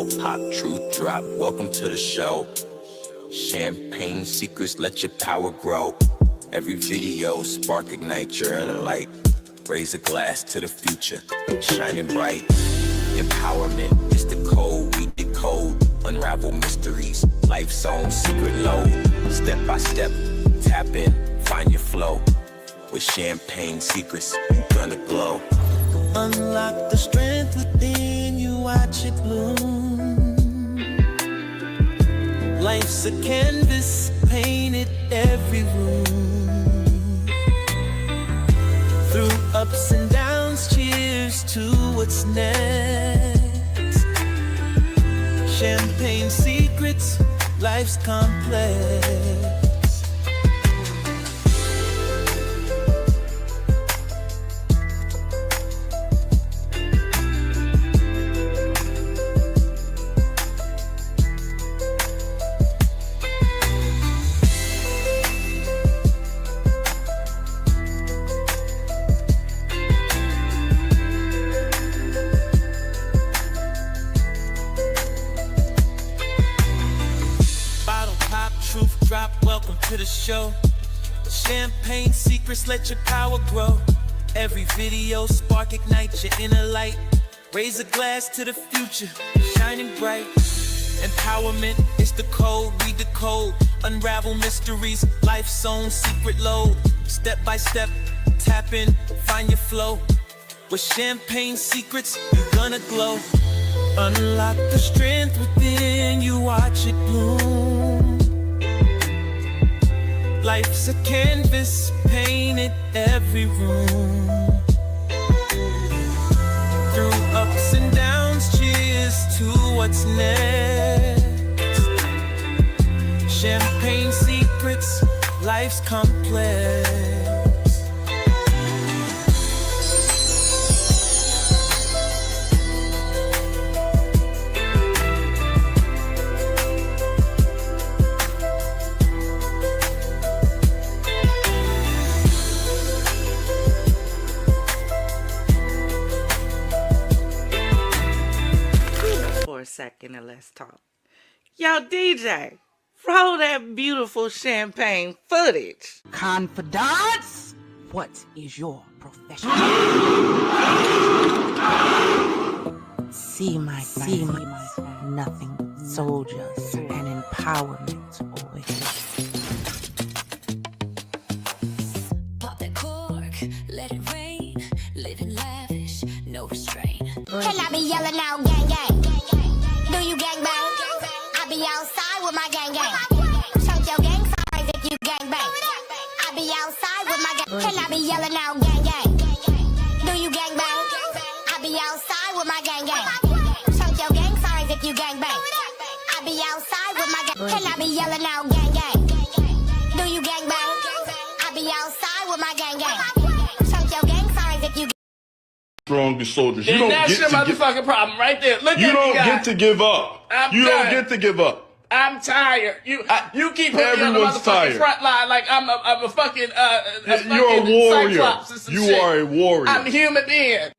Bottle pop, truth drop, welcome to the show. Champagne secrets, let your power grow. Every video, spark, ignite your inner light. Raise a glass to the future, shining bright. Empowerment is the code we decode. Unravel mysteries, life's own secret load. Step by step, tap in, find your flow. With champagne secrets, you're gonna glow. Unlock the strength within you, watch it bloom. Life's a canvas, painted every room. Through ups and downs, cheers to what's next. Champagne secrets, life's complex. To the show, champagne secrets, let your power grow. Every video, spark, ignite your inner light. Raise a glass to the future, shining bright. Empowerment is the code we decode. Unravel mysteries, life's own secret load. Step by step, tap in, find your flow. With champagne secrets, you're gonna glow. Unlock the strength within you, watch it bloom. Life's a canvas, painted every room. Through ups and downs, cheers to what's next. Champagne secrets, life's complex. A second and let's talk. Yo, DJ, roll that beautiful champagne footage. Confidants, what is your profession? See my nothing, soldiers and empowerment always. Pop that cork, let it rain, living lavish, no restraint. Can I be yelling out gang gang? Do you gang bang? I be outside with my gang gang. Chunk your gang size if you gang bang. I be outside with my gang. Can I be yelling out gang gang? Do you gang bang? I be outside with my gang gang. Chunk your gang size if you gang bang. I be outside with my gang. Can I be yelling out gang gang? Do you gang bang? I be outside with my gang gang. Chunk your gang size if you. Strongest soldiers. You And don't that's get your to motherfucking problem right there. Look You at me, don't guys. get to give up. You don't get to give up. I'm tired. You keep putting me on the Everyone's motherfucking tired. front line like I'm a fucking You're a warrior. Cyclops or some You shit. are a warrior. I'm a human being.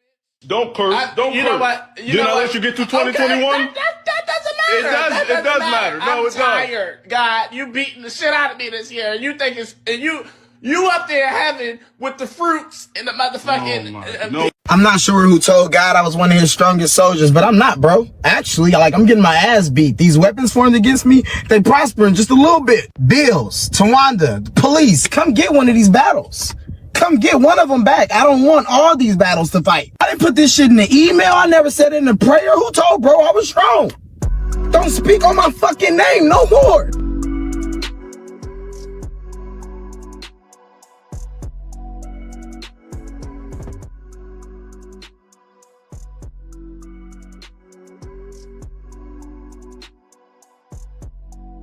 Don't curse. Don't you curse. know what? You Did know I what? let you get through 2021? Okay, that doesn't matter. It does matter. No, I'm it does. tired, God. You beating the shit out of me this year. And you think it's and you up there having with the fruits and the motherfucking. No. I'm not sure who told God I was one of his strongest soldiers, but I'm not, bro. Actually, I'm getting my ass beat. These weapons formed against me, they prospering just a little bit. Bills, Tawanda, the police, come get one of these battles. Come get one of them back. I don't want all these battles to fight. I didn't put this shit in the email. I never said it in a prayer. Who told, bro? I was strong. Don't speak on my fucking name no more.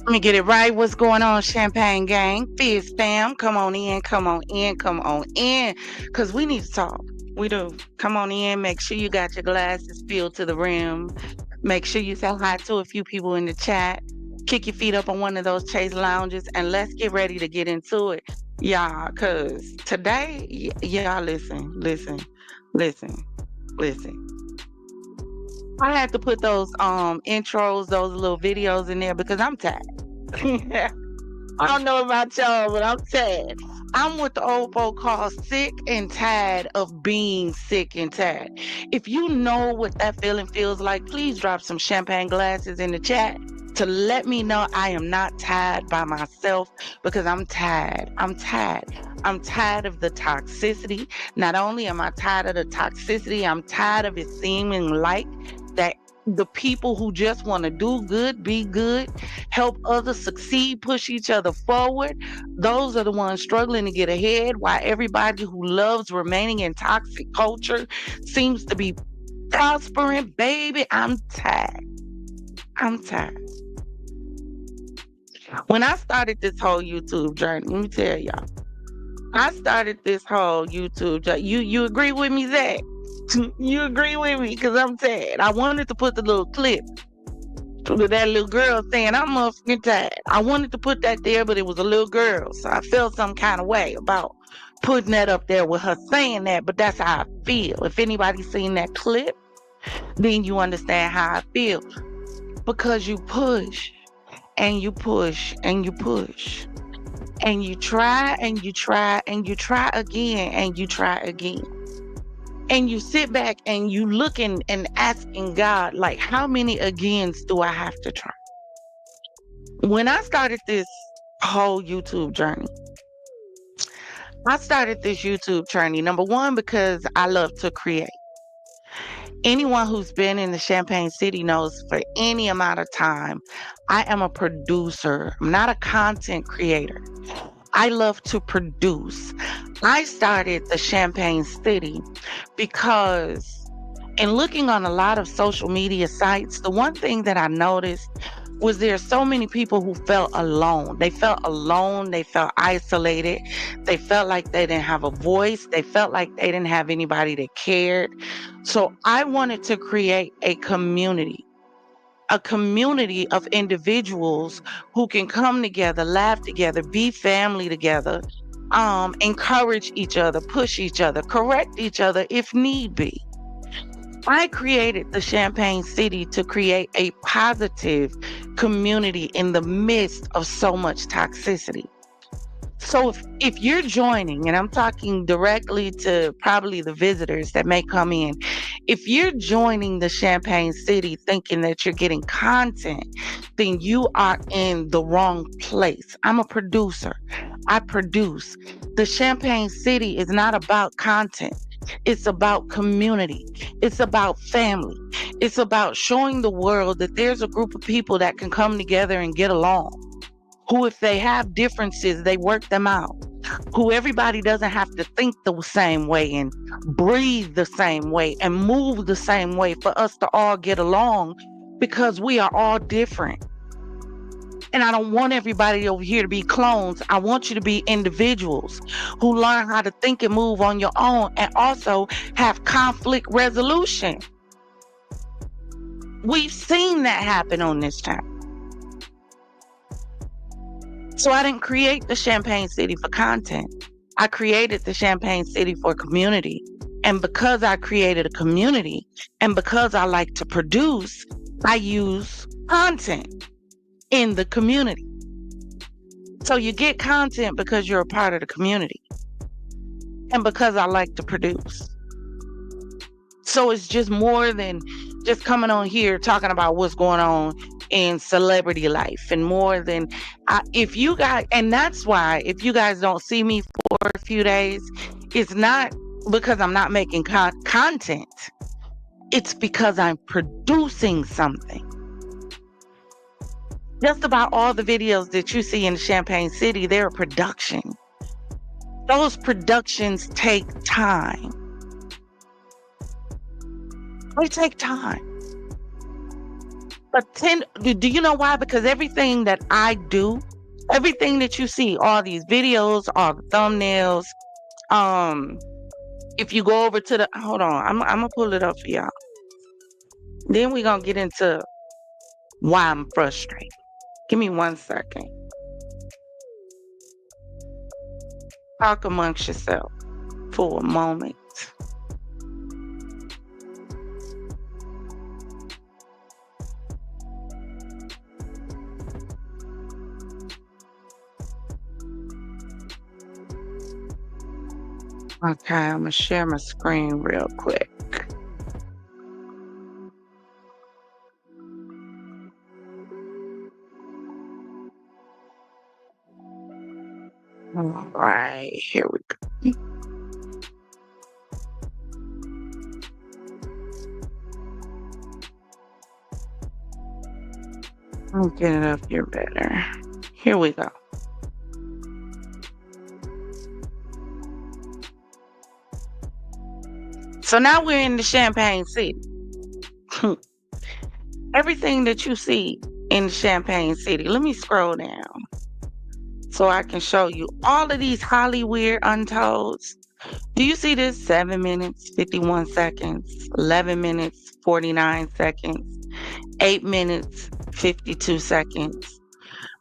Let me get it right. What's going on, Champagne Gang? FizzFam, come on in, come on in, come on in. Because we need to talk. We do. Come on in. Make sure you got your glasses filled to the rim. Make sure you say hi to a few people in the chat. Kick your feet up on one of those Chase lounges. And let's get ready to get into it. Y'all, because today, y'all listen. I had to put those intros, those little videos in there because I'm tired. I don't know about y'all, but I'm tired. I'm what the old folk call sick and tired of being sick and tired. If you know what that feeling feels like, please drop some champagne glasses in the chat to let me know I am not tired by myself, because I'm tired. I'm tired. I'm tired of the toxicity. Not only am I tired of the toxicity, I'm tired of it seeming like that the people who just want to do good, be good, help others succeed, push each other forward, those are the ones struggling to get ahead, while everybody who loves remaining in toxic culture seems to be prospering. Baby, I'm tired. I'm tired. When I started this whole YouTube journey, let me tell y'all, I started this whole YouTube journey. You agree with me, Zach? You agree with me? Because I'm tired. I wanted to put the little clip with that little girl saying, I'm motherfucking tired. I wanted to put that there, but it was a little girl. So I felt some kind of way about putting that up there with her saying that, but that's how I feel. If anybody's seen that clip, then you understand how I feel. Because you push and you push and you push. And you try and you try and you try again and you try again. And you sit back and you looking and asking God, like, how many agains do I have to try? When I started this whole YouTube journey, number one, because I love to create. Anyone who's been in the Champagne City knows for any amount of time, I am a producer. I'm not a content creator. I love to produce. I started the Champagne City because in looking on a lot of social media sites, the one thing that I noticed was there are so many people who felt alone. They felt alone. They felt isolated. They felt like they didn't have a voice. They felt like they didn't have anybody that cared. So I wanted to create a community of individuals who can come together, laugh together, be family together, encourage each other, push each other, correct each other if need be. I created the Champagne City to create a positive community in the midst of so much toxicity. So if you're joining, and I'm talking directly to probably the visitors that may come in, if you're joining the Champagne City thinking that you're getting content, then you are in the wrong place. I'm a producer. I produce. The Champagne City is not about content. It's about community. It's about family. It's about showing the world that there's a group of people that can come together and get along. Who, if they have differences, they work them out. Who everybody doesn't have to think the same way and breathe the same way and move the same way for us to all get along, because we are all different. And I don't want everybody over here to be clones. I want you to be individuals who learn how to think and move on your own and also have conflict resolution. We've seen that happen on this channel. So I didn't create the Champagne City for content. I created the Champagne City for community. And because I created a community and because I like to produce, I use content in the community. So you get content because you're a part of the community and because I like to produce. So it's just more than just coming on here talking about what's going on in celebrity life, and more than if you guys, and that's why if you guys don't see me for a few days, it's not because I'm not making content. It's because I'm producing something. Just about all the videos that you see in the Champagne City, they're a production. Those productions take time. They take time. But do you know why? Because everything that I do, everything that you see, all these videos, all the thumbnails, if you go over to the, hold on, I'm gonna pull it up for y'all. Then we're gonna get into why I'm frustrated. Give me 1 second. Talk amongst yourself for a moment. Okay, I'm gonna share my screen real quick. All right, here we go. I'll get it up here better. Here we go. So now we're in the Champagne City. Everything that you see in the Champagne City, let me scroll down so I can show you all of these Hollywood untolds. Do you see this? 7 minutes, 51 seconds, 11 minutes, 49 seconds, 8 minutes, 52 seconds.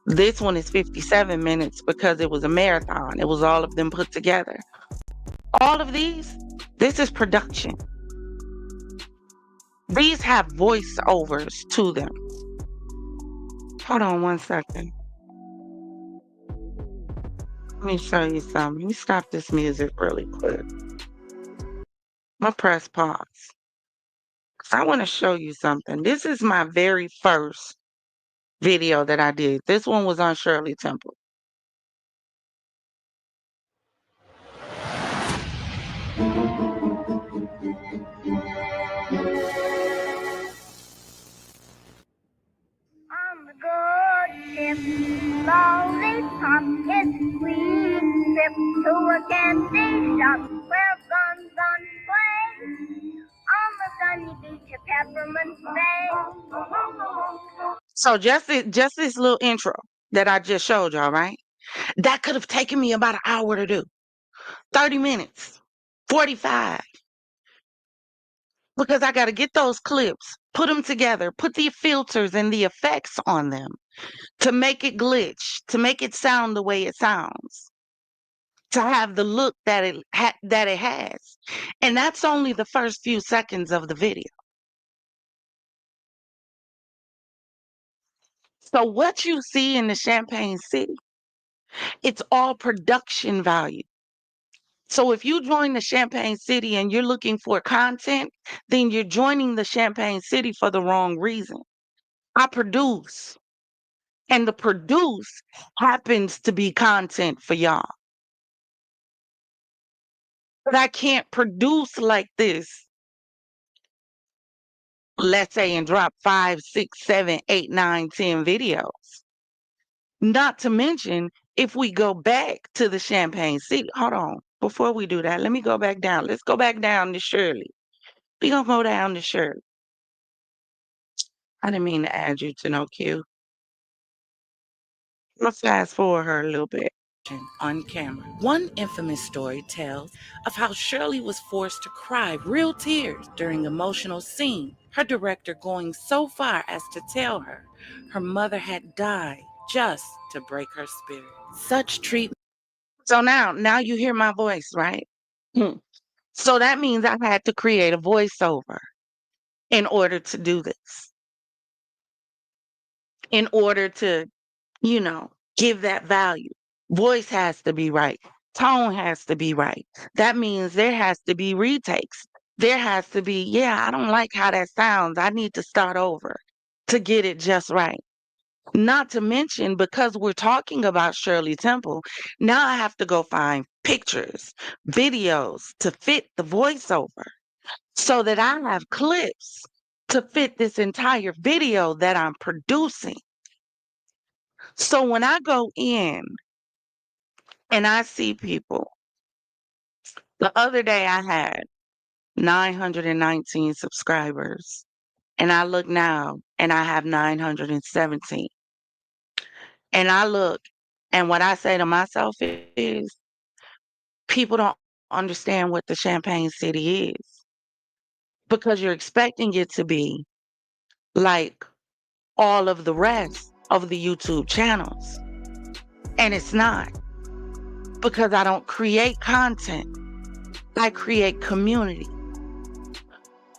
This one is 57 minutes because it was a marathon. It was all of them put together. All of these, this is production. These have voiceovers to them. Hold on one second. Let me show you something. Let me stop this music really quick. I'm gonna press pause. I want to show you something. This is my very first video that I did. This one was on Shirley Temple. On the good ship, lollipop is sweet. Trip to a candy shop where guns on play. On the sunny beach of Peppermint Bay. So just this little intro that I just showed y'all, right? That could have taken me about an hour to do. 30 minutes, 45. Because I got to get those clips, put them together, put the filters and the effects on them to make it glitch, to make it sound the way it sounds, to have the look that it has. And that's only the first few seconds of the video. So what you see in the Champagne City, it's all production value. So if you join the Champagne City and you're looking for content, then you're joining the Champagne City for the wrong reason. I produce, and the produce happens to be content for y'all. But I can't produce like this, let's say, and drop 5, 6, 7, 8, 9, 10 videos. Not to mention, if we go back to the Champagne City, hold on, before we do that, let me go back down. Let's go back down to Shirley. We're going to go down to Shirley. I didn't mean to add you to no queue. Let's fast forward her a little bit. On camera. One infamous story tells of how Shirley was forced to cry real tears during emotional scene, her director going so far as to tell her her mother had died just to break her spirit. Such treatment. So now you hear my voice, right? So that means I had to create a voiceover in order to do this. In order to, give that value. Voice has to be right. Tone has to be right. That means there has to be retakes. There has to be, I don't like how that sounds. I need to start over to get it just right. Not to mention, because we're talking about Shirley Temple, now I have to go find pictures, videos to fit the voiceover so that I have clips to fit this entire video that I'm producing. So when I go in and I see people, the other day I had 919 subscribers, and I look now and I have 917. And I look, and what I say to myself is, people don't understand what the Champagne City is because you're expecting it to be like all of the rest of the YouTube channels. And it's not, because I don't create content. I create community.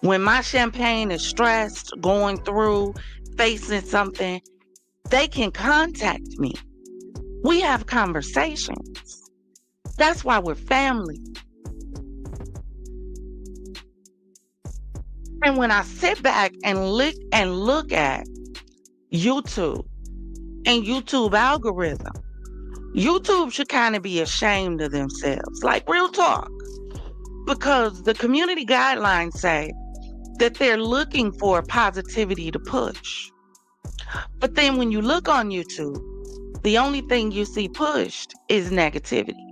When my Champagne is stressed, going through, facing something, they can contact me. We have conversations. That's why we're family. And when I sit back and look at YouTube and YouTube algorithm, YouTube should kind of be ashamed of themselves, like real talk, because the community guidelines say that they're looking for positivity to push. But then when you look on YouTube, the only thing you see pushed is negativity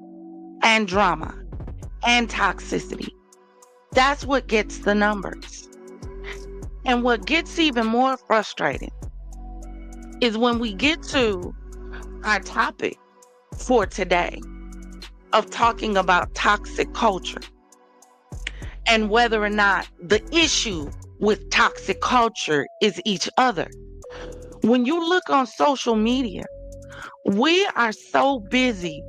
and drama and toxicity. That's what gets the numbers. And what gets even more frustrating is when we get to our topic for today of talking about toxic culture and whether or not the issue with toxic culture is each other. When you look on social media, we are so busy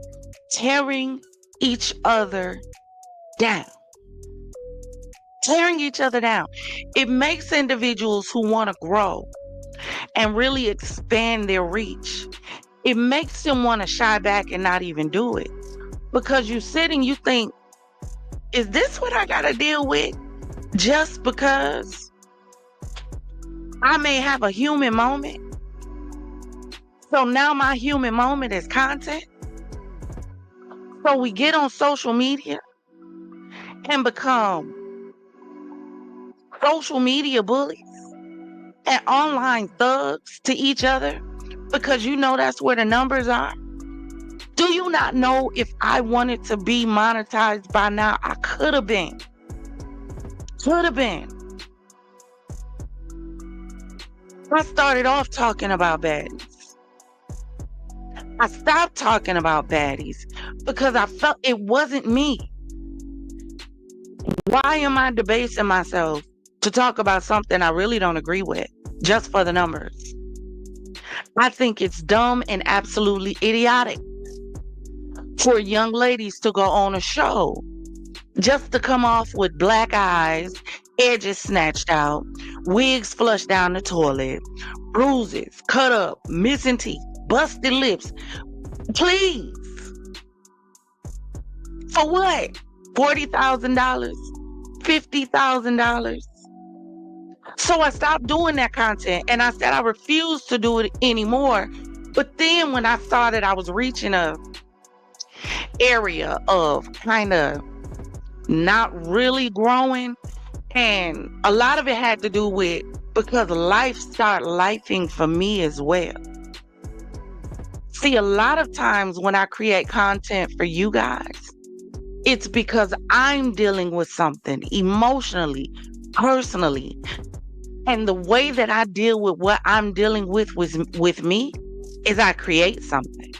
tearing each other down. Tearing each other down. It makes individuals who want to grow and really expand their reach, it makes them want to shy back and not even do it. Because you sit and you think, is this what I got to deal with just because I may have a human moment? So now my human moment is content. So we get on social media and become social media bullies and online thugs to each other because you know that's where the numbers are. Do you not know if I wanted to be monetized by now, I could have been. Could have been. I started off talking about baddies. I stopped talking about baddies because I felt it wasn't me. Why am I debasing myself to talk about something I really don't agree with just for the numbers? I think it's dumb and absolutely idiotic for young ladies to go on a show just to come off with black eyes, edges snatched out, wigs flushed down the toilet, bruises, cut up, missing teeth, busted lips. Please. For what? $40,000? $50,000? So I stopped doing that content and I said I refuse to do it anymore. But then when I saw that I was reaching a area of kind of not really growing, and a lot of it had to do with because life started lifing for me as well. See, a lot of times when I create content for you guys, it's because I'm dealing with something emotionally, personally. And the way that I deal with what I'm dealing with me is I create something.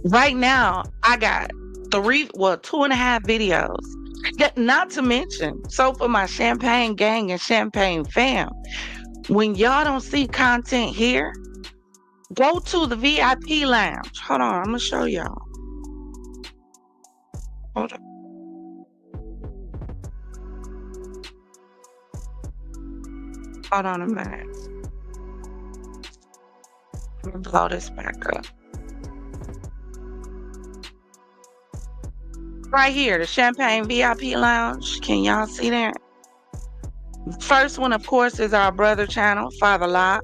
Right now, I got 2.5 videos. Not to mention, so for my Champagne gang and Champagne fam, when y'all don't see content here, go to the VIP lounge. Hold on, I'm going to show y'all. Hold on. Hold on a minute. Let me blow this back up. Right here, the Champagne VIP Lounge. Can y'all see that? First one, of course, is our brother channel, Father Locke.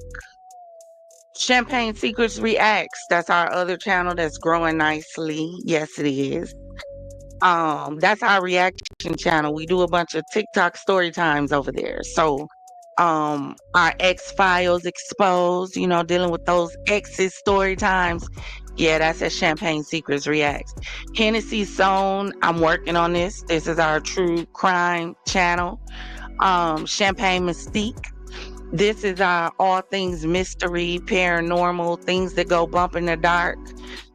Champagne Secrets Reacts. That's our other channel that's growing nicely. Yes, it is. That's our reaction channel. We do a bunch of TikTok story times over there. So, our X-Files exposed, dealing with those exes story times. Yeah, that's at Champagne Secrets Reacts. Hennessy Zone, I'm working on this. This is our true crime channel. Champagne Mystique. This is our all things mystery, paranormal, things that go bump in the dark,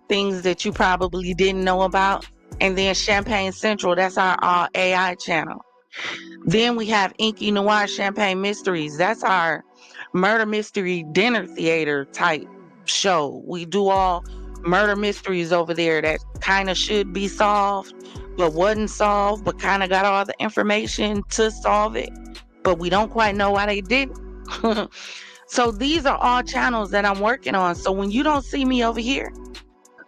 things that you probably didn't know about. And then Champagne Central, that's our all AI channel. Then we have Inky Noir Champagne Mysteries. That's our murder mystery dinner theater type show. We do all murder mysteries over there that kind of should be solved, but wasn't solved, but kind of got all the information to solve it, but we don't quite know why they didn't. So these are all channels that I'm working on. So when you don't see me over here,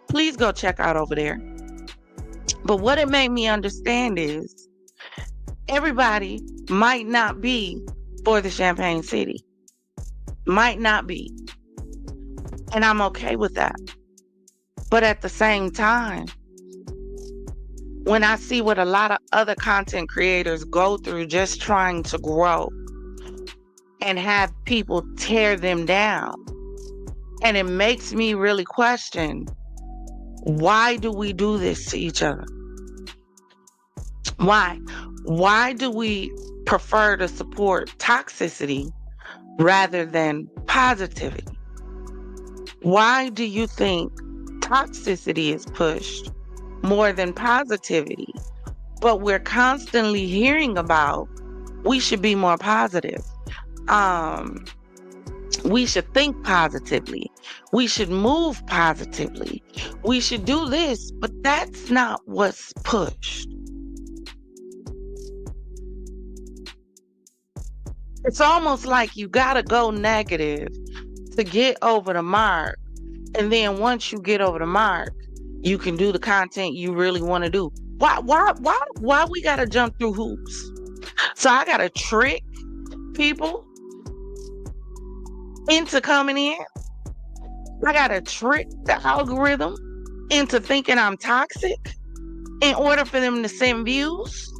please go check out over there. But what it made me understand is Everybody might not be for the Champagne City. Might not be. And I'm okay with that. But at the same time, when I see what a lot of other content creators go through just trying to grow and have people tear them down, and it makes me really question, why do we do this to each other? Why? Why do we prefer to support toxicity rather than positivity? Why do you think toxicity is pushed more than positivity? But we're constantly hearing about we should be more positive. We should think positively. We should move positively. We should do this, but that's not what's pushed. It's almost like you gotta go negative to get over the mark. And then once you get over the mark, you can do the content you really want to do. Why we gotta jump through hoops? So I gotta trick people into coming in. I gotta trick the algorithm into thinking I'm toxic in order for them to send views.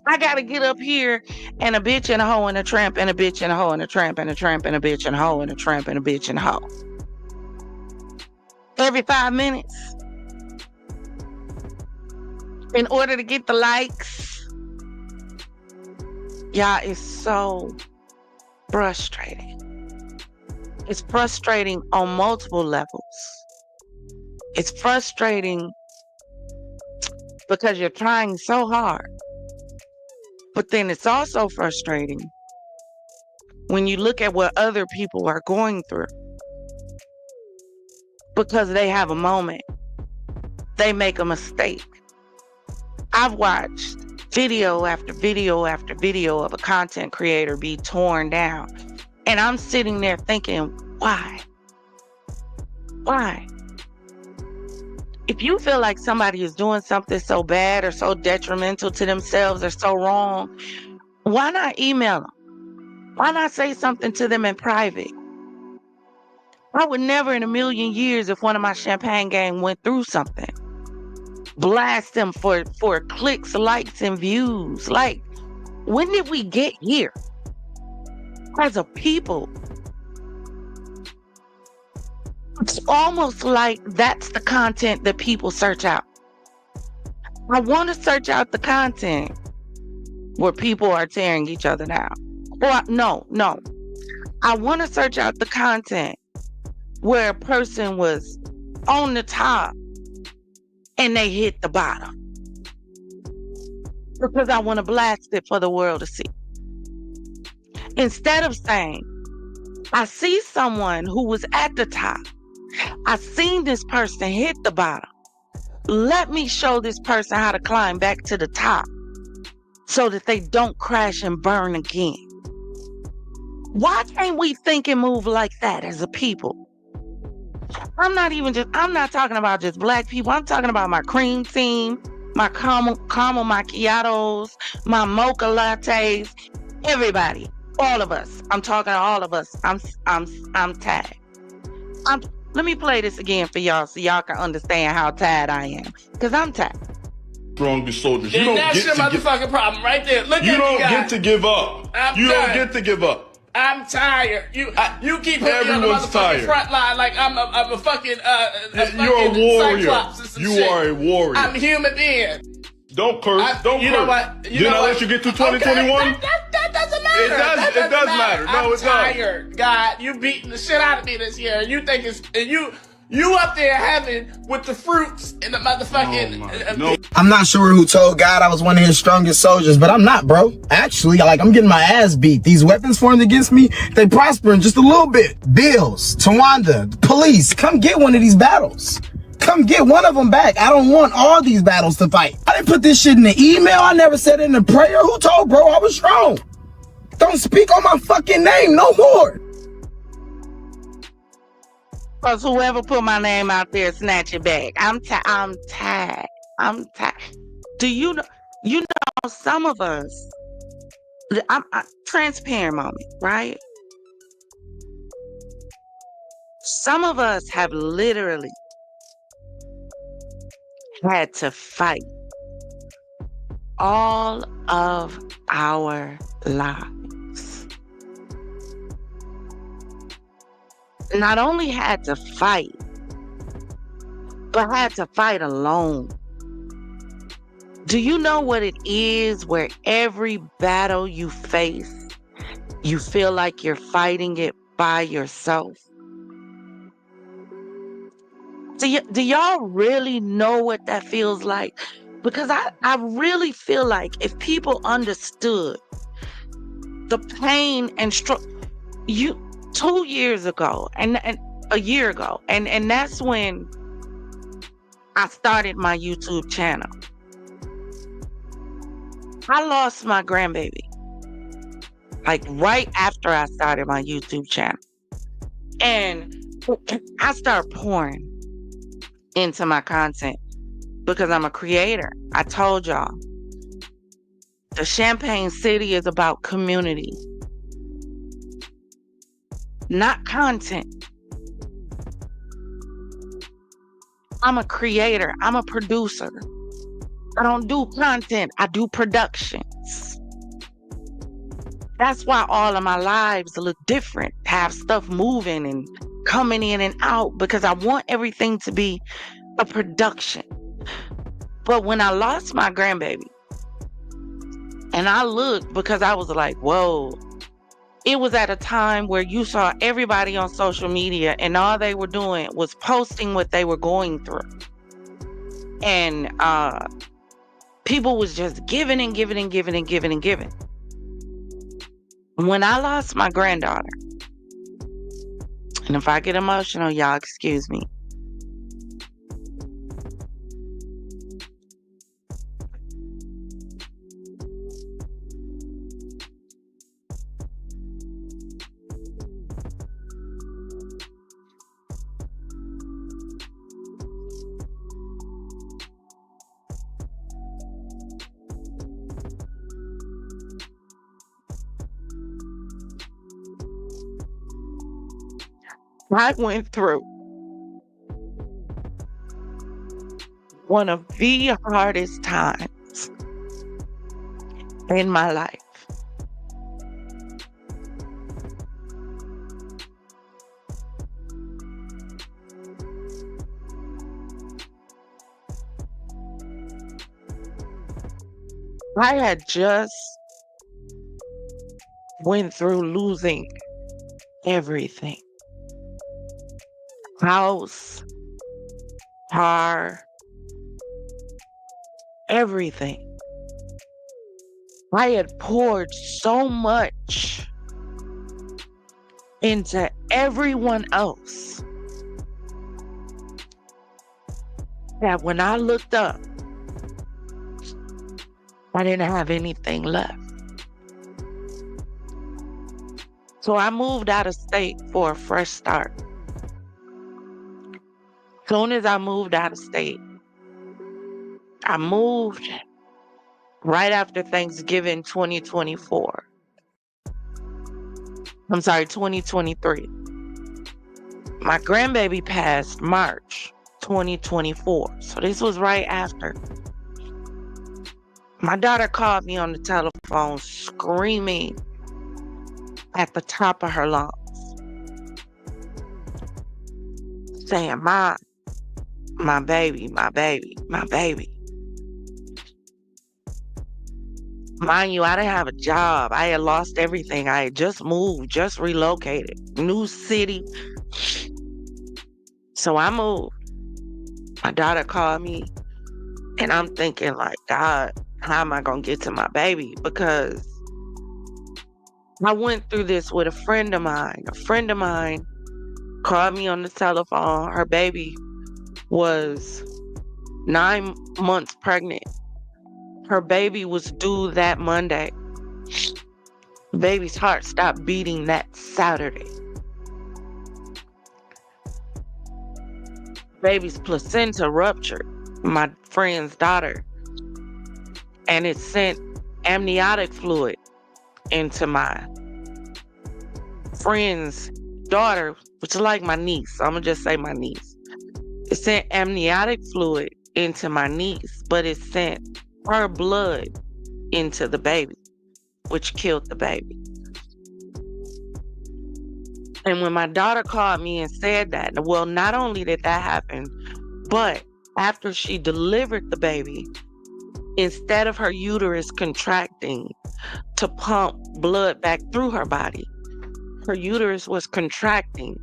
I gotta get up here and a bitch and a hoe and a tramp and a bitch and a hoe and a tramp and a tramp and a bitch and a hoe and a tramp and a bitch and a hoe. Every 5 minutes. In order to get the likes. Y'all, it's so frustrating. It's frustrating on multiple levels. It's frustrating because you're trying so hard. But then it's also frustrating when you look at what other people are going through. Because they have a moment. They make a mistake. I've watched video after video after video of a content creator be torn down. And I'm sitting there thinking, why? Why? If you feel like somebody is doing something so bad or so detrimental to themselves or so wrong, why not email them? Why not say something to them in private? I would never in a million years, if one of my Champagne gang went through something, blast them for clicks, likes, and views. Like, when did we get here? As a people. It's almost like that's the content that people search out. I want to search out the content where people are tearing each other down. Or no. I want to search out the content where a person was on the top and they hit the bottom. Because I want to blast it for the world to see. Instead of saying, I see someone who was at the top. I seen this person hit the bottom. Let me show this person how to climb back to the top so that they don't crash and burn again. Why can't we think and move like that as a people? I'm not talking about just black people. I'm talking about my cream team, my caramel macchiatos, my mocha lattes, everybody, all of us. I'm talking to all of us. I'm tagged. Let me play this again for y'all so y'all can understand how tired I am. Because I'm tired. Strongest soldiers. You And don't that's get your to motherfucking problem right there. Look You at don't me, guys. get to give up. You don't get to give up. I'm tired. You keep putting me on the Everyone's motherfucking tired. front line like I'm a fucking You're a warrior. Cyclops or some You shit. are a warrior. I'm a human being. Don't curse. Don't you curse. know what? Did I let you get through 2021? Okay, that doesn't matter. It does- That it does matter. No, I'm it does. tired, God. You beating the shit out of me this year, and you think it's and you up there having with the fruits and the motherfucking. No. I'm not sure who told God I was one of his strongest soldiers, but I'm not, bro. Actually, I'm getting my ass beat. These weapons formed against me, they prospering just a little bit. Bills, Tawanda, the police, come get one of these battles. Come get one of them back. I don't want all these battles to fight. I didn't put this shit in the email. I never said it in the prayer. Who told, bro? I was strong. Don't speak on my fucking name no more. Because whoever put my name out there, snatch it back. I'm tired. I'm tired. Do you know? You know, some of us, transparent moment, right? Some of us have literally had to fight all of our lives. Not only had to fight, but had to fight alone. Do you know what it is where every battle you face, you feel like you're fighting it by yourself? Do y'all really know what that feels like? Because I really feel like if people understood the pain and struggle, 2 years ago and a year ago, and that's when I started my YouTube channel. I lost my grandbaby, like right after I started my YouTube channel. And I started pouring into my content because I'm a creator. I told y'all, the Champagne City is about community, not content. I'm a creator. I'm a producer. I don't do content. I do productions. That's why all of my lives look different. Have stuff moving and coming in and out because I want everything to be a production. But when I lost my grandbaby, and I looked because I was like, whoa, it was at a time where you saw everybody on social media and all they were doing was posting what they were going through. And people was just giving and giving and giving and giving and giving. When I lost my granddaughter, and if I get emotional, y'all excuse me. I went through one of the hardest times in my life. I had just went through losing everything. House, car, everything. I had poured so much into everyone else that when I looked up, I didn't have anything left. So I moved out of state for a fresh start. Soon as I moved out of state, I moved right after Thanksgiving 2024. I'm sorry, 2023. My grandbaby passed March 2024. So this was right after. My daughter called me on the telephone screaming at the top of her lungs, saying, "Mom, my baby, my baby, my baby." Mind you, I didn't have a job. I had lost everything. I had just moved, just relocated, new city. So I moved. My daughter called me, and I'm thinking like, God, how am I going to get to my baby? Because I went through this with a friend of mine. A friend of mine called me on the telephone. Her baby was 9 months pregnant. Her baby was due that Monday. The baby's heart stopped beating that Saturday. Baby's placenta ruptured, my friend's daughter. and it sent amniotic fluid into my friend's daughter, which is like my niece. I'm gonna just say my niece. It sent amniotic fluid into my niece, but it sent her blood into the baby, which killed the baby. And when my daughter called me and said that, well, not only did that happen, but after she delivered the baby, instead of her uterus contracting to pump blood back through her body, her uterus was contracting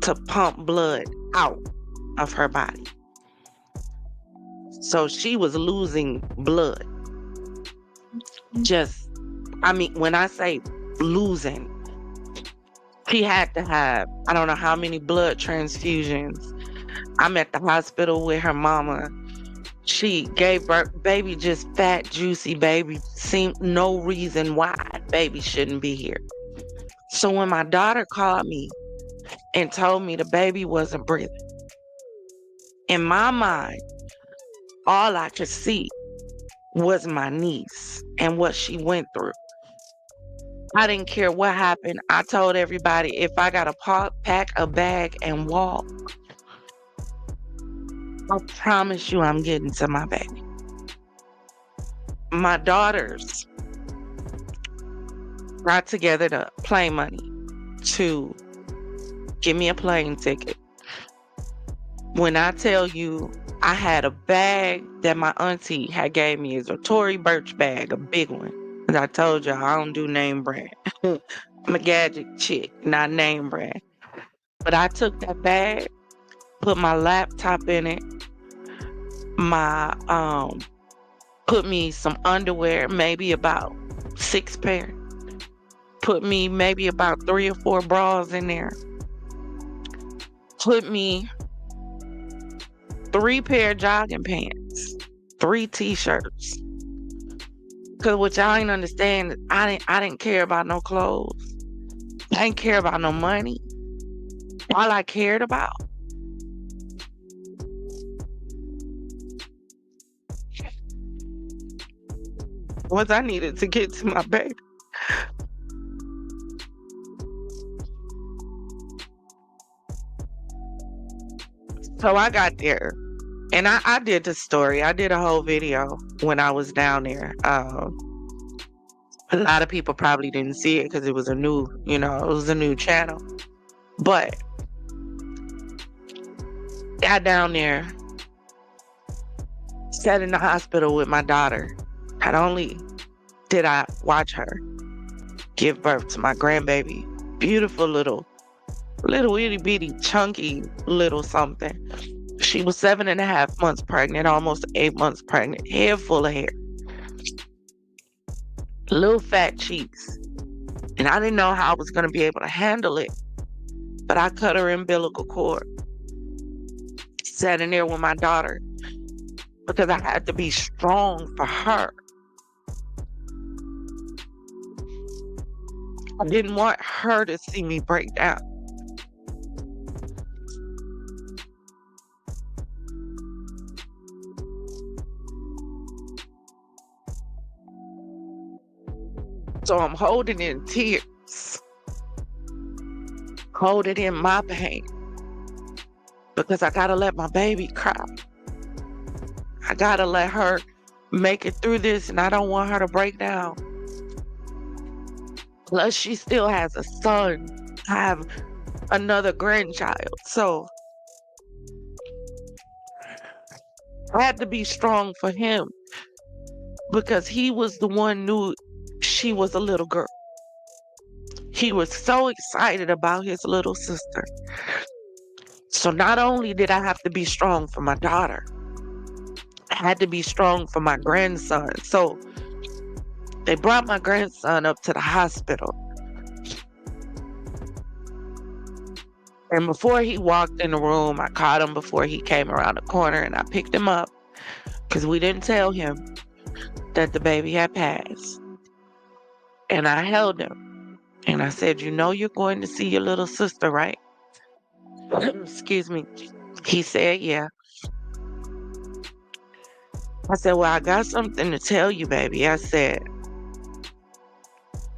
to pump blood out of her body. So she was losing blood. When I say losing, she had to have, I don't know how many blood transfusions. I'm at the hospital with her mama. She gave birth, baby, just fat, juicy baby. Seemed no reason why baby shouldn't be here. So when my daughter called me and told me the baby wasn't breathing, in my mind, all I could see was my niece and what she went through. I didn't care what happened. I told everybody, if I got to pack a bag and walk, I promise you I'm getting to my baby. My daughters got together the plane money to give me a plane ticket. When I tell you, I had a bag that my auntie had gave me. It's a Tory Burch bag, a big one. As I told y'all, I don't do name brand. I'm a gadget chick, not name brand. But I took that bag, put my laptop in it, put me some underwear, maybe about 6 pair. Put me maybe about 3 or 4 bras in there. Put me 3 pair of jogging pants, 3 t-shirts. Cause what y'all ain't understand, I didn't care about no clothes. I didn't care about no money. All I cared about was I needed to get to my baby. So I got there, and I did the story. I did a whole video when I was down there. A lot of people probably didn't see it because it was a new channel. But got down there, sat in the hospital with my daughter. Not only did I watch her give birth to my grandbaby, beautiful little itty bitty chunky little something. She was 7.5 months pregnant, almost 8 months pregnant, head full of hair, little fat cheeks. And I didn't know how I was going to be able to handle it, but I cut her umbilical cord, sat in there with my daughter because I had to be strong for her. I didn't want her to see me break down. So I'm holding in tears, holding in my pain, because I gotta let my baby cry. I gotta let her make it through this, and I don't want her to break down. Plus, she still has a son. I have another grandchild. So I had to be strong for him because he was the one knew she was a little girl. He was so excited about his little sister. So not only did I have to be strong for my daughter, I had to be strong for my grandson. So they brought my grandson up to the hospital. And before he walked in the room, I caught him before he came around the corner, and I picked him up because we didn't tell him that the baby had passed. And I held him and I said, "You know you're going to see your little sister, right?" Excuse me. He said, "Yeah." I said, well, I got something to tell you, baby. I said,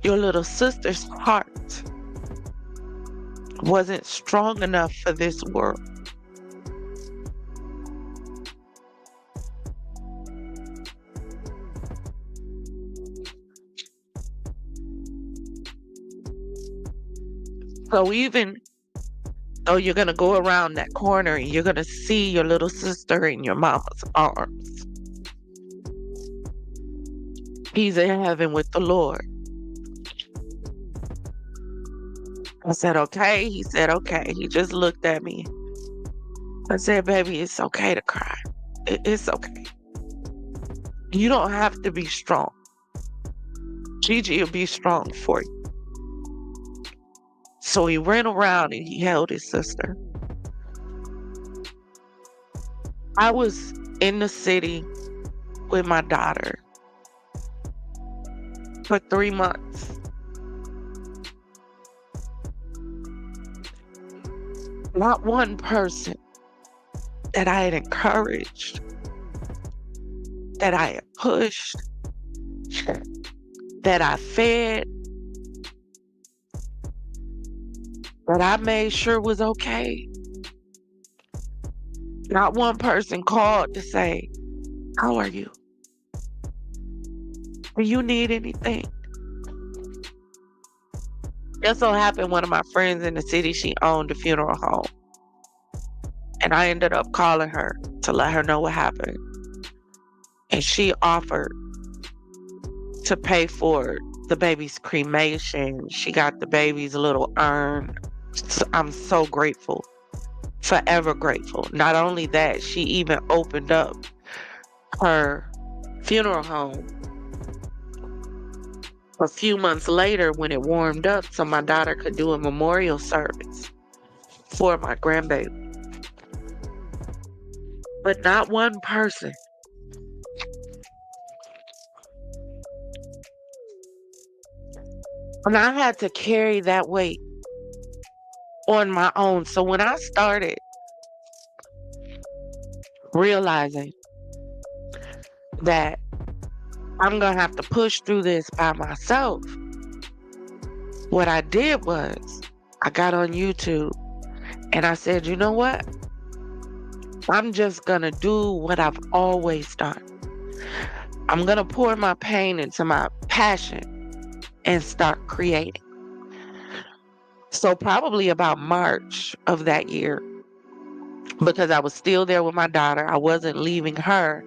your little sister's heart wasn't strong enough for this world. So even though you're going to go around that corner and you're going to see your little sister in your mama's arms, he's in heaven with the Lord. I said, okay. He said, okay. He just looked at me. I said, baby, it's okay to cry. It's okay. You don't have to be strong. Gigi will be strong for you. So he ran around and he held his sister. I was in the city with my daughter for 3 months. Not one person that I had encouraged, that I had pushed, that I fed, that I made sure was okay. Not one person called to say, how are you? Do you need anything? Just so happened one of my friends in the city, she owned a funeral home. And I ended up calling her to let her know what happened. And she offered to pay for the baby's cremation. She got the baby's little urn. So I'm so grateful. Forever grateful. Not only that, she even opened up her funeral home a few months later when it warmed up so my daughter could do a memorial service for my grandbaby. But not one person and I had to carry that weight on my own. So when I started realizing that I'm going to have to push through this by myself, what I did was I got on YouTube and I said, you know what? I'm just going to do what I've always done. I'm going to pour my pain into my passion and start creating. So probably about March of that year, because I was still there with my daughter, I wasn't leaving her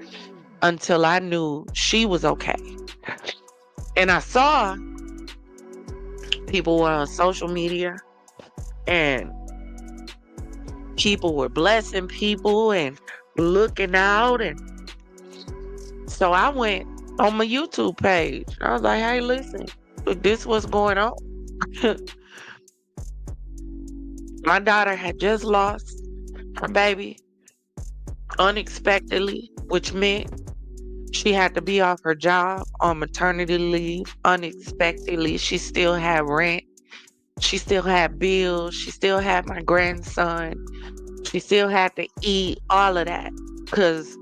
until I knew she was okay. And I saw people were on social media and people were blessing people and looking out. And so I went on my YouTube page. I was like, hey, listen, this was going on. My daughter had just lost her baby unexpectedly, which meant she had to be off her job on maternity leave unexpectedly. She still had rent. She still had bills. She still had my grandson. She still had to eat, all of that. Because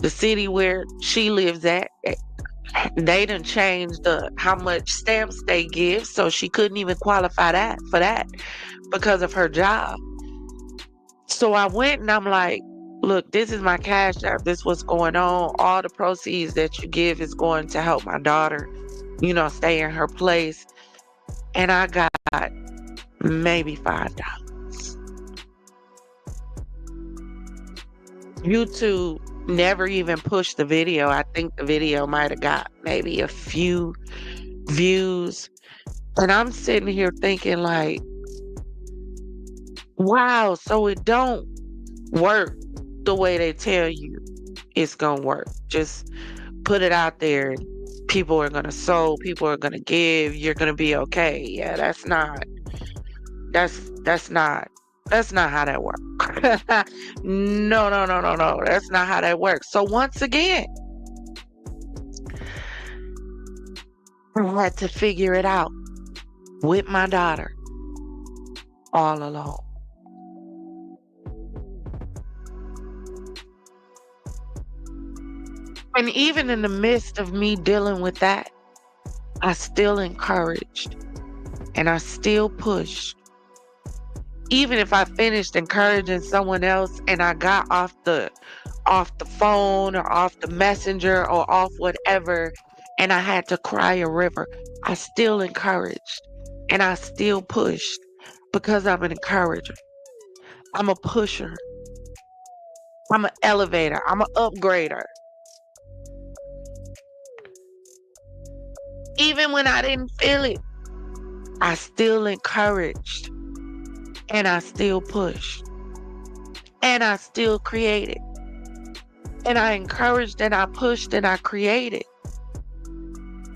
the city where she lives at, they done changed how much stamps they give. So she couldn't even qualify for that because of her job. So I went and I'm like, look, this is my cash app. This is what's going on. All the proceeds that you give is going to help my daughter, stay in her place. And I got maybe $5. YouTube never even pushed the video. I think the video might have got maybe a few views. And I'm sitting here thinking like, wow, so it don't work the way they tell you it's gonna work. Just put it out there and people are gonna sow, people are gonna give, you're gonna be okay. Yeah, that's not how that works. No. That's not how that works. So once again, I had to figure it out with my daughter all alone. And even in the midst of me dealing with that, I still encouraged and I still pushed. Even if I finished encouraging someone else and I got off the phone or off the messenger or off whatever, and I had to cry a river, I still encouraged and I still pushed because I'm an encourager. I'm a pusher. I'm an elevator. I'm an upgrader. Even when I didn't feel it, I still encouraged and I still pushed and I still created. And I encouraged and I pushed and I created.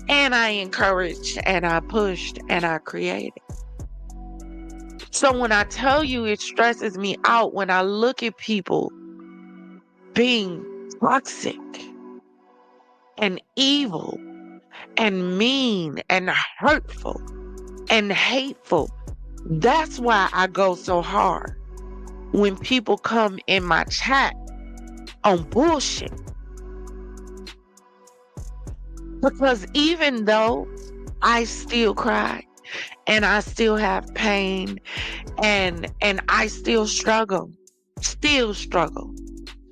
And I encouraged and I pushed and I created. So when I tell you it stresses me out when I look at people being toxic and evil and mean and hurtful and hateful, that's why I go so hard when people come in my chat on bullshit. Because even though I still cry and I still have pain and I still struggle.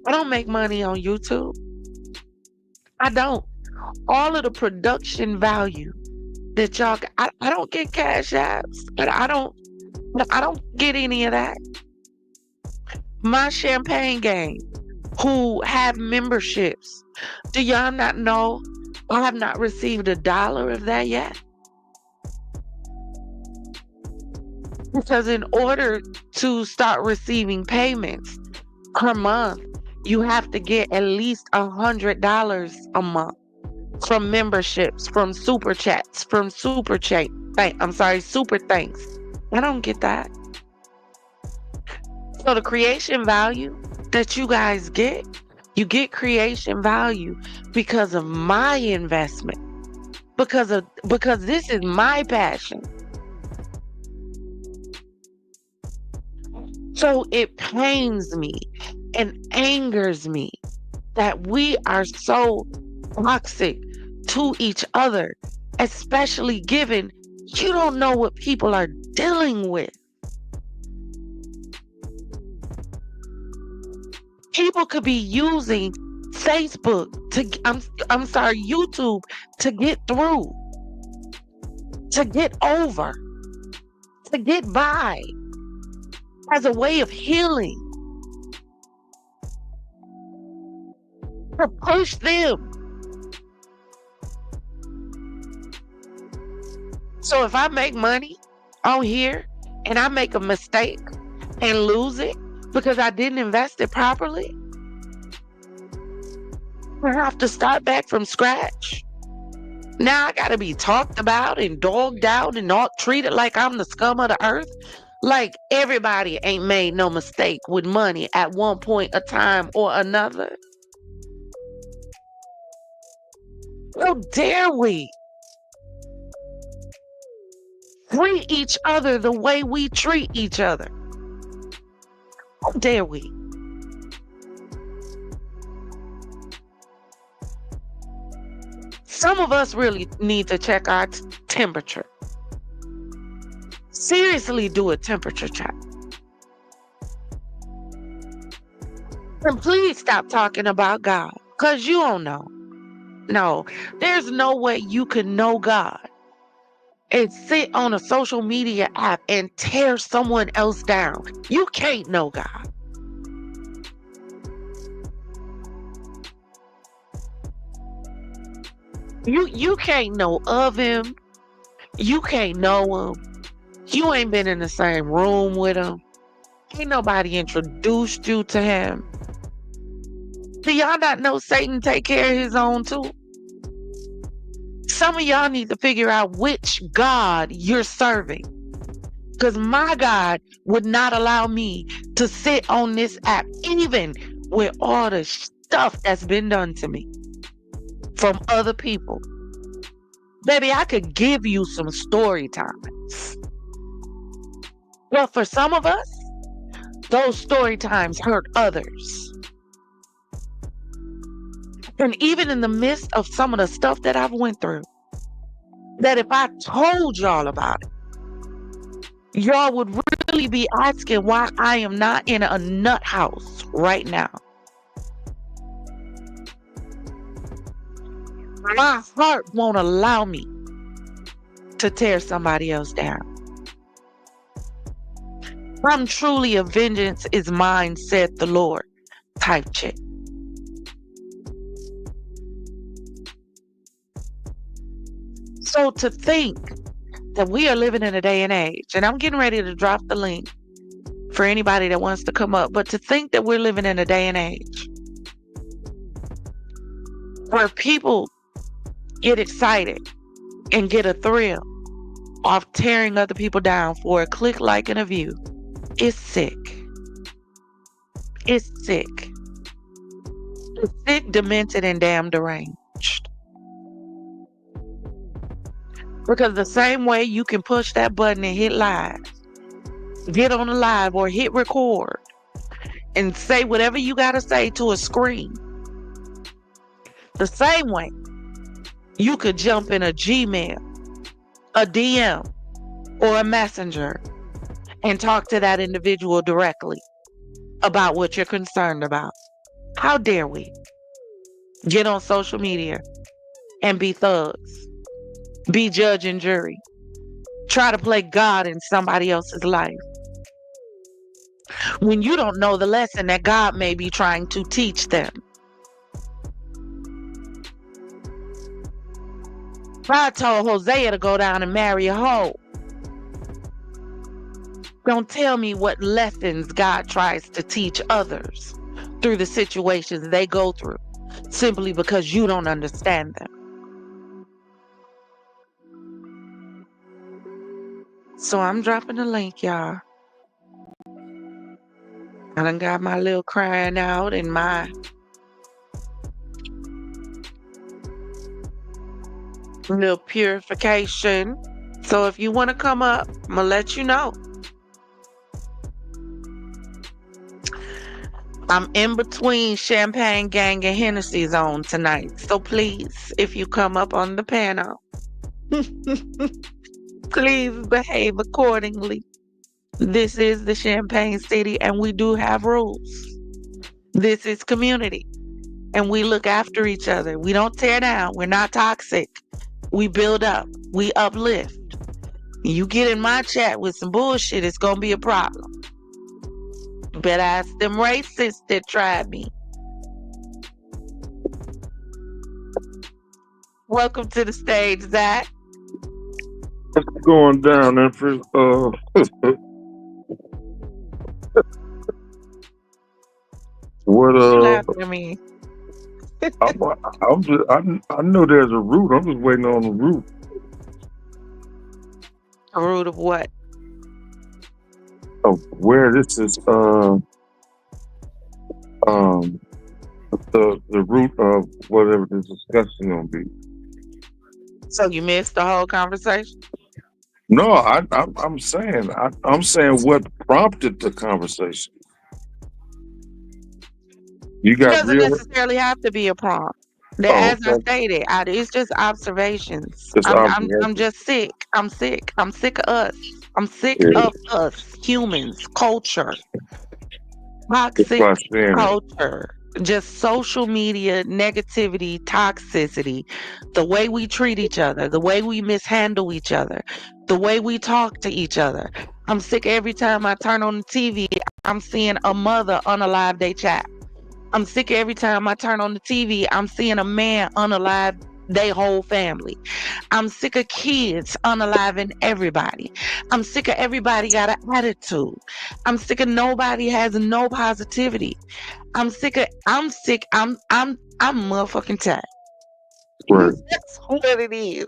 I don't make money on YouTube. I don't. All of the production value that y'all, I don't get cash apps, but I don't get any of that. My champagne gang who have memberships, do y'all not know I have not received $1 of that yet? Because in order to start receiving payments per month, you have to get at least $100 a month from memberships, from super chats, from super thanks. I don't get that. So the creation value that you guys get, you get creation value because of my investment. Because this is my passion. So it pains me and angers me that we are so toxic to each other, especially given you don't know what people are dealing with. People could be using Facebook YouTube to get through, to get over, to get by, as a way of healing, to push them. So if I make money on here and I make a mistake and lose it because I didn't invest it properly, I have to start back from scratch. Now I gotta be talked about and dogged out and all treated like I'm the scum of the earth. Like everybody ain't made no mistake with money at one point a time or another. How dare we treat each other the way we treat each other? How dare we? Some of us really need to check our temperature. Seriously, do a temperature check. And please stop talking about God, because you don't know. No, there's no way you can know God and sit on a social media app and tear someone else down. You can't know God. You can't know of him. You can't know him. You ain't been in the same room with him. Ain't nobody introduced you to him. Do y'all not know Satan take care of his own too? Some of y'all need to figure out which God you're serving. Because my God would not allow me to sit on this app, even with all the stuff that's been done to me from other people. Baby, I could give you some story times. Well, for some of us, those story times hurt others. And even in the midst of some of the stuff that I've went through, that if I told y'all about it, y'all would really be asking why I am not in a nut house right now. My heart won't allow me to tear somebody else down. I'm truly a vengeance is mine, said the Lord type chick. So to think that we are living in a day and age, and I'm getting ready to drop the link for anybody that wants to come up, but to think that we're living in a day and age where people get excited and get a thrill off tearing other people down for a click, like, and a view, is sick. It's sick. It's sick, demented, and damn deranged. Because the same way you can push that button and hit live, get on the live or hit record and say whatever you got to say to a screen, the same way you could jump in a Gmail, a DM, or a messenger and talk to that individual directly about what you're concerned about. How dare we get on social media and be thugs, be judge and jury, try to play God in somebody else's life when you don't know the lesson that God may be trying to teach them. God told Hosea to go down and marry a hoe. Don't tell me what lessons God tries to teach others through the situations they go through simply because you don't understand them. So I'm dropping the link, y'all. I done got my little crying out and my little purification. So if you want to come up, I'm going to let you know. I'm in between Champagne Gang and Hennessy Zone tonight. So please, if you come up on the panel, please behave accordingly. This is the Champagne City and we do have rules. This is community and we look after each other. We don't tear down. We're not toxic. We build up. We uplift. You get in my chat with some bullshit, it's going to be a problem. Better ask them racists that tried me. Welcome to the stage, Zach. What's going down, Empress? What You laughing at me? I know there's a root. I'm just waiting on the root. A root of what? Of where this is the root of whatever the discussion gonna be. So you missed the whole conversation? No, I'm saying what prompted the conversation. You It got doesn't real. necessarily have to be a prompt. As I stated, it's just observations. Just I'm observations. just sick. I'm sick. I'm sick of us. I'm sick Yeah. of us, humans, culture, That's toxic why I'm saying it. culture, just social media negativity, toxicity, the way we treat each other, the way we mishandle each other, the way we talk to each other. I'm sick every time I turn on the TV, I'm seeing a mother unalive their child. I'm sick every time I turn on the TV, I'm seeing a man unalive their whole family. I'm sick of kids unaliving everybody. I'm sick of everybody got an attitude. I'm sick of nobody has no positivity. I'm sick, I'm motherfucking tired. Right. That's what it is.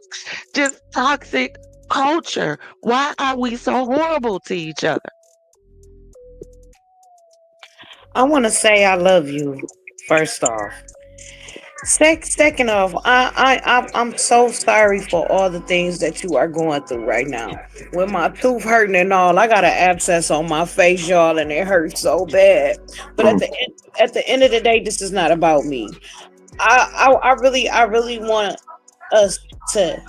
Just toxic culture. Why are we so horrible to each other? I want to say I love you. First off, second off, I'm so sorry for all the things that you are going through right now. With my tooth hurting and all, I got an abscess on my face, y'all, and it hurts so bad. But at the end of the day, this is not about me. I really want us to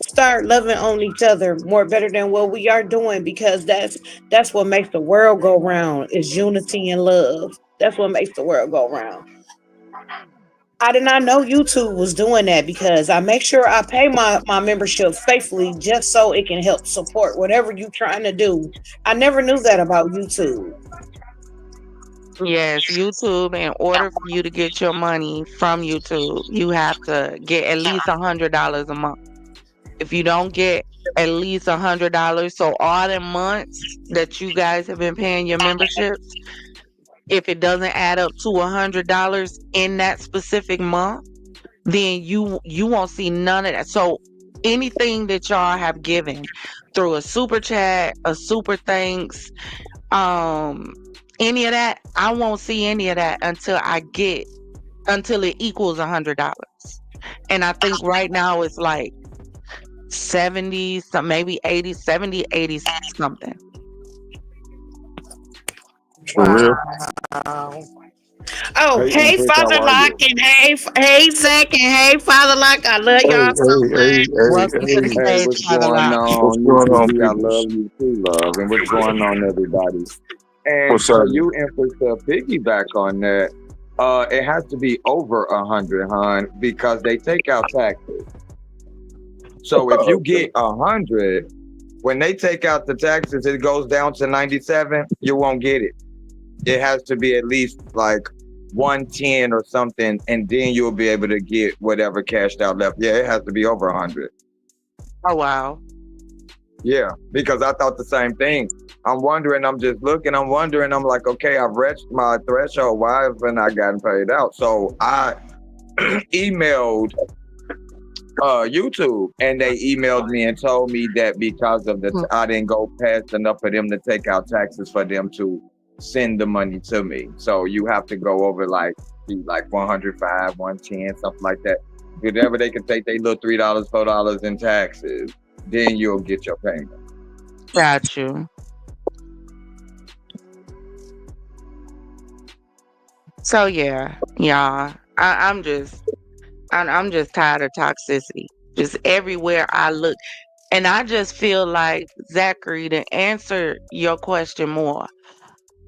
start loving on each other more better than what we are doing, because that's what makes the world go round, is unity and love. That's what makes the world go round. I did not know YouTube was doing that, because I make sure I pay my membership faithfully just so it can help support whatever you're trying to do. I never knew that about YouTube. Yes, YouTube, in order for you to get your money from YouTube, you have to get at least $100 a month. If you don't get at least $100, so all the months that you guys have been paying your memberships, if it doesn't add up to $100 in that specific month, then you won't see none of that. So anything that y'all have given through a super chat, a super thanks, any of that, I won't see any of that until it equals $100. And I think right now it's like 70, some maybe 80, 70, 80 something. For real? Oh, Hey, hey, Empress, how Father are Lock, you? and hey, Zach, and hey, Father Lock. I love Hey, y'all so much. Welcome to the hey. Hey, stage, what's Father going Lot. What's on, going on, UTV? I peoples? love you too, love. And what's going on, everybody? And What's for happening? you, Empress, to piggyback on that, it has to be over 100, hon, because they take out taxes. So if you get 100, when they take out the taxes, it goes down to 97. You won't get it. It has to be at least like 110 or something, and then you'll be able to get whatever cashed out left. Yeah, it has to be over 100. Oh wow. Yeah, because I thought the same thing. I'm wondering, I'm just looking, I'm wondering, I'm like, okay, I've reached my threshold. Why haven't I gotten paid out? So I emailed YouTube, and they emailed me and told me that because of I didn't go past enough for them to take out taxes for them to send the money to me. So you have to go over like 105, 110, something like that. Whatever they can take, they little $3, $4 in taxes, then you'll get your payment. Got you. So yeah, y'all. I'm just tired of toxicity. Just everywhere I look. And I just feel like, Zachary, to answer your question more,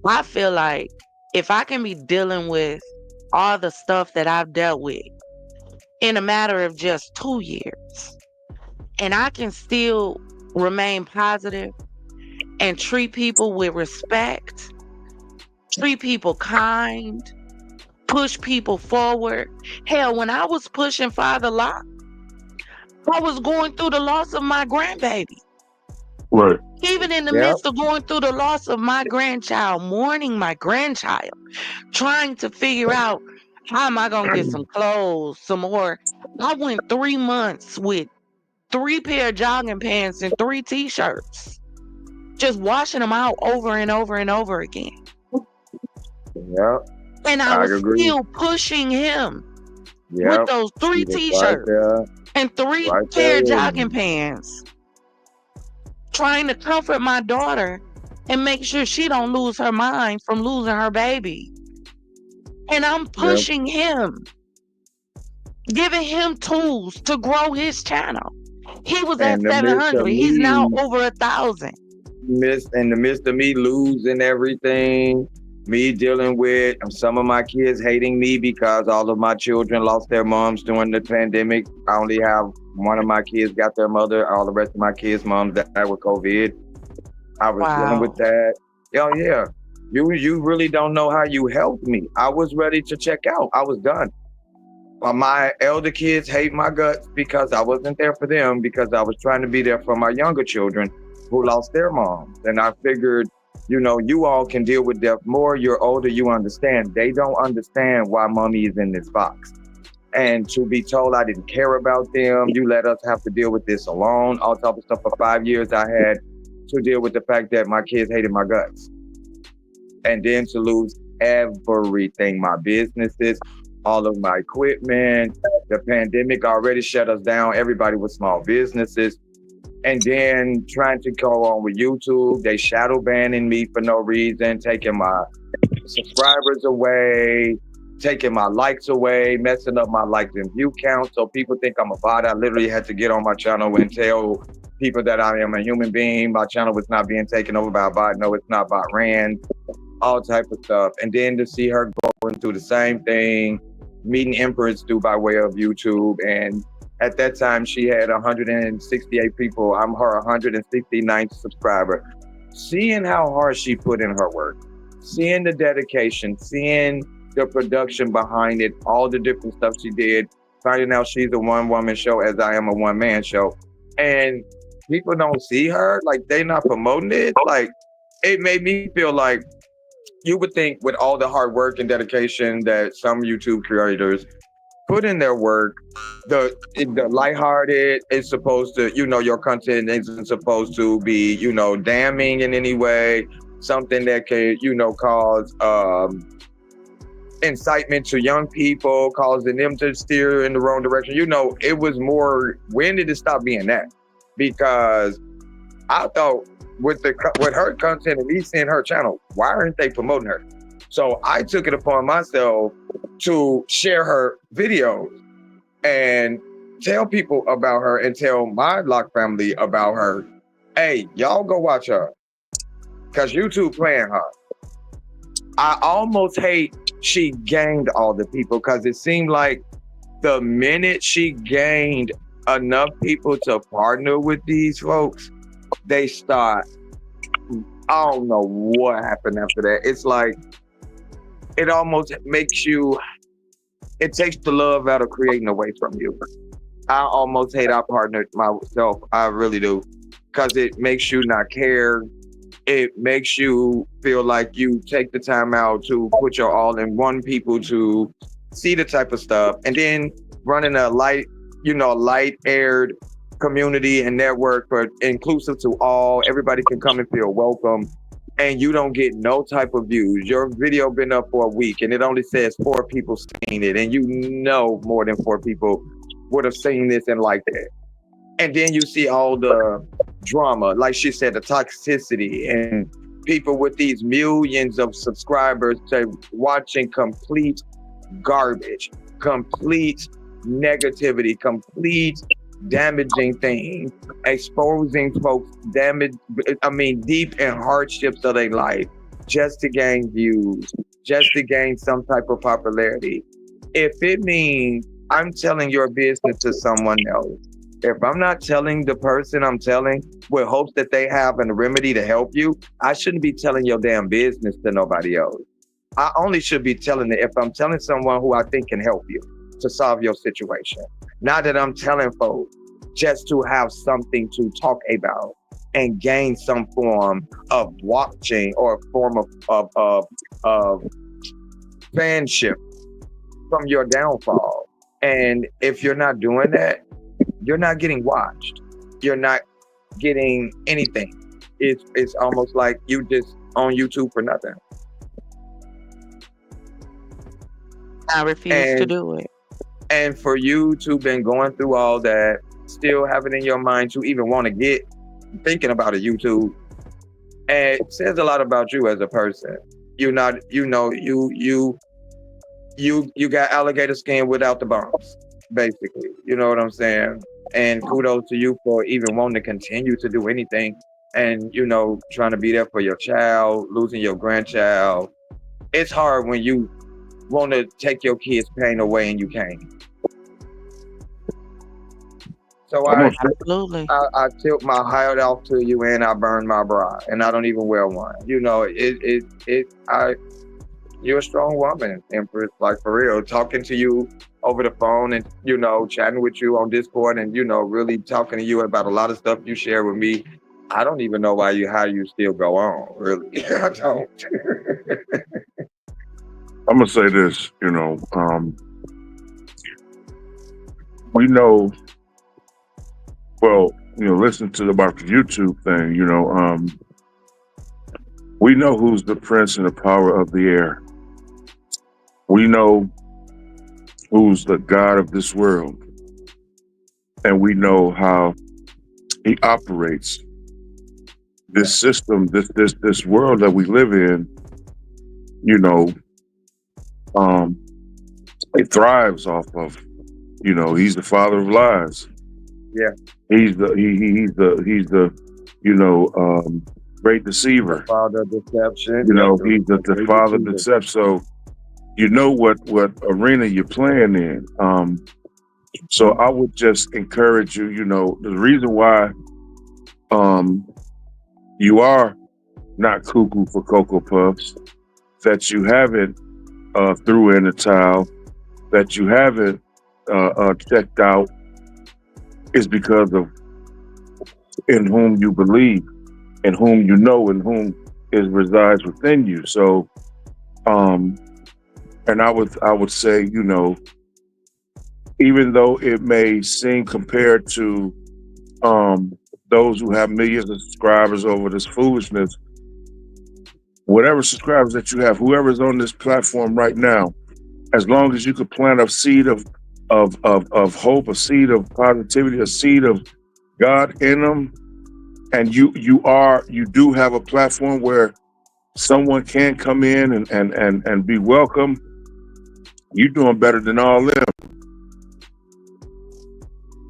I feel like if I can be dealing with all the stuff that I've dealt with in a matter of just 2 years, and I can still remain positive and treat people with respect, treat people kind, push people forward. Hell, when I was pushing Father Lock, I was going through the loss of my grandbaby. Right. Even in the Yep. midst of going through the loss of my grandchild, mourning my grandchild, trying to figure out how am I going to get some clothes, some more. I went 3 months with 3 pair of jogging pants and 3 t-shirts, just washing them out over and over and over again. Yep. And I was agree. still pushing him Yep. with those 3 He was t-shirts right and 3 right pair of there. jogging pants, trying to comfort my daughter and make sure she don't lose her mind from losing her baby. And I'm pushing him, giving him tools to grow his channel. He was at And the midst 700. of He's now me, over 1,000. in the midst of me losing everything, me dealing with some of my kids hating me because all of my children lost their moms during the pandemic. I only have one of my kids got their mother. All the rest of my kids' moms died with COVID. I was dealing with that. Yeah. You really don't know how you helped me. I was ready to check out. I was done. My elder kids hate my guts because I wasn't there for them, because I was trying to be there for my younger children who lost their moms. And I figured, you all can deal with death more. You're older, you understand. They don't understand why mommy is in this box. And to be told I didn't care about them, you let us have to deal with this alone, all type of stuff. For 5 years, I had to deal with the fact that my kids hated my guts. And then to lose everything, my businesses, all of my equipment. The pandemic already shut us down. Everybody with small businesses. And then trying to go on with YouTube, they shadow banning me for no reason, taking my subscribers away. taking my likes away, messing up my likes and view count. So people think I'm a bot. I literally had to get on my channel and tell people that I am a human being. My channel was not being taken over by a bot. No, it's not bot ran, all type of stuff. And then to see her going through the same thing, meeting Empress through by way of YouTube. And at that time, she had 168 people. I'm her 169th subscriber. Seeing how hard she put in her work, seeing the dedication, seeing the production behind it, all the different stuff she did, finding out she's a one-woman show as I am a one-man show. And people don't see her, like they not promoting it. Like it made me feel like you would think with all the hard work and dedication that some YouTube creators put in their work, the lighthearted is supposed to, your content isn't supposed to be, damning in any way, something that could, cause incitement to young people, causing them to steer in the wrong direction. It was more, when did it stop being that? Because I thought with her content and me seeing her channel, why aren't they promoting her? So I took it upon myself to share her videos and tell people about her and tell my Lock family about her. Hey, y'all go watch her because YouTube playing her. I almost hate she gained all the people because it seemed like the minute she gained enough people to partner with these folks, they start, I don't know what happened after that. It's like, it almost makes you, it takes the love out of creating away from you. I almost hate I partnered myself. I really do. Because it makes you not care. It makes you feel like you take the time out to put your all in one people to see the type of stuff. And then running a light-aired community and network for inclusive to all. Everybody can come and feel welcome. And you don't get no type of views. Your video been up for a week and it only says 4 people seen it. And more than 4 people would have seen this and liked it. And then you see all the drama, like she said, the toxicity and people with these millions of subscribers watching complete garbage, complete negativity, complete damaging things, exposing folks deep in hardships of their life just to gain views, just to gain some type of popularity. If it means I'm telling your business to someone else, if I'm not telling the person I'm telling with hopes that they have a remedy to help you, I shouldn't be telling your damn business to nobody else. I only should be telling it if I'm telling someone who I think can help you to solve your situation. Not that I'm telling folks just to have something to talk about and gain some form of watching or a form of fanship from your downfall. And if you're not doing that, you're not getting watched. You're not getting anything. It's almost like you just on YouTube for nothing. I refuse to do it. And for you to been going through all that, still have it in your mind to even want to get thinking about a YouTube, and it says a lot about you as a person. You got alligator skin without the bones, basically. You know what I'm saying? And kudos to you for even wanting to continue to do anything and, trying to be there for your child, losing your grandchild. It's hard when you want to take your kids' pain away and you can't. So I tilt my hat off to you and I burn my bra and I don't even wear one. You're a strong woman, Empress, like for real. Talking to you over the phone and, chatting with you on Discord and, really talking to you about a lot of stuff you share with me. I don't even know how you still go on, really. I don't. I'm going to say this, we know, listen to about the YouTube thing, we know who's the prince and the power of the air. We know who's the God of this world. And we know how he operates. This system, this world that we live in, It thrives off of, he's the father of lies. Yeah. He's the great deceiver. Father of deception. He's the father of deception. So you know what arena you're playing in. So I would just encourage you, the reason why you are not cuckoo for Cocoa Puffs, that you haven't threw in the towel, that you haven't checked out, is because of in whom you believe, in whom you know, in whom is resides within you. So, and I would say, even though it may seem compared to those who have millions of subscribers over this foolishness, whatever subscribers that you have, whoever's on this platform right now, as long as you could plant a seed of hope, a seed of positivity, a seed of God in them, and you do have a platform where someone can come in and be welcome, you're doing better than all them.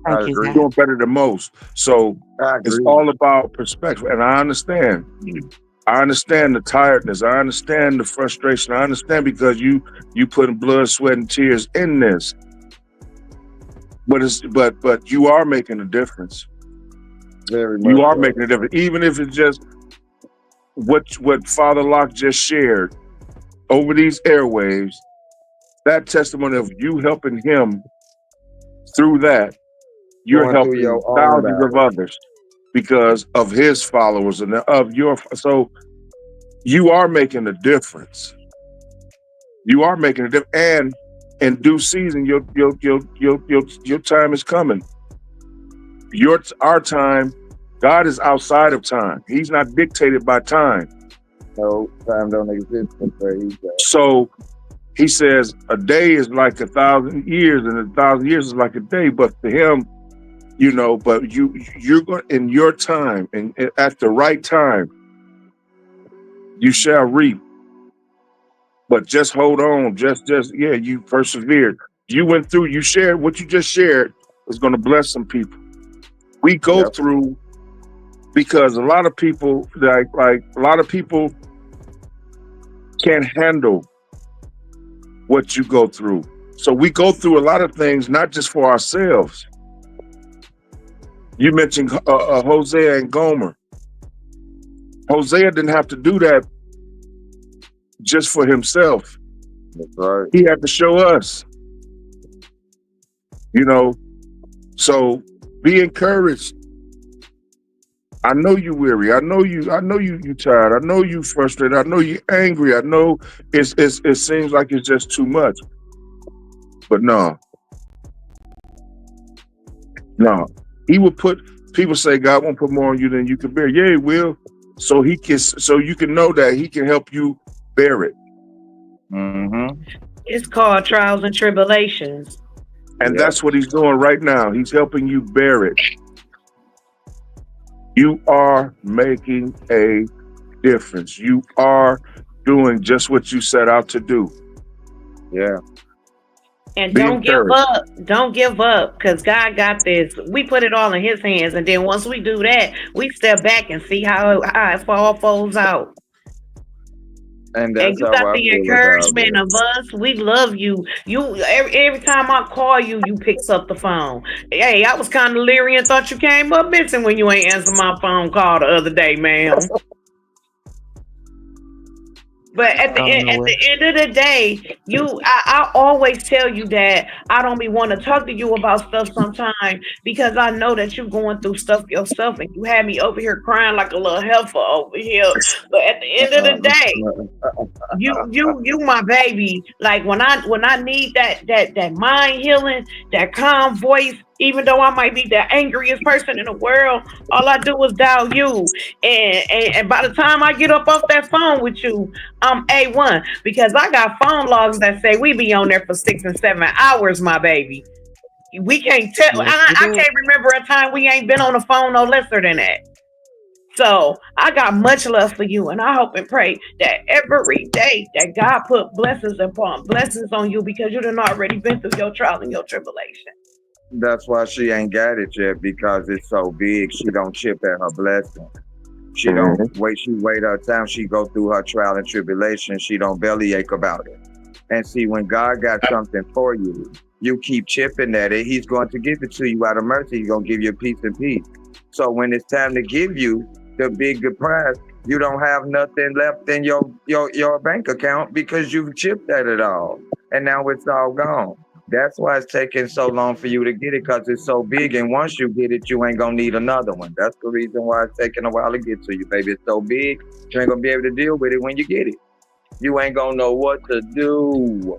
You're doing better than most. So it's all about perspective. And I understand. I understand the tiredness. I understand the frustration. I understand because you putting blood, sweat, and tears in this. But you are making a difference. Very much. You are making a difference. Even if it's just what Father Locke just shared over these airwaves, that testimony of you helping him through that, you're helping thousands of others because of his followers and of your. So you are making a difference. You are making a difference, and in due season, your time is coming. Our time. God is outside of time. He's not dictated by time. No, time don't exist. So he says a day is like 1,000 years, and 1,000 years is like a day. But to him, but you're going in your time, and at the right time, you shall reap. But just hold on, you persevered. You went through. You shared what you just shared is going to bless some people. We go through because a lot of people can't handle what you go through. So we go through a lot of things, not just for ourselves. You mentioned Hosea and Gomer. Hosea didn't have to do that just for himself. That's right. He had to show us. So be encouraged. I know you weary. I know you tired. I know you frustrated. I know you angry. I know it seems like it's just too much. But no. He will people say God won't put more on you than you can bear. Yeah, he will. So you can know that he can help you bear it. Mm-hmm. It's called trials and tribulations. And that's what he's doing right now. He's helping you bear it. You are making a difference. You are doing just what you set out to do. Yeah. And don't give up. Don't give up, because God got this. We put it all in his hands. And then once we do that, we step back and see how it all folds out. And you got the encouragement of us. We love you. Every time I call you, you picks up the phone. Hey, I was kind of leery and thought you came up missing when you ain't answered my phone call the other day, ma'am. But at the end of the day, I always tell you that I don't be want to talk to you about stuff sometimes because I know that you're going through stuff yourself, and you had me over here crying like a little heifer over here. But at the end of the day, you my baby. Like when I need that mind healing, that calm voice. Even though I might be the angriest person in the world, all I do is dial you. And by the time I get up off that phone with you, I'm A1. Because I got phone logs that say we be on there for 6 and 7 hours, my baby. We can't tell. I can't remember a time we ain't been on the phone no lesser than that. So I got much love for you, and I hope and pray that every day that God put blessings upon blessings on you because you done already been through your trial and your tribulation. That's why she ain't got it yet, because it's so big. She don't chip at her blessing. She don't wait. She wait her time. She go through her trial and tribulation. She don't bellyache about it. And see, when God got something for you, you keep chipping at it. He's going to give it to you out of mercy. He's gonna give you peace and peace. So when it's time to give you the big prize, you don't have nothing left in your bank account because you've chipped at it all, and now it's all gone. That's why it's taking so long for you to get it, because it's so big. And once you get it, you ain't gonna need another one. That's the reason why it's taking a while to get to you, baby. It's so big, you ain't gonna be able to deal with it when you get it. You ain't gonna know what to do.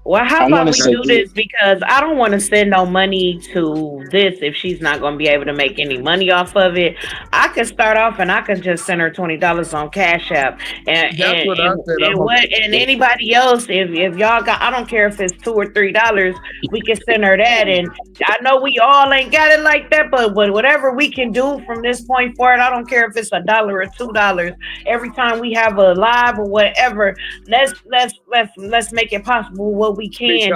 Well, how about we do this, because I don't want to send no money to this if she's not going to be able to make any money off of it. I could start off and I could just send her $20 on Cash App, and anybody else, if y'all got, I don't care if it's $2 or $3, we can send her that. And I know we all ain't got it like that, but whatever we can do from this point forward, I don't care if it's $1 or $2. Every time we have a live or whatever, let's make it possible what we can do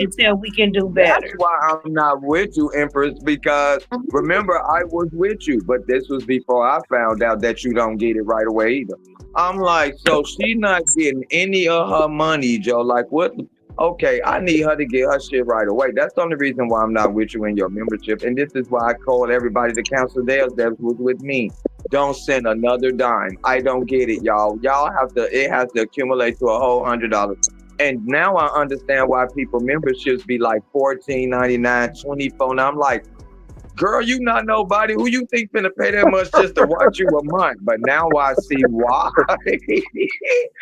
until we can do better. That's why I'm not with you, Empress, because remember, I was with you, but this was before I found out that you don't get it right away either. I'm like, so she not getting any of her money, Joe. Like, what? Okay, I need her to get her shit right away. That's the only reason why I'm not with you in your membership. And this is why I called everybody to cancel theirs that was with me. Don't send another dime. I don't get it, y'all. Y'all have to, it has to accumulate to a whole $100. And now I understand why people memberships be like $14.99, $24. Now I'm like, girl, you not nobody. Who you think finna pay that much just to watch you a month? But now I see why.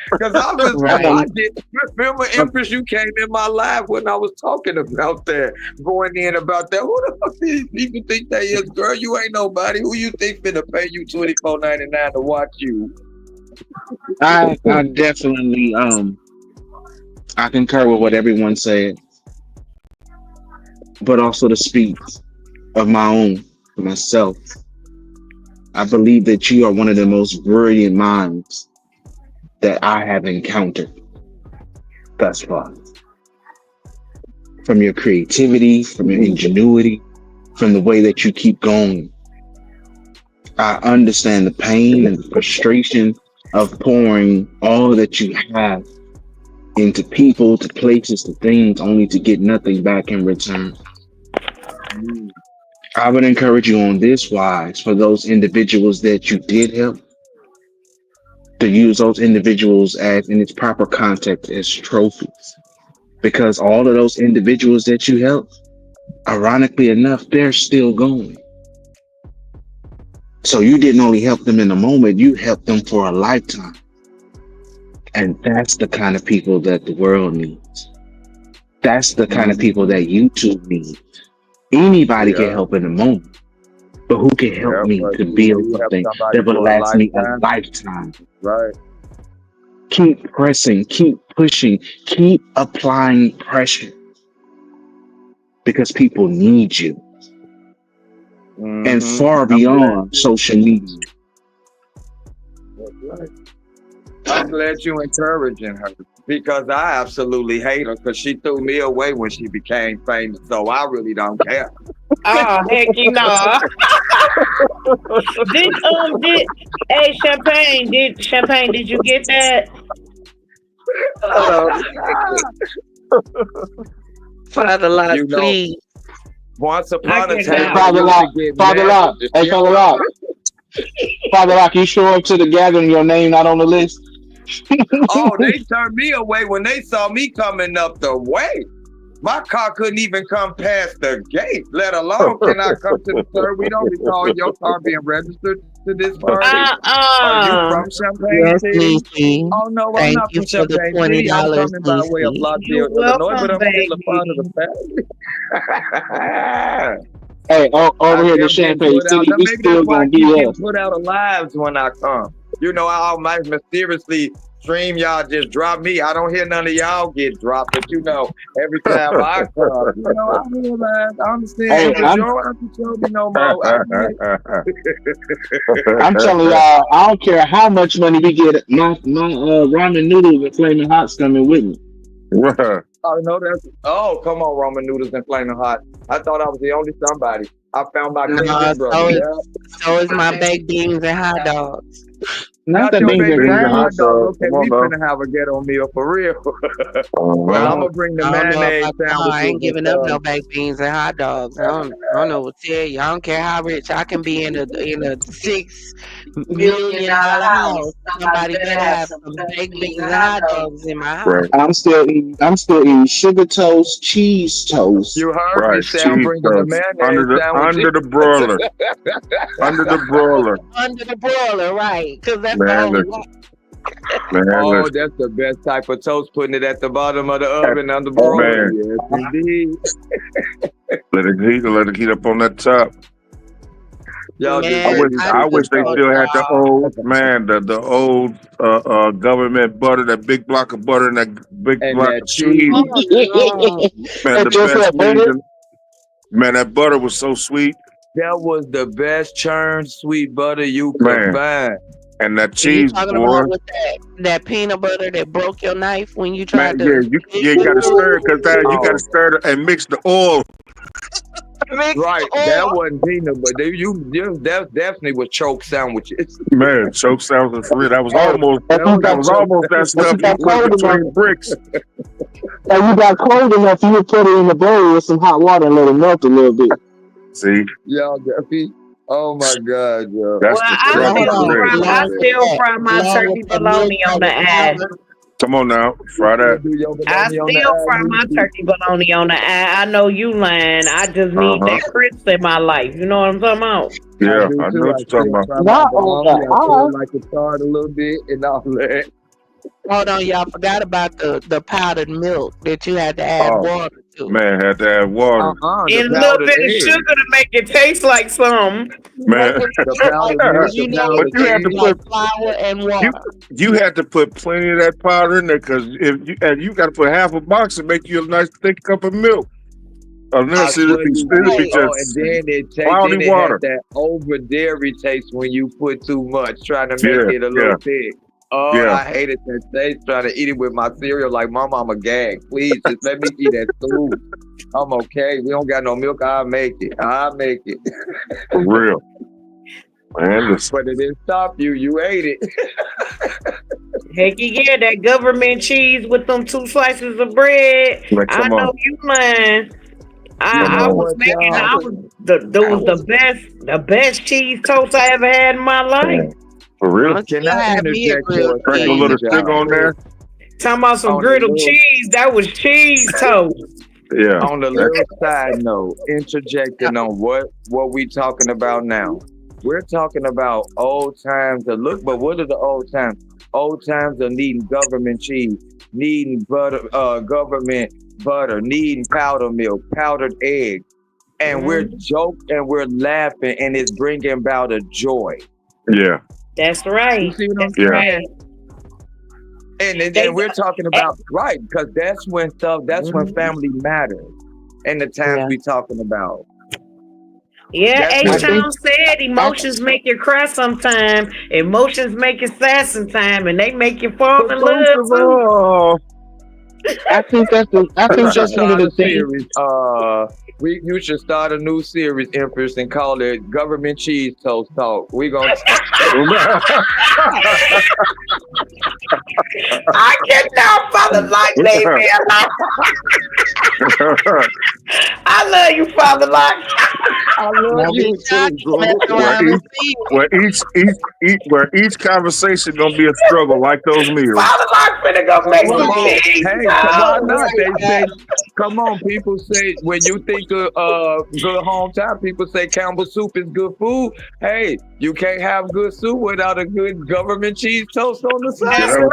Because I was I did remember, Empress, you came in my live when I was talking about that, going in about that. Who the fuck these people think they is? Girl, you ain't nobody. Who you think finna pay you $24.99 to watch you? I definitely I concur with what everyone said, but also to speak of my own, for myself. I believe that you are one of the most brilliant minds that I have encountered thus far. From your creativity, from your ingenuity, from the way that you keep going. I understand the pain and the frustration of pouring all that you have into people, to places, to things, only to get nothing back in return. I would encourage you on this wise, for those individuals that you did help, to use those individuals as, in its proper context, as trophies. Because all of those individuals that you helped, ironically enough, they're still going. So you didn't only help them in a moment, you helped them for a lifetime. And that's the kind of people that the world needs. That's the kind of people that YouTube needs. Anybody can help in a moment, but who can help me to build something that will last me a lifetime? Right. Keep pressing, keep pushing, keep applying pressure, because people need you. And far beyond social media. Right. I'm glad you're encouraging her, because I absolutely hate her, because she threw me away when she became famous, so I really don't care. Oh, heck no. Champagne, did you get that? Father Lock, please. Once upon a time, Father Lock, you show up to the gathering, your name not on the list? Oh, they turned me away when they saw me coming up the way. My car couldn't even come past the gate, let alone can I come to the third. We don't recall your car being registered to this party. Are you from Champagne Yes, City? Cece. Oh, no, I'm Thank not you from for the Champagne City. I'm $20, coming by way of Blockville, Illinois, but I'm still a part of the family. Hey, over here in the Champagne City, we still gonna be up. Put out lives when I come. You know, I might mysteriously Stream y'all just drop me. I don't hear none of y'all get dropped, but every time I come, I realize, I understand. Hey, You don't have to show me no more. I'm telling y'all, I don't care how much money we get. My ramen noodles and flaming hot's coming with me. Oh, no, come on, ramen noodles and flaming hot. I thought I was the only somebody. I found my Christian brother. So is my baked beans and hot dogs. Not Not the your beans baby and hot fries. dog. Okay, Come on we now. finna have a ghetto meal for real. But I'm gonna bring the I don't know mayonnaise about y'all. sandwiches I ain't and giving up stuff. no baked beans and hot dogs. I don't know what to tell you. I don't care how rich I can be in a $6 million house. Somebody better have some baked beans and hot dogs in my house. Right. I'm still eating sugar toast, cheese toast. You heard me Right. say I'm Cheese bringing the toast. mayonnaise Under the sandwiches. broiler. Under the broiler. Under the broiler, right? Because that's the Man, only listen. one. Man, Oh, listen. that's the best type of toast, putting it at the bottom of the oven on the broiler. Man. Yes, indeed. Let it heat up on that top. Y'all just Man, made me I I sick wish just they told still had the y'all. old the old government butter, that big block of butter and that big And block that of cheese. cheese. Oh, Man, And the just best that cheese. butter. Man, that butter was so sweet. That was the best churned sweet butter you could Man, find. and that no. You cheese, talking boy. about with that peanut butter that broke your knife when you Man, tried yeah, to you got to stir it, because you got to Oh, stir it and mix the oil. mix right. the That oil? wasn't peanut, but that definitely was choke sandwiches. Man, choke sandwiches for real. That was Hey, almost if you that got was almost that if you stuff you got put cold enough, between bricks. if you got cold enough, you would put it in the bowl with some hot water and let it melt a little bit. See, Y'all got me. Oh my God, yo. that's Well, the I Well, struggle hold still for on. real. fry. I Along with still that, fry my along with turkey that milk bologna on the chocolate eye. powder. Come on now, fry You that. do your I bologna on the still fry eye, my Niecy. turkey bologna on the eye. I know you lying. I just need Uh-huh. that crisp in my life. You know what I'm talking about? I Yeah, do I know too. what I you're talking still about. fry my Not on bologna. I the feel eye. like it's charred a little bit and all that. Hold on, y'all forgot about the powdered milk that you had to add Oh water to. man, had to add water. The And a little powdered bit of egg. sugar to make it taste like something. Make Man, it The taste like, powdered milk, the you know, but it powdered you had to tastes egg. like put flour and you water. you had to put plenty of that powder in there, because you got to put half a box to make you a nice thick cup of milk. I Unless swear you it'd be did. Oh, and just then cloudy it had water. that over dairy taste when you put too much, trying to make Yeah, it a yeah, little thick. Oh, yeah. I hated that taste, trying to eat it with my cereal. Like, Mama, I'm a gag. Please, just let me eat that food. I'm okay. We don't got no milk. I'll make it. I'll make it. For real. Man, listen. But it didn't stop you. You ate it. Heck yeah, that government cheese with them 2 slices of bread. Like, I come on. know you lying. You Come I know on. was what, making. y'all? I was the best cheese toast I ever had in my life. Man, for I'm real. gonna Can still I have me a interject for grilled a Sprinkle a second, little cheese. sugar on y'all? there. Talking about some On the griddled little cheese. That was cheese toast. Yeah. on the little side note, interjecting on what we talking about now. We're talking about old times of look, but what are the old times? Old times of needing government cheese, needing butter, government butter, needing powdered milk, powdered eggs, and we're joking and we're laughing, and it's bringing about a joy. Yeah. That's You right. see what I'm That's Yeah. right. saying? And They, we're talking about right because that's when family matters, and the times Yeah. we talking about. yeah, That's H I when think Town said emotions make you cry sometime. Emotions make you sad sometime, and they make you fall But in most love of too. all, I think you should that's one of start the a things. series. You should start a new series, Empress, and call it Government Cheese Toast Talk. We gonna I cannot Father Lock, leave me alone. I love you, Father Lock. I love Don't be you shy. too, Keep messing bro. around and see where each conversation gonna be a struggle, like those meals. Father Lock finna go make Come some on, cheese hey, why toast. not? They say, come on. People say when you think of good hometown, people say Campbell soup is good food. Hey, you can't have good soup without a good government cheese toast on the That's side.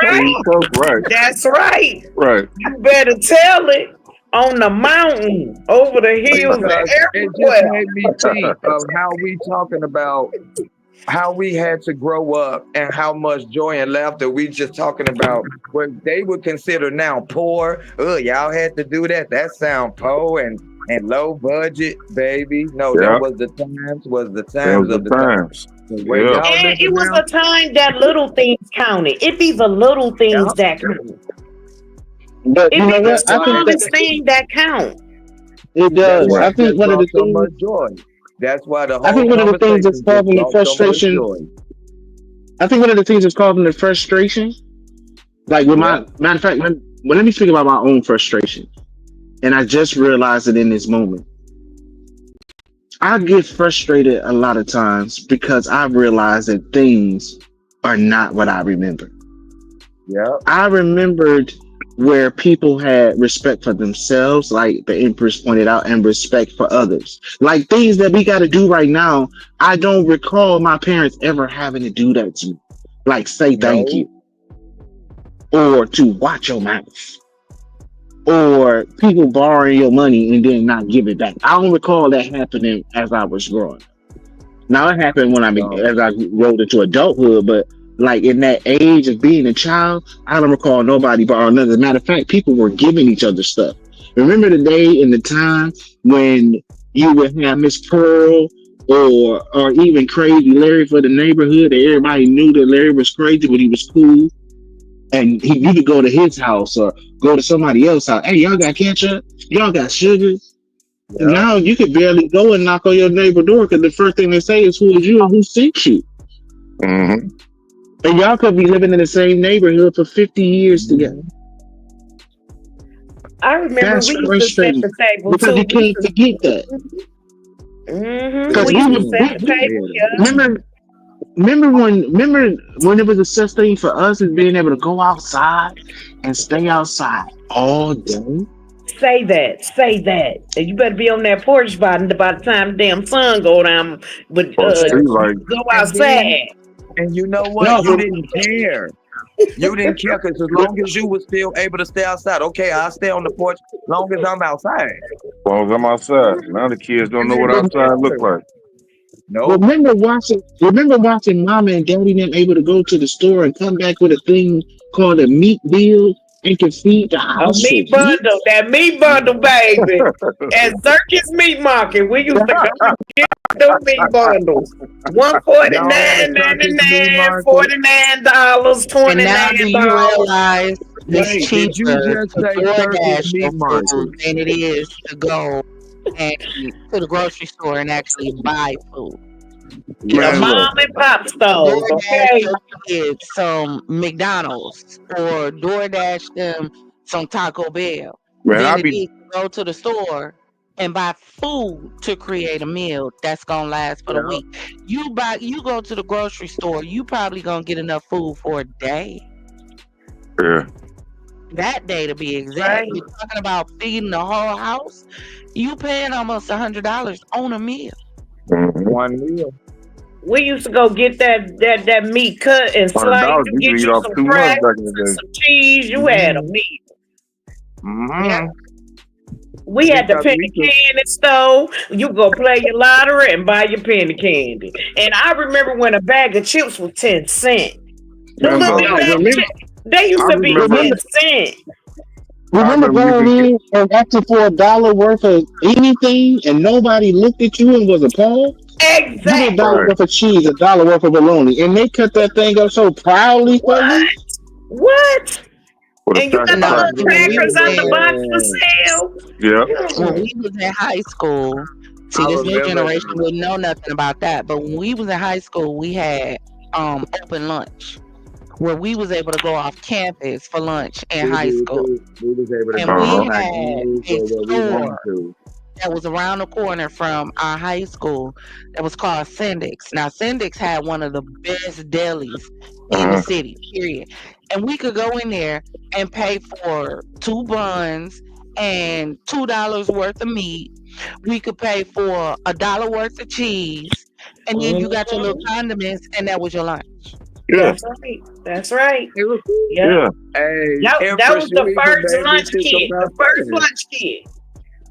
right. That's right. Right. You better tell it on the mountain, over the hills, and Because it just everywhere. made me think of how we talking about how we had to grow up and how much joy and laughter we just talking about what they would consider now poor. Oh, y'all had to do that. That sound poor and low budget, baby. No, Yeah. that was the times. Was the times of the times. Where Yeah. y'all And living it was now? a time that little things counted. It be the little things that count. But It you know be the what? I think smallest that thing that count. it That's does. why I it think just one of the brought so things. much joy. That's why the I whole think one of the things that's conversation just causing the brought so much frustration. joy. I think one of the things that's causing the frustration, like with Yeah. my matter of fact, let me speak about my own frustration, and I just realized it in this moment. I get frustrated a lot of times because I realize that things are not what I remember. Yeah. I remembered where people had respect for themselves, like the Empress pointed out, and respect for others. Like things that we got to do right now, I don't recall my parents ever having to do that to me. Like say thank you, or to watch your mouth, or people borrowing your money and then not give it back. I don't recall that happening as I was growing up. Now it happened when as I rolled into adulthood, but like in that age of being a child, I don't recall nobody borrowing nothing. As a matter of fact, people were giving each other stuff. Remember the day and the time when you would have Miss Pearl or even Crazy Larry for the neighborhood, and everybody knew that Larry was crazy, but he was cool. And you could go to his house or go to somebody else's house. Hey, y'all got ketchup? Y'all got sugar? And now you could barely go and knock on your neighbor door because the first thing they say is who is you and who sent you. Mm-hmm. And y'all could be living in the same neighborhood for 50 years together. I remember That's we used to set frustrating the table because too. you can't forget that. We used to set the table, yeah. Remember when it was a such thing for us as being able to go outside and stay outside all day? Say that. And you better be on that porch by the time the damn sun go down. But go outside. And you know what? No, You didn't care. You didn't care because as long as you were still able to stay outside, okay, I'll stay on the porch as long as I'm outside. As long as I'm outside. Now the kids don't know what outside look like. No. Remember watching mama and daddy them able to go to the store and come back with a thing called a meat deal and can feed the house. A meat bundle, that meat bundle, baby. At Circus Meat Market, we used to go and get those meat bundles. $149.99, $49, And now do you $29. realize it's Wait, did you cheaper just to say DoorDash Circus Meat your Market? food than it is to go and to the grocery store and actually buy food? The mom and pop stores, DoorDash okay? your kids some McDonald's or DoorDash them some Taco Bell Man, than I it be is to go to the store and buy food to create a meal that's gonna last for the week. You go to the grocery store, you probably gonna get enough food for a day. yeah. That day to be exact. Right. You're talking about feeding the whole house. You paying almost $100 on a meal. One meal. We used to go get that meat cut and slice. $100 You you get can eat you off some 2 months crackers back in the and day. some cheese. You had a meal. Mm-hmm. We had the Because penny candy store. You go play your lottery and buy your penny candy. And I remember when a bag of chips was 10 cents. The Remember, little bag of chips, they used I to be remember- 10 cents. Remember going in and asking for $1 worth of anything and nobody looked at you and was appalled? Exactly. Give me $1 worth of cheese, $1 worth of bologna, and they cut that thing up so proudly for you. What? And you got the No, little when we crackers was on the box for sale. Yeah. When we was in high school, see, I this new remember. generation wouldn't know nothing about that. But when we was in high school, we had open lunch where we was able to go off campus for lunch in high school. We was able to And go we outside had and a eat what we wanted store to. that was around the corner from our high school that was called Sendix. Now, Sendix had one of the best delis in the city, period. And we could go in there and pay for 2 buns and $2 worth of meat. We could pay for $1 worth of cheese. And then you got your little condiments, and that was your lunch. Yeah. That's right. Yeah. Hey, That was Empress, the you even first made me lunch think kit. The about first that. lunch kit.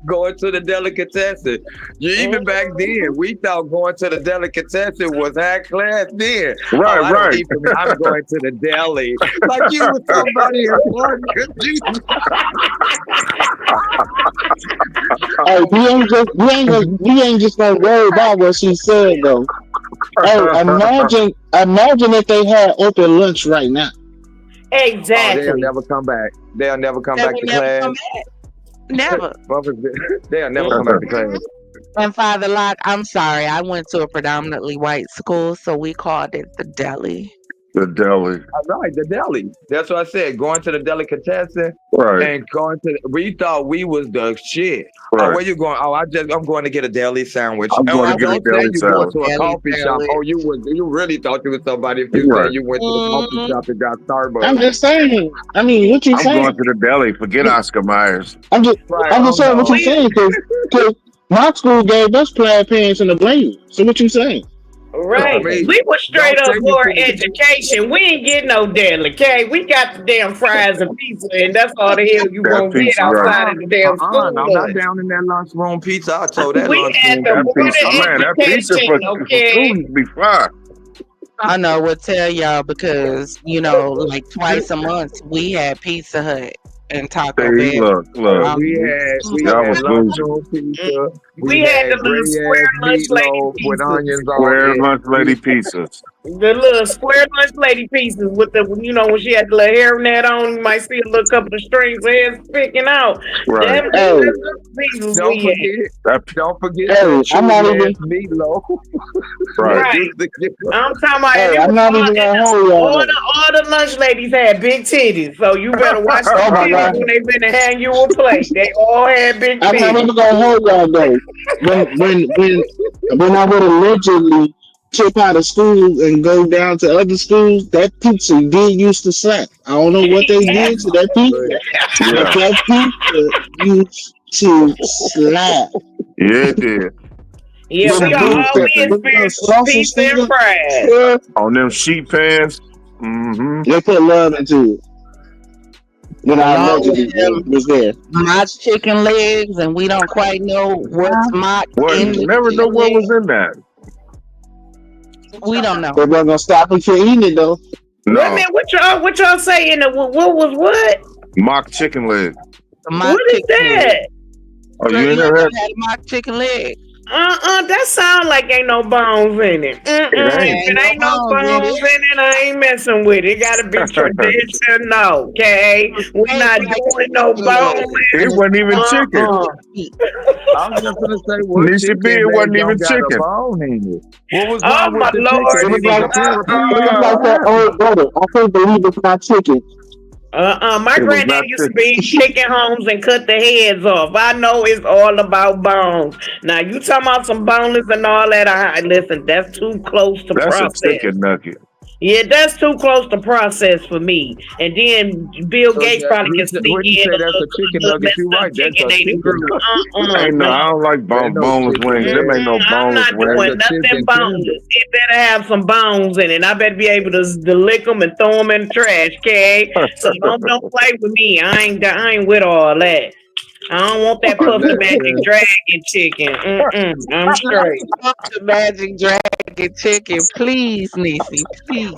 going to the delicatessen. Even back then, we thought going to the delicatessen was high class then. Right, I don't right. eat from there. I'm going to the deli. Like you was somebody important. Hey, we ain't just gonna worry about what she said though. Hey, imagine if they had open lunch right now. Exactly. Oh, they'll never come back. They'll never come They back will to never class. come back. Never. They'll never come back to class. And Father Lock, I'm sorry, I went to a predominantly white school, so we called it the deli. The deli. All right, the deli. That's what I said. Going to the delicatessen Right. and going to. We thought we was the shit. Oh, Right. where you going? Oh, I'm going to get a deli sandwich. I'm going to get a don't say deli you going sandwich. to a Deli coffee shop. sandwich. Oh, you really thought you was somebody if you Right. said you went to the coffee shop and got Starbucks. I'm just saying. I mean, what you I'm saying? going to the deli. Forget Oscar Myers. I'm just saying what no. you saying because my school gave us plaid pants and a blazer. So what you saying? Right. I mean, We was straight don't up say you for couldn't- education. We ain't getting no deli, okay? We got the damn fries and pizza, and that's all the hell you That gonna get pizza, outside right. of the damn school I'm not lunch. down in that lunchroom pizza. I told that We had lunchroom. the That board pizza, man, that pizza education, for okay? school used to be fire. I know what tell y'all because, like twice a month we had Pizza Hut and Taco See, Bell. look. We Y'all had was lunchroom pizza. We had the little gray square ass lunch lady meatloaf with pizzas. onions on Square it. lunch lady pizzas. The little square lunch lady pieces with the, when she had the little hairnet on, you might see a little couple of strings of hair sticking out. Right. Them Hey. little pieces Don't we had. forget, don't forget Hey, that I'm not chewy even- ass meatloaf. Right. Right. I'm talking about Hey, it I'm was not even gonna hold y'all all up. the lunch ladies had big titties, so you better watch the Oh my titties God. when they finna hand you a plate. They all had big I'm not titties. even gonna hold y'all though. When I would allegedly chip out of school and go down to other schools, that pizza did used to slap. I don't know what they did to that pizza, but Yeah. that pizza used to slap. Yeah, it did. Yeah, With we the all big we pepper, with the experienced sausage pizza and sticker. fries. Yeah, On them sheet pans. Mm-hmm. they put love into it. When I Along with allegedly them was there. mock chicken legs, and we don't quite know what's mock What? in the Never know chicken what leg. was in that. We don't know. They weren't gonna stop me from eating it though. Wait a No. minute, what y'all saying? What was what? Mock chicken leg. The mock What is chicken leg. that? Oh, Girl, you you ain't ain't never had? never had a mock chicken leg. That sound like ain't no bones in it. It ain't. If it ain't no bones in it, I ain't messing with it. It gotta be traditional, okay? We're not doing no bone. It wasn't even chicken. I was just gonna say, what Nisha chicken B, it leg wasn't even don't got a chicken. bone in it? What was Oh wrong my with the lord. chicken? It It was was like a poor it was piece. like that old brother. I can't believe it's not chicken. My It was granddad not used to chicken. be chicken homes and cut the heads off. I know it's all about bones. Now you talking about some boneless and all that? Listen, that's too close to That's a process. chicken nugget. Yeah, that's too close to process for me. And then Bill So Gates probably can sneak when you in say a that's a little, chicken little nugget, you messed up right. That's chicken a they done chicken grew. nugget. Ain't no, I No. don't like Ain't no boneless chicken wings. Them ain't no nugget. I'm boneless not wings. doing That's a nothing chicken boneless. tender. It better have some bones in it. I better be able to lick them and throw them in the trash, okay? So don't play with me. I ain't with all that. I don't want that Puff the Magic Listen, Dragon chicken. I'm straight. Fuck the magic dragon chicken, please, Nisi, please.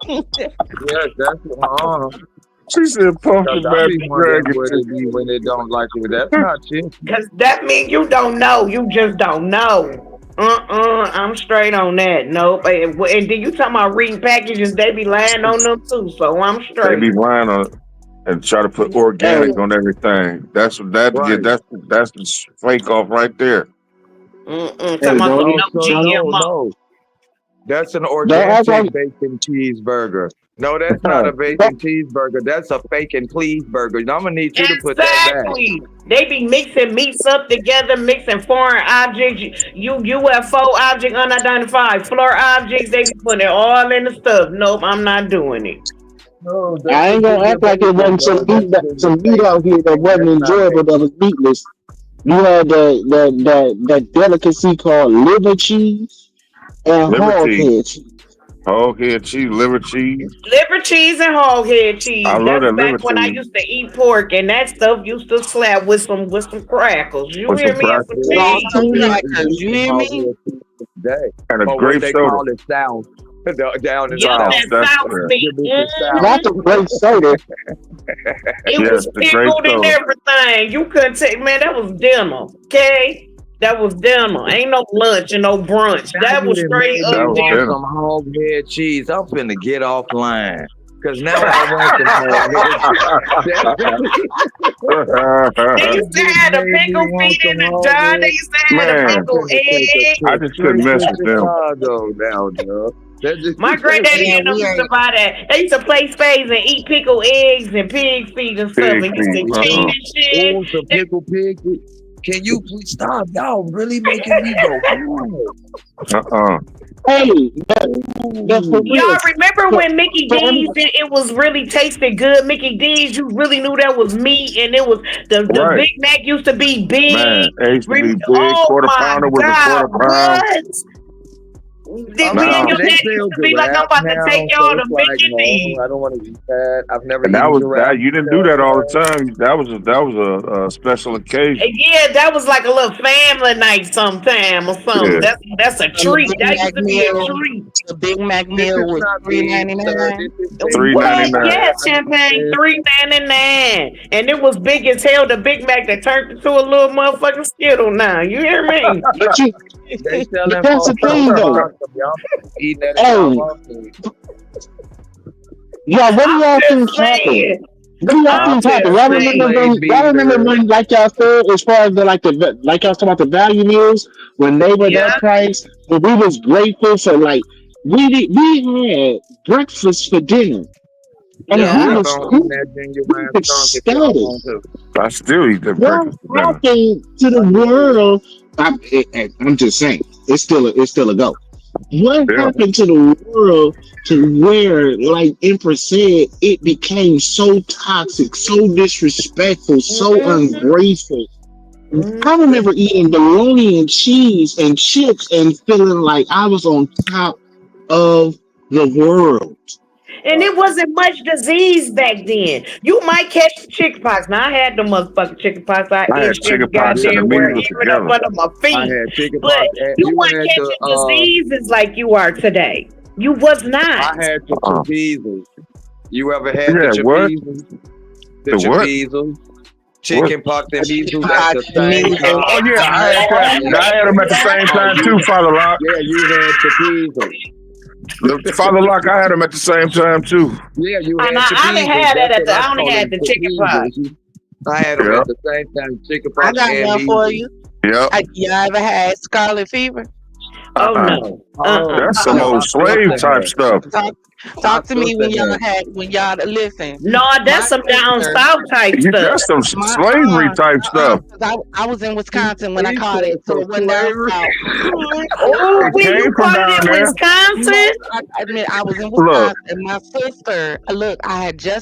yes, that's She said, "Puff the Cause I be magic wondering dragon." what it be when they don't like it. That's not chicken. Cause that means you don't know. You just don't know. I'm straight on that. Nope. And then you talking about reading packages, they be lying on them too. So I'm They straight. be lying on and try to put Hey, organic on everything. That's what that Right. get. That's the fake off right there. Talking hey, about some Oh, no so GMO. no. That's an don't act organic like bacon cheeseburger. No, that's not a bacon cheeseburger. That's a fake and please burger. I'm gonna need you to put that back. Exactly. They be mixing meats up together, mixing foreign objects, UFO object, unidentified floor objects. They be putting it all in the stuff. Nope, I'm not doing it. No, that's I a ain't gonna ginger act like it bacon, wasn't bro. That's some the meat out here bacon that thing. wasn't That's not enjoyable that bacon. was meatless. You had that delicacy called liver cheese and hog Liberty. head cheese. Hog head cheese, liver cheese. Liver cheese and hog head cheese. I love That's that liver back when I cheese. used to eat pork, and that stuff used to slap with some crackles. You With hear some me? And some crackers. Long cheese. some Yeah, crackers, you hear me? Today. And a Or what grape they soda. call it South. Down in the Yep, South. South. that That's South correct. meat. Give me some South. Not the grape soda. It Yes, was the grape pickled and soda. everything. You couldn't take, man, that was dinner. Okay? That was dinner. Ain't no lunch and no brunch. Now That you was done straight made up That me was want dinner. dinner. some hog head cheese. I'm finna get offline. Cause now I want some hog head. They You used to just have the made me pickle want feet in some the hog jar. They head. used to have the Man, I'm pickle finna take a egg. I trip just straight couldn't to mess with them. Chicago now, Joe. That just My granddaddy Yeah, and them we used to ain't. buy that. They used to play spades and eat pickled eggs and pig feet and stuff Pig and used to feet. cheat and shit. oh, some pickle pig. Can you please stop? Y'all really making me go. Hey, that's for real. Y'all remember So, when Mickey so let me, D's it was really tasted good? Mickey D's, you really knew that was meat, and it was the Right. Big Mac used to be big. Man, it used to be big. Oh Quarter my pounder was a God, quarter pound. what? Then me Now, and your They daddy sell used to be like, I'm giraffe about to now, take so y'all to it's like, Mickey no, D's. I don't want to eat that. I've never and that eaten was giraffe. that. You didn't do that all the time. That was a special occasion. Yeah, that was like a little family night sometime or something. Yeah. That's a And the treat. Big That Mac used to be a meal, treat. the Big Mac This meal is was not me, sir. $3.99. This is What? $3.99. Yes, champagne $3.99, and it was big as hell. The Big Mac that turned into a little motherfucking skittle. Now you hear me? but you, They but selling that's the for a thing though. box of y'all eating that in y'all Hey, house. y'all, what do I'm y'all just think happened? saying. What do y'all I'm think just happened? Y'all remember saying. when? Slave Y'all remember beater. when, like y'all said, as far as like y'all talking about the value meals when they were Yeah, that price, but we was grateful for like we had breakfast for dinner, and Yeah, yeah. keep on we eating that genuine was skunk if y'all ecstatic. want to. I still eat that What breakfast for dinner. happened to the world? I'm just saying, it's still a go. What Yeah. happened to the world to where, like Empress said, it became so toxic, so disrespectful, so Mm-hmm. ungrateful? Mm-hmm. I remember eating bologna and cheese and chips and feeling like I was on top of the world. And it wasn't much disease back then. You might catch chickenpox. Now I had the motherfucking chickenpox. I I had itched every chickenpox and the goddamn where, measles even up together. under my I feet. had chicken But pox. And you you weren't had catching the diseases like you are today. You was not. I had the Uh, chapizos. You ever had the yeah, what? chapizos? The The what? chapizos? What? Chicken pox and measles at Chickenpox the and same measles. time. Oh yeah, I had that. Oh, I had them at the same yeah. Oh, time too, you, Father Lock. yeah, you had chapizos. Father Lock, I had them at the same time too. Yeah, you And had I didn't chapizos. have that That's at what the, I I only call had them, the chickenpox. chapizos. I had them Yeah, at the same time, chicken I pox got and one for measles. you. yeah. Y'all ever had scarlet fever? Oh Uh-uh. no. Oh, That's some yeah, old my slave sister type had. stuff. Talk, My talk to me sister had. when y'all listen. No, My that's some down sister, south type stuff. That's some my slavery type stuff. 'cause I was in Wisconsin when I He caught said it, so some it wasn't down slavery. south. Oh, It wait, you came from caught it down in there. Wisconsin? No, I mean I was in Look, Wisconsin. My sister, look,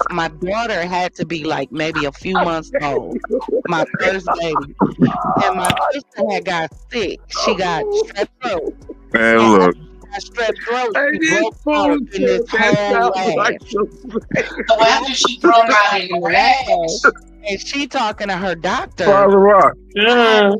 my daughter had to be like maybe a few months old. My first baby, and my sister had got sick. She got strep throat, man, and look. after that strep throat, Hey, she this broke fool out in said this that whole sounds like rash. some slavery. So after she broke out in the rash, and she talking to her doctor, Father Rock, Uh,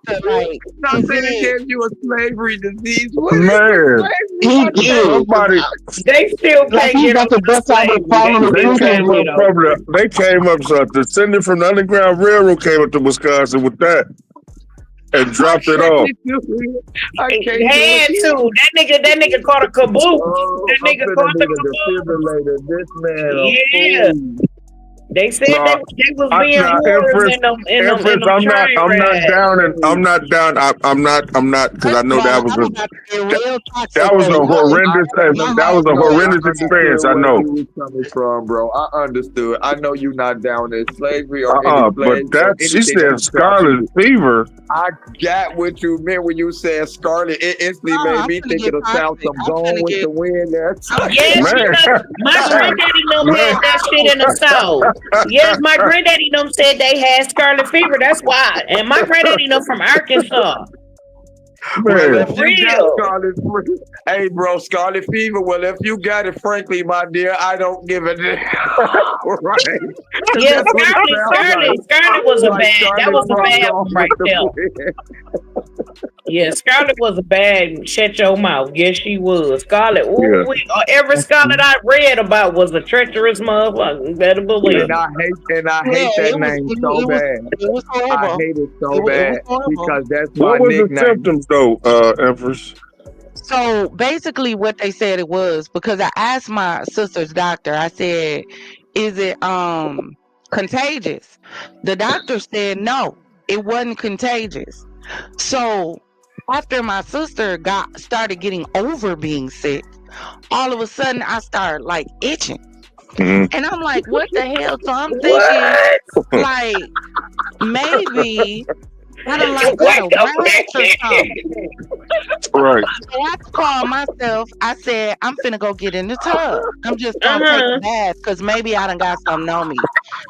doctor like, Not is saying it it? gave you a slavery disease. What is man, the slavery He you did. talking somebody about? they still Like can't he get got over the the best out of slavery. They following the they still came can't Christians. get up over from it. they came up descended from the Underground Railroad came up to Wisconsin with that and I dropped it can't off. do it. I It can't do had it. to. That nigga caught a caboose. Oh, That I'm nigga finna caught the need a caboose. defibrillator. This man a Yeah. fool. They said No, they was being now whores in Empress, them train I'm not rides. down, and I'm not because I First of know all, I'm about to get real that toxic was because a I, horrendous my that was a no, I horrendous understood experience. I where know. you was coming from, bro. I understood. I know you not down in slavery or any But slaves or that she anything that said was taught to scarlet you. fever. I got what you meant when you said scarlet. It instantly made I'm me finna think get of the South, toxic. some gone with the wind there. Yes, Man, my granddaddy them Man, had that shit in the South. Yes, my granddaddy them said they had scarlet fever. That's why. And my granddaddy them from Arkansas. Well, Man, if you got real. hey, bro, scarlet fever. Well, if you got it, frankly, my dear, I don't give a damn. Right? 'Cause Yeah, that's what it sounds like. Scarlet was a Like bad. That Scarlet was a rubbed bad off one with right there. the Yeah, Scarlet was a bad. Shut your mouth. Yes, she was. Scarlet. yeah, Every Scarlet I read about was a treacherous motherfucker. You better believe yeah. it. and I Yeah, hate that name so bad. it was I horrible. hate it so It was bad horrible. because that's my What was the nickname. symptoms though, Empress? So basically, what they said it was, because I asked my sister's doctor, I said, "Is it contagious?" The doctor said no, it wasn't contagious. So after my sister started getting over being sick, all of a sudden I started like itching. Mhm. And I'm like, what the hell? So I'm thinking, like, maybe I done like got a rash or something. Right. So I called myself. I said, I'm finna go get in the tub. I'm just gonna take a bath because maybe I done got something on me.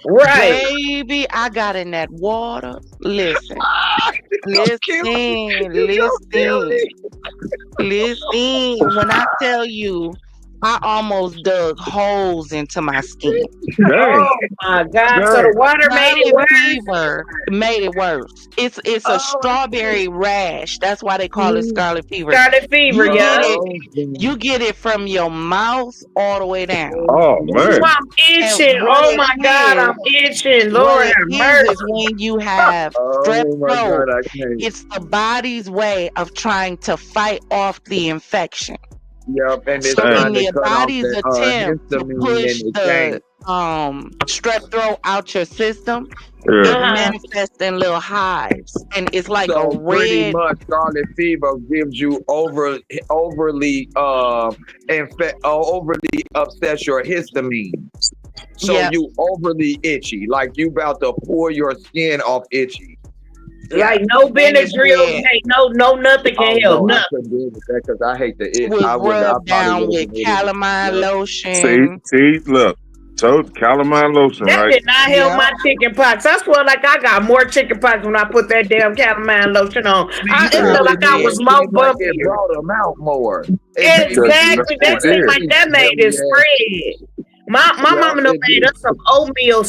Right. Baby, I got in that water. Listen. Kill me. Listen. When I tell you, I almost dug holes into my skin. Dang. Oh my God! So the water made it Scarlet worse. fever made it worse. It's a strawberry rash. That's why they call it scarlet fever. Scarlet fever, You yeah. get it. You get it from your mouth all the way down. Oh man. I'm itching. And what Oh it my God, I'm itching. Lord What have it mercy. is when you have strep Oh my throat. God, I can't. It's the body's way of trying to fight off the infection. Yep, and it's So trying in to your cut off body's the attempt to histamine push and it the can't. strep throat out your system, Yeah. it manifests in little hives, and it's like a So pretty red. much scarlet fever gives you overly overly upsets your histamine. So Yep. you overly itchy, like you about to pour your skin off itchy. Like no And it's Benadryl, red. hey, no nothing can help. No, I Nothing. couldn't do that because I hate the itch. Was I rubbed probably down would with have been calamine Yep. lotion. See, look. Told calamine lotion, That right? did not help Yep. my chicken pox. I swear like I got more chicken pox when I put that damn calamine lotion on. It felt probably like I did. was more Seemed like it bumpier. brought them out more. It Exactly. It That seemed did. like that made it spread. My mama done made us some oatmeal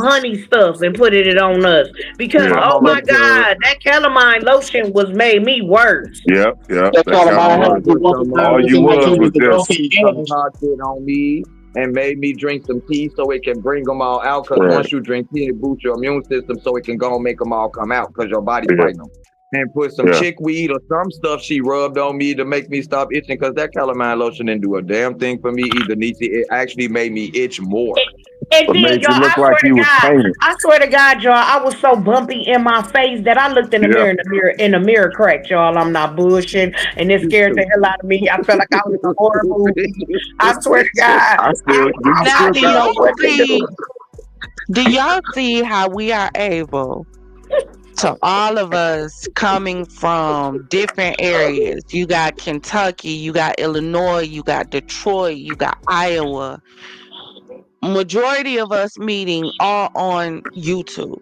honey stuff and put it on us because Yeah. oh my God, that calamine lotion was made me worse. Yep. That That calamine calamine. had to walk around All with you some was activity to just keep some going. hot shit on me and made me drink some tea so it can bring them all out. Because Right. once you drink tea, it boosts your immune system so it can go and make them all come out because your body's Yeah. fighting them. And put some Yeah. chickweed or some stuff she rubbed on me to make me stop itching because that calamine lotion didn't do a damn thing for me either, Niecy. It actually made me itch more. And It then, made you y'all, look like you was painted. I swear to God, y'all, I was so bumpy in my face that I looked in the Yeah. mirror cracked, y'all. I'm not bullshitting, and it scared the hell out of me. I felt like I was in a horror movie. I swear to God. I still, you Now, still do got y'all it. what to see? do. Do y'all see how we are able to all of us coming from different areas? You got Kentucky, you got Illinois, you got Detroit, you got Iowa. Majority of us meeting all on YouTube.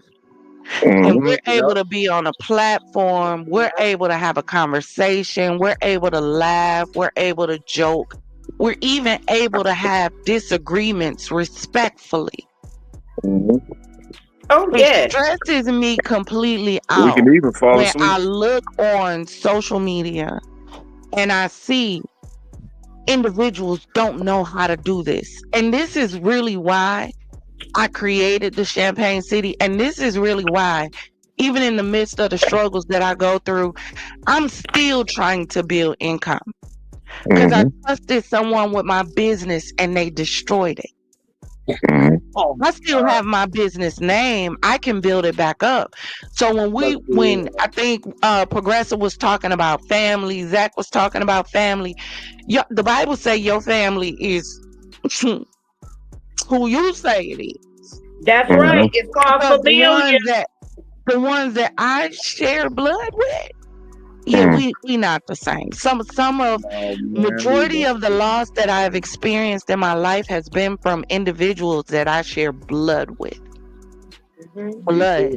And we're able to be on a platform. We're able to have a conversation. We're able to laugh. We're able to joke. We're even able to have disagreements respectfully. Oh, It yeah. stresses me completely We out can even fall when asleep. I look on social media and I see individuals don't know how to do this. And this is really why I created the Champagne City. And this is really why, even in the midst of the struggles that I go through, I'm still trying to build income. Because I trusted someone with my business and they destroyed it. I still have my business name. I can build it back up. So when I think Progressive was talking about family, Zach was talking about family. The Bible say your family is who you say it is. That's right. It's called Because familiar. the ones that I share blood with, yeah, we not the same. Some of majority of the loss that I've experienced in my life has been from individuals that I share blood with. blood.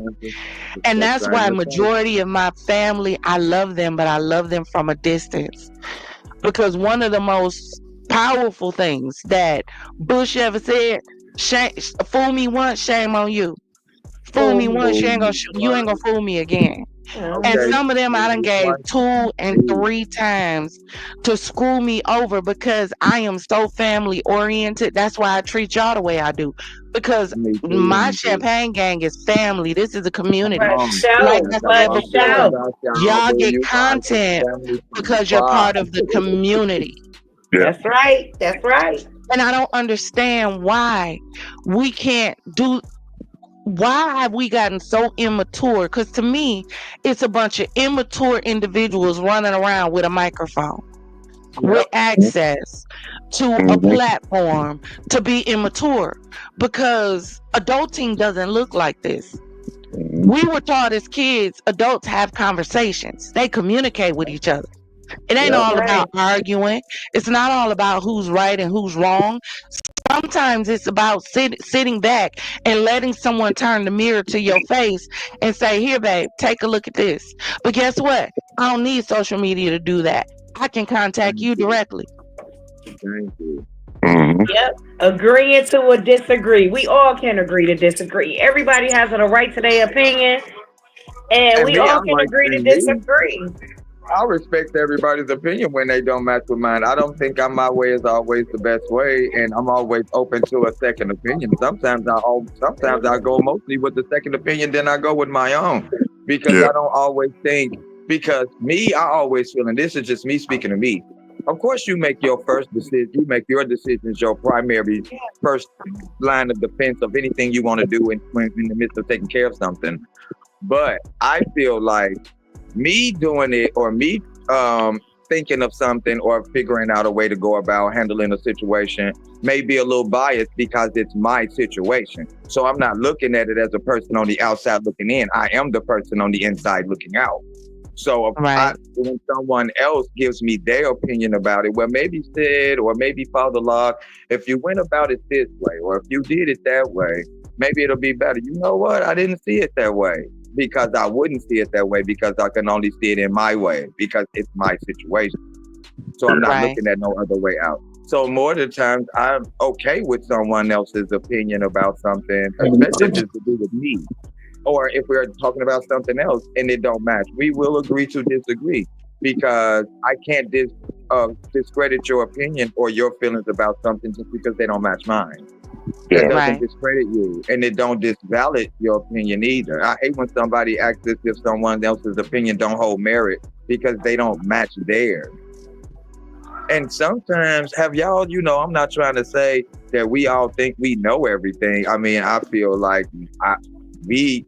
And That's that's why the thing. majority of my family, I love them, but I love them from a distance. Because one of the most powerful things that Bush ever said, fool me once, shame on you. Fool me once, you ain't gonna fool me again. And Okay. some of them I done gave 2 and 3 times to screw me over because I am so family oriented. That's why I treat y'all the way I do. Because my champagne gang is family. This is a community. Like I said before, y'all get content because you're part of the community. That's right. That's right. And I don't understand why we can't do. Why have we gotten so immature? Because to me, it's a bunch of immature individuals running around with a microphone, with access to a platform to be immature. Because adulting doesn't look like this. We were taught as kids, adults have conversations. They communicate with each other. It ain't all about arguing. It's not all about who's right and who's wrong. Sometimes it's about sitting back and letting someone turn the mirror to your face and say, here, babe, take a look at this. But guess what? I don't need social media to do that. I can contact you directly. Thank you. Yep. Agreeing to a disagree. We all can agree to disagree. Everybody has a right to their opinion. And we all can agree to disagree. I respect everybody's opinion when they don't match with mine. I don't think my way is always the best way, and I'm always open to a second opinion. Sometimes I go mostly with the second opinion, then I go with my own, because I don't always think. Because I always feel, and this is just me speaking to me. Of course, you make your first decision. You make your decisions your primary first line of defense of anything you want to do in the midst of taking care of something. But I feel like me doing it, or me thinking of something or figuring out a way to go about handling a situation may be a little biased because it's my situation. So I'm not looking at it as a person on the outside looking in. I am the person on the inside looking out. So when someone else gives me their opinion about it, well, maybe Sid or maybe Father Log, if you went about it this way, or if you did it that way, maybe it'll be better. You know what? I didn't see it that way. Because I wouldn't see it that way, because I can only see it in my way, because it's my situation. So I'm not looking at no other way out. So more of the times I'm okay with someone else's opinion about something, especially if it's to do with me. Or if we're talking about something else and it don't match, we will agree to disagree, because I can't discredit your opinion or your feelings about something just because they don't match mine. That doesn't discredit you, and it don't disvalidate your opinion either. I hate when somebody acts as if someone else's opinion don't hold merit because they don't match theirs. And sometimes, have y'all, I'm not trying to say that we all think we know everything. I mean, I feel like the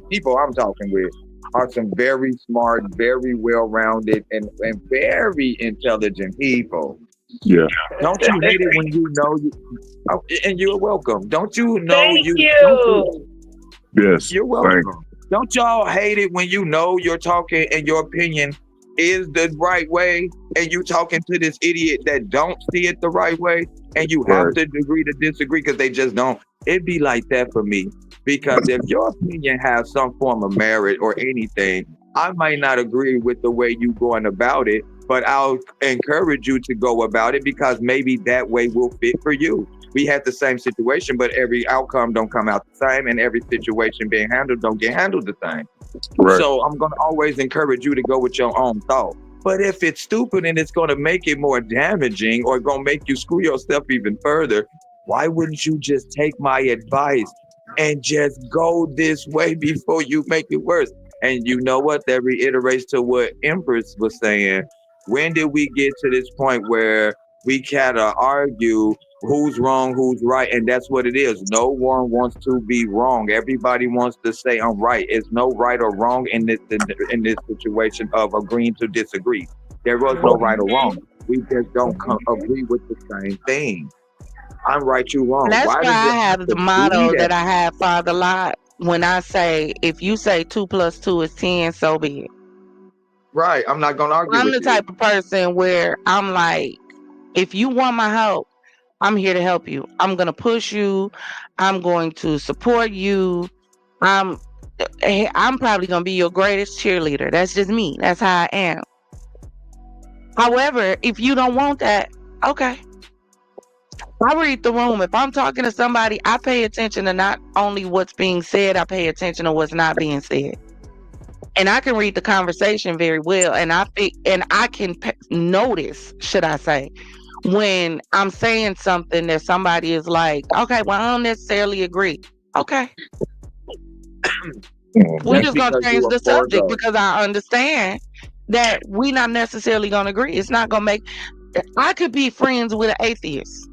people I'm talking with are some very smart, very well-rounded, and very intelligent people. Yeah. Don't you hate it when you know you? Oh, and you're welcome. Don't you know Thank you? Yes. You're welcome. Don't y'all hate it when you know you're talking and your opinion is the right way, and you talking to this idiot that don't see it the right way, and you have to agree to disagree because they just don't? It'd be like that for me, because if your opinion has some form of merit or anything, I might not agree with the way you going about it, but I'll encourage you to go about it because maybe that way will fit for you. We had the same situation, but every outcome don't come out the same, and every situation being handled don't get handled the same. Right. So I'm going to always encourage you to go with your own thought. But if it's stupid and it's going to make it more damaging or going to make you screw yourself even further, why wouldn't you just take my advice and just go this way before you make it worse? And you know what? That reiterates to what Empress was saying. When did we get to this point where we gotta argue who's wrong, who's right? And that's what it is. No one wants to be wrong. Everybody wants to say I'm right. It's no right or wrong in this situation of agreeing to disagree. There was no right or wrong. We just don't agree with the same thing. I'm right, you wrong. That's why I have the motto that I have, Father Lot. When I say, if you say 2 + 2 is 10, so be it. Right. I'm not going to argue with you. I'm the type of person where I'm like, if you want my help, I'm here to help you. I'm going to push you. I'm going to support you. I'm I'm probably gonna be your greatest cheerleader. That's just me. That's how I am. However, if you don't want that, okay. I read the room. If I'm talking to somebody, I pay attention to not only what's being said, I pay attention to what's not being said. And I can read the conversation very well, and I can notice, should I say, when I'm saying something that somebody is like, okay, well, I don't necessarily agree. Okay, we're just gonna change the subject because I understand that we're not necessarily gonna agree. It's not gonna make. I could be friends with an atheist.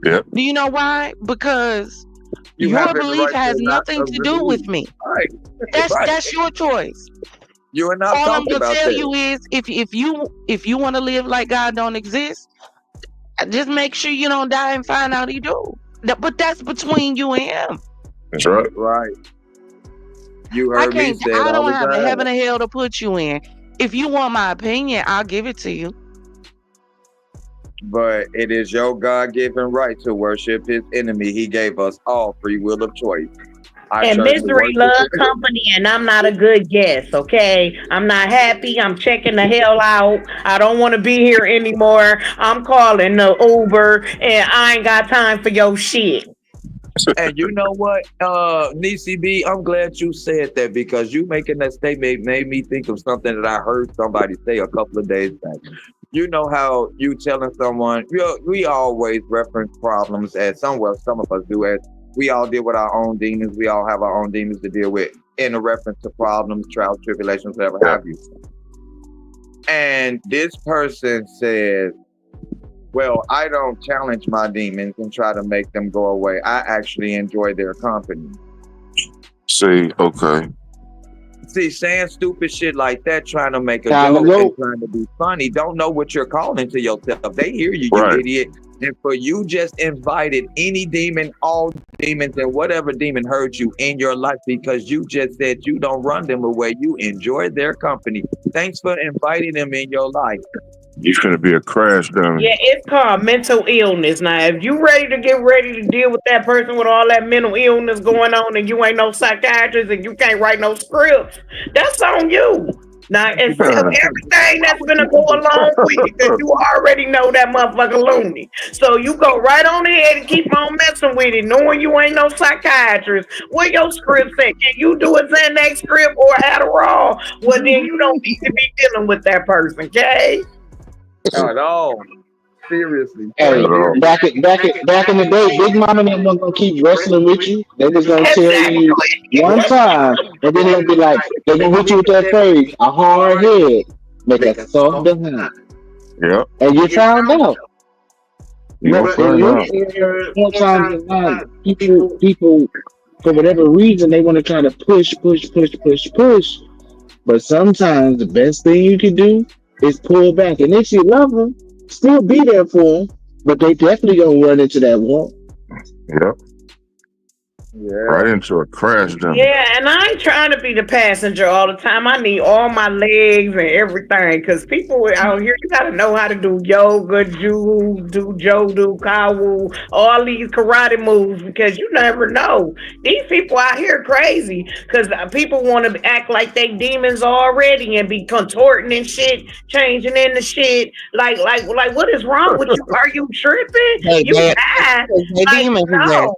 Yep. Do you know why? Because your belief has nothing to do with me. Right. That's your choice. You and not All I'm talking gonna about tell that. you is if you want to live like God don't exist, just make sure you don't die and find out he do. But that's between you and him. That's right. Right. You I heard me can't. say it I all don't the have a time. heaven or hell to put you in. If you want my opinion, I'll give it to you. But it is your God-given right to worship his enemy. He gave us all free will of choice. And misery love company, and I'm not a good guest, okay? I'm not happy. I'm checking the hell out. I don't want to be here anymore. I'm calling the Uber, and I ain't got time for your shit. And you know what, Niecy B, I'm glad you said that because you making that statement made me think of something that I heard somebody say a couple of days back. You know how you telling someone, we always reference problems as some of us do, as we all deal with our own demons. We all have our own demons to deal with in a reference to problems, trials, tribulations, whatever have you. And this person says, well, I don't challenge my demons and try to make them go away. I actually enjoy their company. See, okay. See, saying stupid shit like that, trying to make a joke and trying to be funny, don't know what you're calling to yourself. They hear you, you idiot. And for you just invited any demon, all demons, and whatever demon heard you in your life because you just said you don't run them away. You enjoy their company. Thanks for inviting them in your life. You're gonna be a crash dummy. Yeah, it's called mental illness. Now, if you ready to deal with that person with all that mental illness going on, and you ain't no psychiatrist and you can't write no scripts, that's on you. Now, instead of everything that's gonna go along with it, because you already know that motherfucker loony. So you go right on ahead and keep on messing with it, knowing you ain't no psychiatrist. What your script say? Can you do a Xanax script or Adderall? Well, then you don't need to be dealing with that person, okay? Not at all. Seriously. Hey, back in the day, Big Mama and them wasn't gonna keep wrestling with you. They was gonna tell you one time, and then they'll be like, they're gonna hit you with that phrase, a hard head, make a soft behind. Yep. And you found out. You'll find out. More times than not, people, for whatever reason, they want to try to push. But sometimes the best thing you can do is pull back. And if you love them, still be there for them, but they definitely gonna run into that wall. Yep. Yeah. Right into a crash dummy. Yeah, and I ain't trying to be the passenger all the time. I need all my legs and everything. Because people out here, you got to know how to do yoga, do jodu, kawu, all these karate moves. Because you never know. These people out here crazy. Because people want to act like they demons already and be contorting and shit, changing into shit. Like what is wrong with you? Are you tripping? You mad? They demon possessed.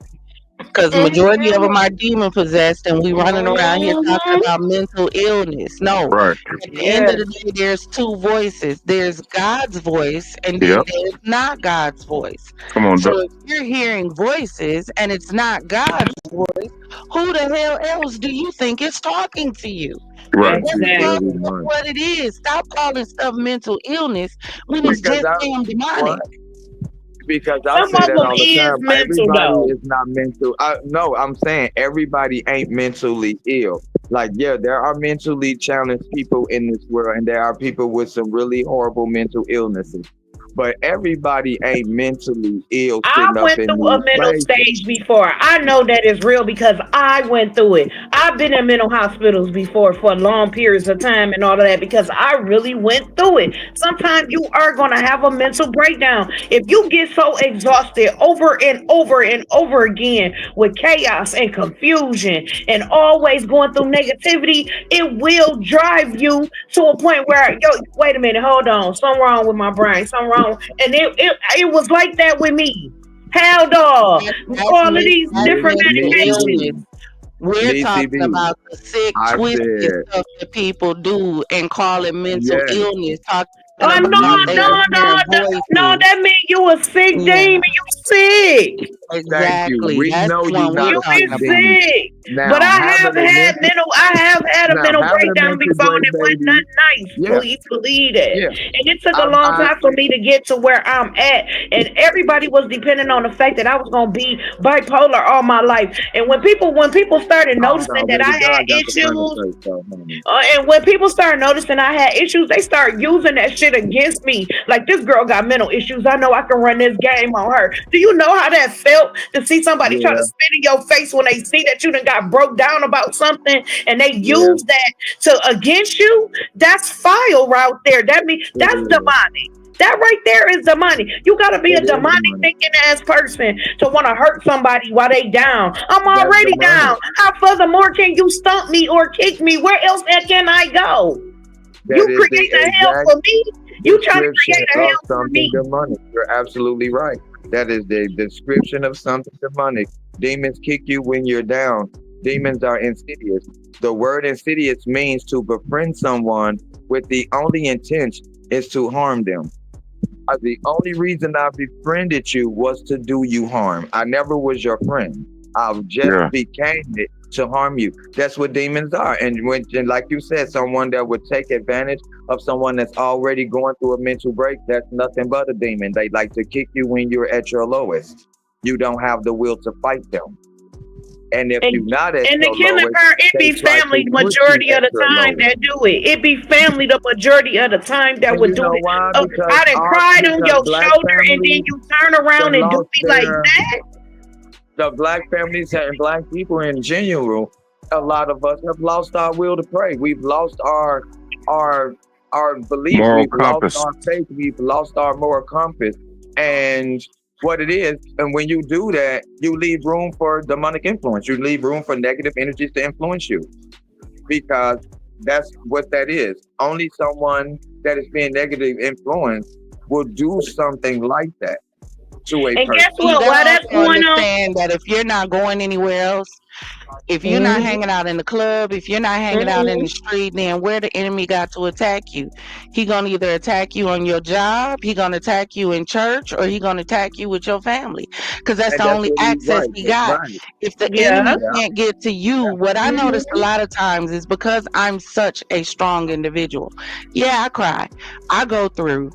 Because majority of them are demon possessed, and we running around here talking about mental illness. No, right. At the end of the day, there's two voices. There's God's voice, and then there's not God's voice. Come on, so if you're hearing voices and it's not God's voice, who the hell else do you think is talking to you? Right. That's what it is. Stop calling stuff mental illness when it's just damn demonic. Because I say that all the time. Everybody is not mental. No, I'm saying everybody ain't mentally ill. Like, yeah, there are mentally challenged people in this world, and there are people with some really horrible mental illnesses. But everybody ain't mentally ill. I went through a mental stage before. I know that is real because I went through it. I I've been in mental hospitals before for long periods of time and all of that because I really went through it. Sometimes you are going to have a mental breakdown. If you get so exhausted over and over and over again with chaos and confusion and always going through negativity, it will drive you to a point where, yo, wait a minute, hold on, something wrong with my brain, something wrong. And it was like that with me. Hell dog, all of these different medications. We're talking about the sick, twisted stuff that people do and call it mental illness. Talking no, that means you a sick demon. You sick. Exactly. We That's know the you one not we're a talking sick about. Sick. Now, But I have had a mental breakdown before and it wasn't nothing nice. Yeah. Please believe that. Yeah. And it took a long time for me to get to where I'm at. And everybody was depending on the fact that I was gonna be bipolar all my life. And when people started noticing that I had issues, and when people started noticing I had issues, they start using that shit against me. Like, this girl got mental issues. I know I can run this game on her. Do you know how that felt to see somebody try to spit in your face when they see that you done got broke down about something and they use that to against you? That's file right there. That means that's demonic. That right there is demonic. You gotta be a demonic thinking ass person to want to hurt somebody while they down. I'm already down. How furthermore can you stump me or kick me? Where else can I go? You create a hell for me. You trying to create a hell for me. Demonic. You're absolutely right. That is the description of something demonic. Demons kick you when you're down. Demons are insidious. The word insidious means to befriend someone with the only intent is to harm them. The only reason I befriended you was to do you harm. I never was your friend. I just became it to harm you. That's what demons are. And like you said, someone that would take advantage of someone that's already going through a mental break, that's nothing but a demon. They like to kick you when you're at your lowest. You don't have the will to fight them. And if you're not at and your the killing lowest, part, it be family majority of the time that do it. It be family the majority of the time that would do it. I done cried on your shoulder and then you turn around and do me like that. The black families and black people in general, a lot of us have lost our will to pray. We've lost our belief. We've lost our faith. We've lost our moral compass. And what it is, and when you do that, you leave room for demonic influence. You leave room for negative energies to influence you, because that's what that is. Only someone that is being negatively influenced will do something like that to a person. Guess what? Why that's going on? That if you're not going anywhere else, if you're not hanging out in the club, if you're not hanging out in the street, then where the enemy got to attack you? He gonna either attack you on your job, he gonna attack you in church, or he gonna attack you with your family, because that's the only access he got. If the enemy can't get to you, what I noticed a lot of times is because I'm such a strong individual. I cry, I go through,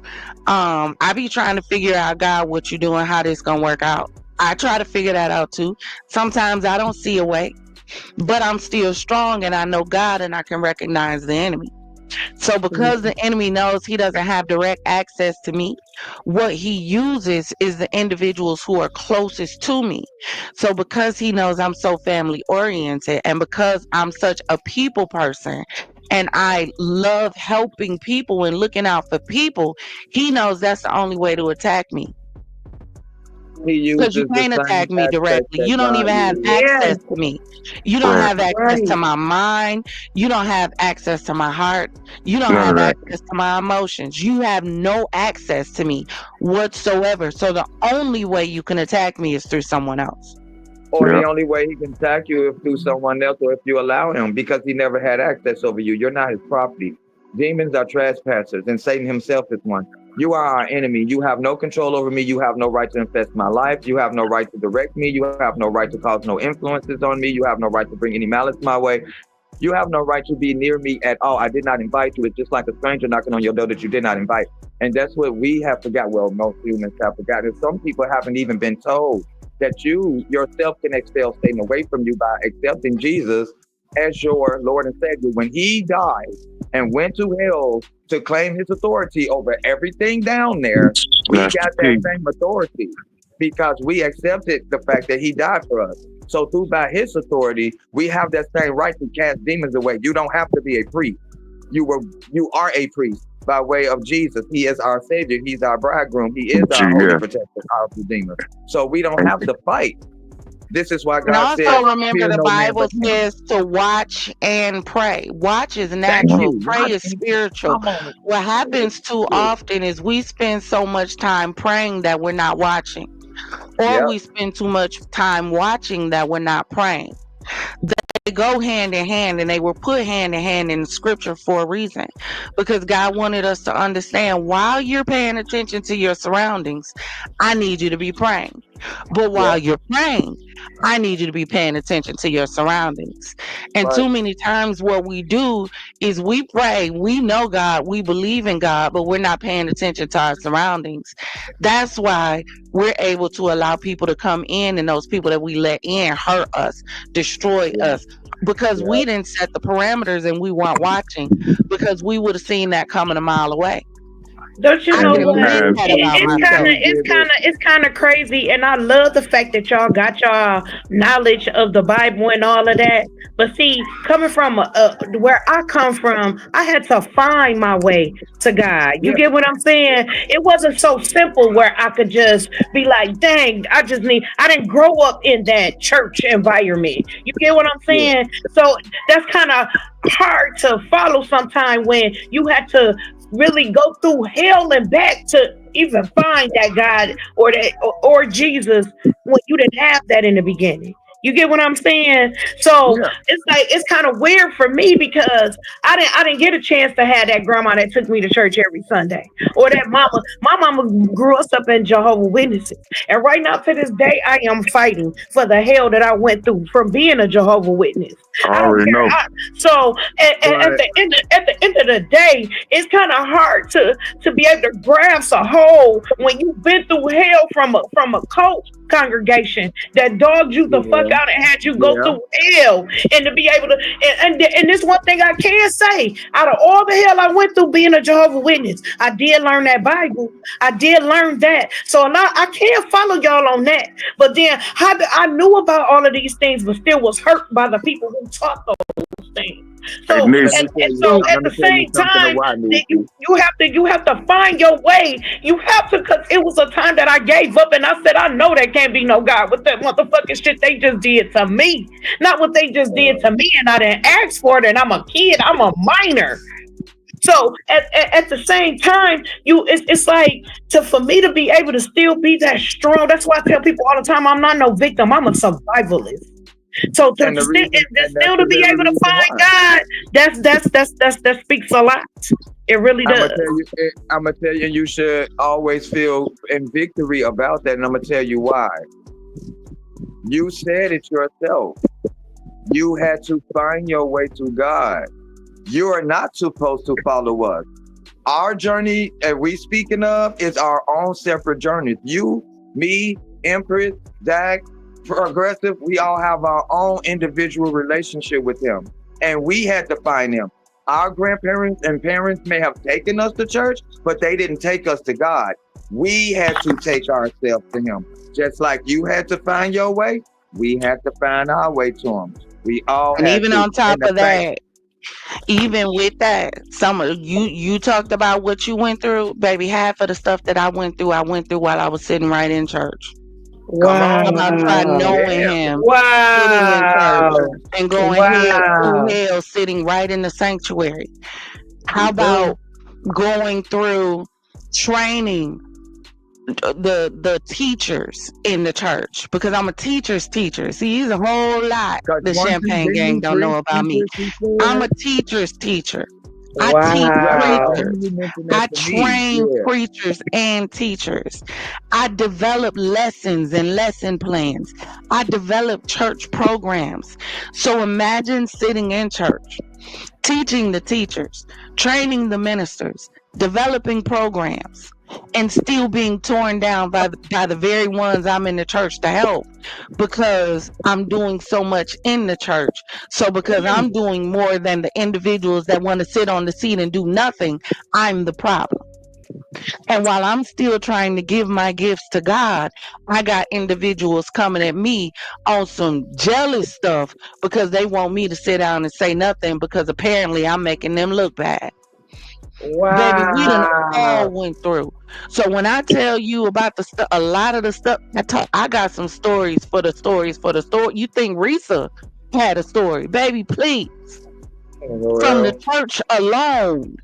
I be trying to figure out, God, what you doing, how this gonna work out. I try to figure that out too. Sometimes I don't see a way, but I'm still strong and I know God and I can recognize the enemy. So because the enemy knows he doesn't have direct access to me, what he uses is the individuals who are closest to me. So because he knows I'm so family oriented and because I'm such a people person and I love helping people and looking out for people, he knows that's the only way to attack me. Because you can't attack me directly. You don't even have access to me. You don't have access to my mind. You don't have access to my heart. You don't have access to my emotions. You have no access to me whatsoever. So the only way you can attack me is through someone else. Or the only way he can attack you is through someone else, or if you allow him, because he never had access over you. You're not his property. Demons are trespassers, and Satan himself is one. You are our enemy. You have no control over me. You have no right to infest my life. You have no right to direct me. You have no right to cause no influences on me. You have no right to bring any malice my way. You have no right to be near me at all. I did not invite you. It's just like a stranger knocking on your door that you did not invite. And that's what we have forgot. Well, most humans have forgotten. Some people haven't even been told that you yourself can expel Satan away from you by accepting Jesus as your Lord and Savior. When he died and went to hell to claim his authority over everything down there, we got that same authority because we accepted the fact that he died for us. So by his authority, we have that same right to cast demons away. You don't have to be a priest. You are a priest by way of Jesus. He is our savior. He's our bridegroom. He is our holy protector, our redeemer. So we don't have to fight. This is why God said, and also remember fear the no man Bible but him. says to watch and pray. Watch is natural. you. Pray is spiritual. Come on. What happens too often is we spend so much time praying that we're not watching. Or we spend too much time watching that we're not praying. They go hand in hand, and they were put hand in hand in scripture for a reason, because God wanted us to understand while you're paying attention to your surroundings, I need you to be praying. But while you're praying, I need you to be paying attention to your surroundings. And too many times what we do is we pray, we know God, we believe in God, but we're not paying attention to our surroundings. That's why we're able to allow people to come in, and those people that we let in hurt us, destroy us, because we didn't set the parameters and we weren't watching, because we would have seen that coming a mile away. Don't you know what? It's It's kind of crazy, and I love the fact that y'all got y'all knowledge of the Bible and all of that. But see, coming from where I come from, I had to find my way to God. You get what I'm saying? It wasn't so simple where I could just be like, "Dang, I didn't grow up in that church environment." You get what I'm saying? So that's kind of hard to follow sometimes when you had to really go through hell and back to even find that God or Jesus when you didn't have that in the beginning. You get what I'm saying? So it's kind of weird for me because I didn't get a chance to have that grandma that took me to church every Sunday, or that mama. My mama grew us up in Jehovah's Witnesses, and right now to this day I am fighting for the hell that I went through from being a Jehovah's Witness. I don't care. At the end of the day, it's kind of hard to be able to grasp a whole when you've been through hell from a cult congregation that dogged you the fuck out and had you go through hell, and to be able to and this one thing I can say, out of all the hell I went through being a Jehovah's Witness, I did learn that Bible. I did learn that. So I can't follow y'all on that. But then I knew about all of these things, but still was hurt by the people who taught those things. So, at the same time, you have to find your way. You have to, because it was a time that I gave up and I said, I know there can't be no God with that motherfucking shit they just did to me. Not what they just did to me, and I didn't ask for it, and I'm a kid, I'm a minor. So at the same time, it's like for me to be able to still be that strong. That's why I tell people all the time, I'm not no victim, I'm a survivalist. So still to be able to find God, that speaks a lot. It really does. I'm gonna tell you, you should always feel in victory about that, and I'm gonna tell you why. You said it yourself. You had to find your way to God. You are not supposed to follow us. Our journey that we speaking of is our own separate journeys. You, me, Empress, Zach, Progressive, we all have our own individual relationship with him, and we had to find him. Our grandparents and parents may have taken us to church, but they didn't take us to God. We had to take ourselves to him. Just like you had to find your way, we had to find our way to him. We all and had even to. on top of that, even with that, some of you talked about what you went through, baby. Half of the stuff that I went through while I was sitting right in church. Wow. About knowing him, wow, sitting in church and going hell, sitting right in the sanctuary. How about going through training the teachers in the church, because I'm a teacher's teacher. See, he's a whole lot the Champagne gang don't know about me. I'm a teacher's teacher. I teach preachers. I train preachers and teachers. I develop lessons and lesson plans. I develop church programs. So imagine sitting in church, teaching the teachers, training the ministers, developing programs, and still being torn down by the very ones I'm in the church to help, because I'm doing so much in the church. So because I'm doing more than the individuals that want to sit on the seat and do nothing, I'm the problem. And while I'm still trying to give my gifts to God, I got individuals coming at me on some jealous stuff because they want me to sit down and say nothing because apparently I'm making them look bad. Baby, we done all Wow. went through. So when I tell you about the stuff, a lot of the stuff I got some stories for the stories for the story. You think Risa had a story, baby? Please, from the Well, church alone,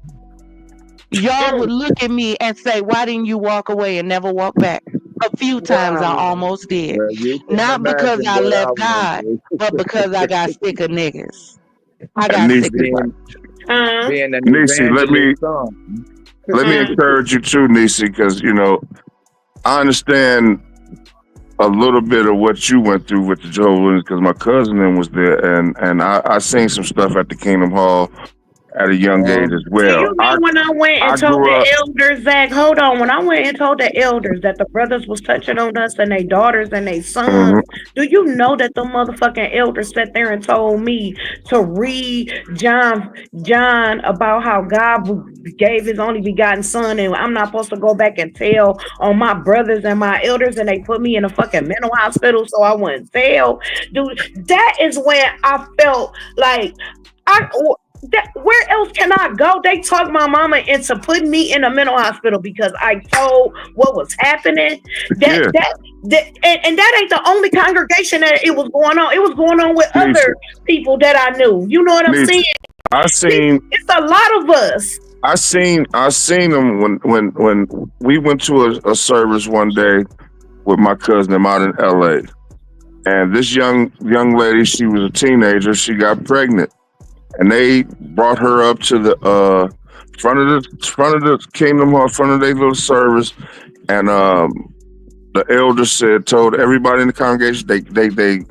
y'all would look at me and say, "Why didn't you walk away and never walk back?" A few times I Wow. almost did, well, you can not because imagine I what I left went God, through. but because I got sick of niggas. I And got sick of Nisi, fuck. being Huh? being an Nisi, evangelist son. let me Huh? encourage you too, Nisi, because I understand a little bit of what you went through with the Jehovah's Witness because my cousin then was there, and I seen some stuff at the Kingdom Hall at a young age as Do well. you know when I went I and told grew up. the elders, Zach? Hold on. When I went and told the elders that the brothers was touching on us and their daughters and their sons, Mhm. do you know that the motherfucking elders sat there and told me to read John about how God gave his only begotten son and I'm not supposed to go back and tell on my brothers and my elders and they put me in a fucking mental hospital so I wouldn't tell. Dude, that is when I felt like I where else can I go? They talked my mama into putting me in a mental hospital because I told what was happening. Yeah, And that ain't the only congregation that it was going on. It was going on with Nisi, other people that I knew. You know what I'm saying? Nisi. I seen It's a lot of us. I seen them when we went to a service one day with my cousin. I'm out in L.A. And this young lady, she was a teenager. She got pregnant, and they brought her up to the front of the Kingdom Hall, front of their little service, and the elder told everybody in the congregation they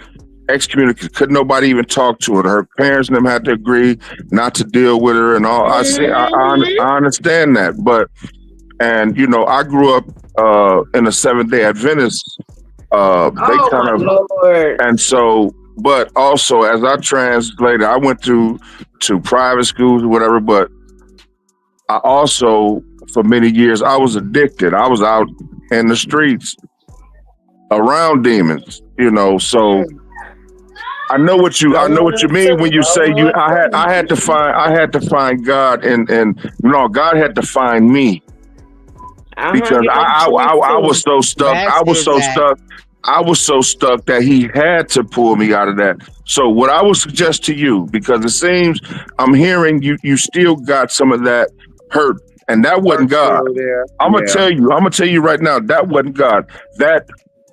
excommunicated. Couldn't nobody even talk to her. Her parents and them had to agree not to deal with her and all. Mhm. I understand that, but I grew up in a 7-day Adventist. They Oh kind my of Lord. and so, but also as I translated, I went to private schools or whatever. But I also, for many years, I was addicted. I was out in the streets around demons. So I know what you mean when you say I had to find God, and God had to find me because You know the truth I was too. so stuck. That's it, Zach. I was so stuck that he had to pull me out of that. So what I would suggest to you, because it seems I'm hearing you still got some of that hurt, and that wasn't Hurt God. still there. I'm gonna Yeah. tell you right now, that wasn't God.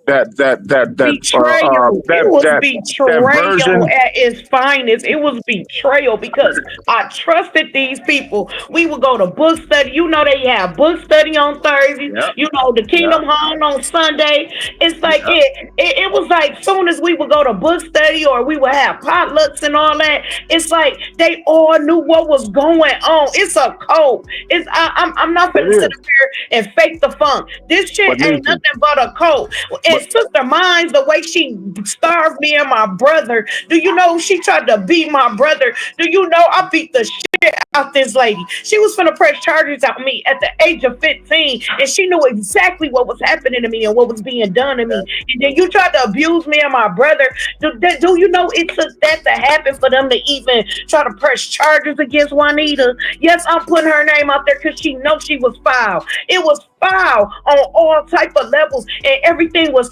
Betrayal. It was That betrayal version. at its finest. It was betrayal because I trusted these people. We would go to book study. You know they have book study on Thursdays. Yep. You know the Yep. Kingdom Hall on Sunday. It's like Yep. it was like soon as we would go to book study or we would have potlucks and all that. It's like they all knew what was going on. It's a cult. I'm not It gonna sit is. up here and fake the funk. This But shit ain't listen, nothing but a cult. And Sister Mines, the way she starved me and my brother. Do you know she tried to beat my brother? Do you know I beat the shit out this lady? She was finna press charges on me at the age of 15, and she knew exactly what was happening to me and what was being done to me. And then you tried to abuse me and my brother. Do you know it took that to happen for them to even try to press charges against Juanita? Yes, I'm putting her name out there because she knows she was foul. It was foul on all type of levels, and everything was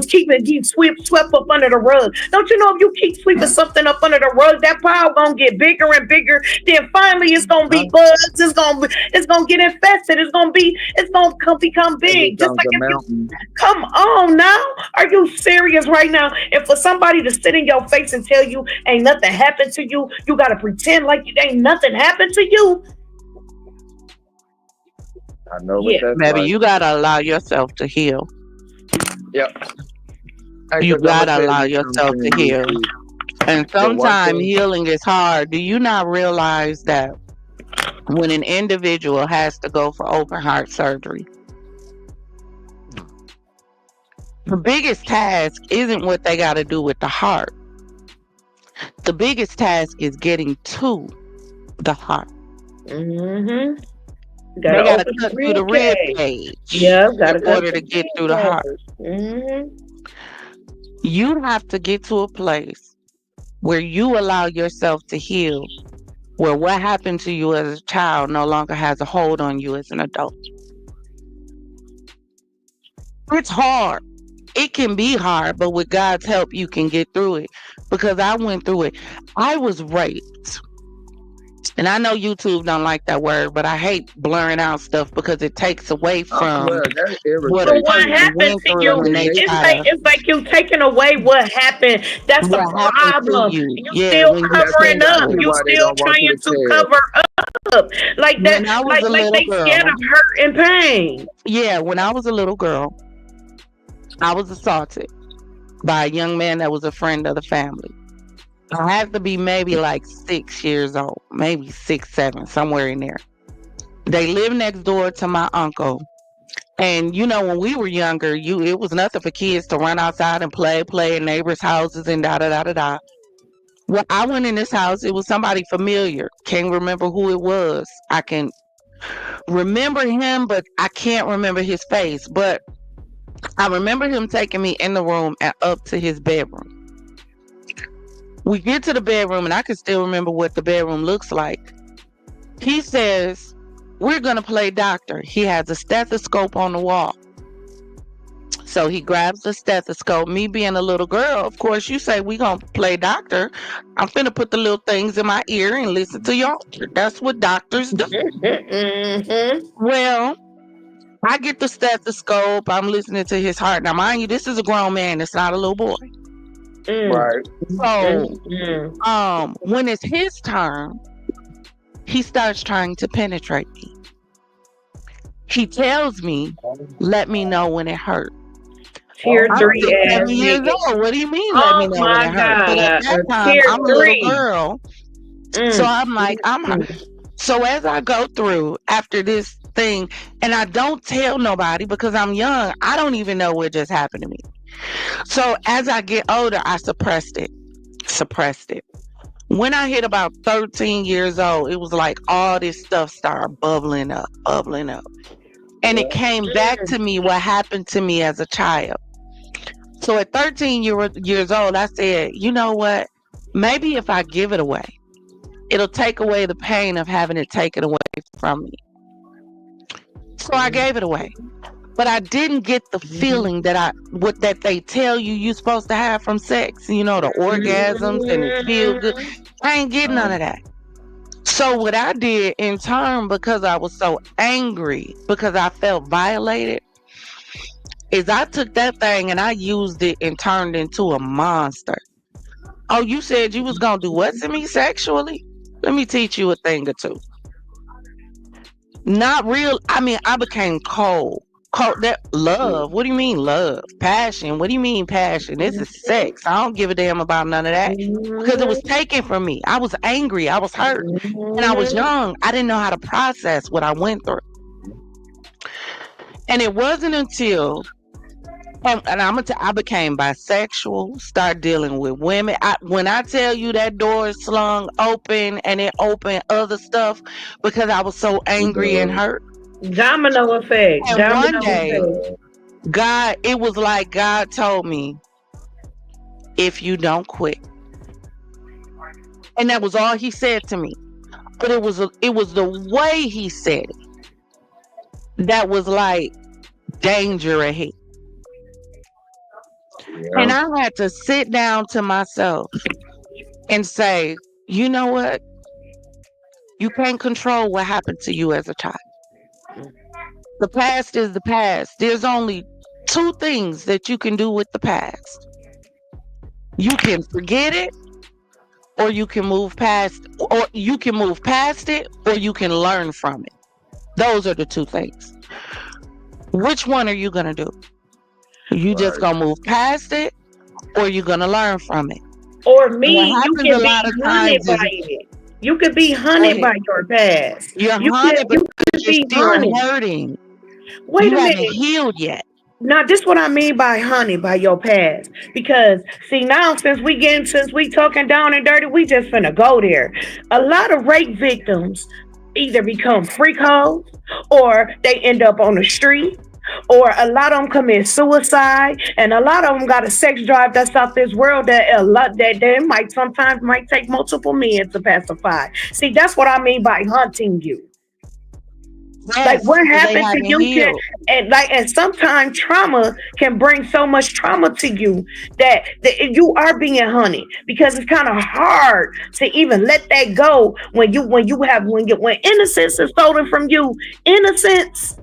keeping you swept up under the rug. Don't you know if you keep sweeping something up under the rug, that pile gonna get bigger and bigger. Then finally, it's gonna be bugs. It's gonna get infested. It's gonna become It big. Just becomes like a if you mountain. come on now, are you serious right now? And for somebody to sit in your face and tell you ain't nothing happened to you, you gotta pretend like it ain't nothing happened to you. I know what Yeah. that's Baby, like. you gotta allow yourself to heal. Yep. Hey, You because I'm gonna gotta tell allow you yourself something, to heal. Lucy. And The one sometimes thing. healing is hard. Do you not realize that when an individual has to go for open heart surgery, the biggest task isn't what they got to do with the heart. The biggest task is getting to the heart. Mm-hmm. They Gotta gotta open the cut through rib the rib cage. cage Yeah, in gotta cut order the to get rib through the heart. cage. You have to get to a place where you allow yourself to heal, where what happened to you as a child no longer has a hold on you as an adult. It's hard. It can be hard, but with God's help, you can get through it. Because I went through it. I was raped. And I know YouTube don't like that word, but I hate blurring out stuff because it takes away from Well, that's what a So irritating. what person happened went to through you? when they It It's try like to it's like you taking away what happened. That's the what happened to problem. you. You Yeah, still when you That's covering think up. that. exactly You why they still don't want you trying to to tell. cover up. Like that. When I was a Like little they scared girl, of hurt and pain. yeah, when I was a little girl, I was assaulted by a young man that was a friend of the family. I had to be maybe like 6 years old, maybe 6, 7, somewhere in there. They lived next door to my uncle. And you know, when we were younger, it was nothing for kids to run outside and play in neighbors' houses and da da da da da. When I went in this house, it was somebody familiar. Can't remember who it was. I can remember him, but I can't remember his face. But I remember him taking me in the room and up to his bedroom. We get to the bedroom, and I can still remember what the bedroom looks like. He says, "We're going to play doctor." He has a stethoscope on the wall. So he grabs the stethoscope. Me being a little girl, of course, you say, "We going to play doctor." I'm finna put the little things in my ear and listen to y'all. That's what doctors do. Mm-hmm. Well, I get the stethoscope. I'm listening to his heart. Now, mind you, this is a grown man. It's not a little boy. Right. So, Mm-hmm. when it's his turn, he starts trying to penetrate me. He tells me, "Let me know when it hurts." Tier I'm 3 6, ass 7 years nigga. old. What do you mean, let me Oh know when my it hurts? But at God. that time, Tier I'm a little 3. girl. So Mm. I'm like, so as I go through after this thing, and I don't tell nobody because I'm young, I don't even know what just happened to me. So as I get older, I suppressed it. When I hit about 13 years old, it was like all this stuff started bubbling up. And it came back to me what happened to me as a child. So at 13 years old, I said, you know what? Maybe if I give it away, it'll take away the pain of having it taken away from me. So I gave it away. But I didn't get the feeling that they tell you you're supposed to have from sex. You know, the orgasms and it feels good. I ain't getting none of that. So what I did in turn, because I was so angry, because I felt violated, is I took that thing and I used it and turned into a monster. Oh, you said you was gonna do what to me sexually? Let me teach you a thing or two. Not real. I mean, I became cold. Cold. That love. What do you mean love? Passion. What do you mean passion? This is sex. I don't give a damn about none of that because it was taken from me. I was angry. I was hurt, and I was young. I didn't know how to process what I went through. And it wasn't until I became bisexual, start dealing with women. When I tell you that door is slung open and it opened other stuff because I was so angry and hurt. Domino effect. And one day, it was like God told me, if you don't quit. And that was all he said to me. But it was the way he said it that was like danger ahead. Yeah. And I had to sit down to myself and say, you know what? You can't control what happened to you as a child. The past is the past. There's only two things that you can do with the past. You can forget it, or you can move past, or you can move past it, or you can learn from it. Those are the two things. Which one are you gonna do? You just gonna move past it, or you gonna learn from it? Or me, you can be hunted by it. You could be hunted by your past. You're hunted because you're still hurting. Wait you a haven't minute. healed yet. Now, this what I mean by honey, by your past. Because see now, since we talking down and dirty, we just finna go there. A lot of rape victims either become freak hoes or they end up on the street. Or a lot of them commit suicide, and a lot of them got a sex drive that's out this world that a lot that might sometimes might take multiple men to pacify. See, that's what I mean by hunting you. Like Yes, what because they happened to haven't you can healed. and sometimes trauma can bring so much trauma to you that you are being hunted because it's kind of hard to even let that go when innocence is stolen from you. Innocence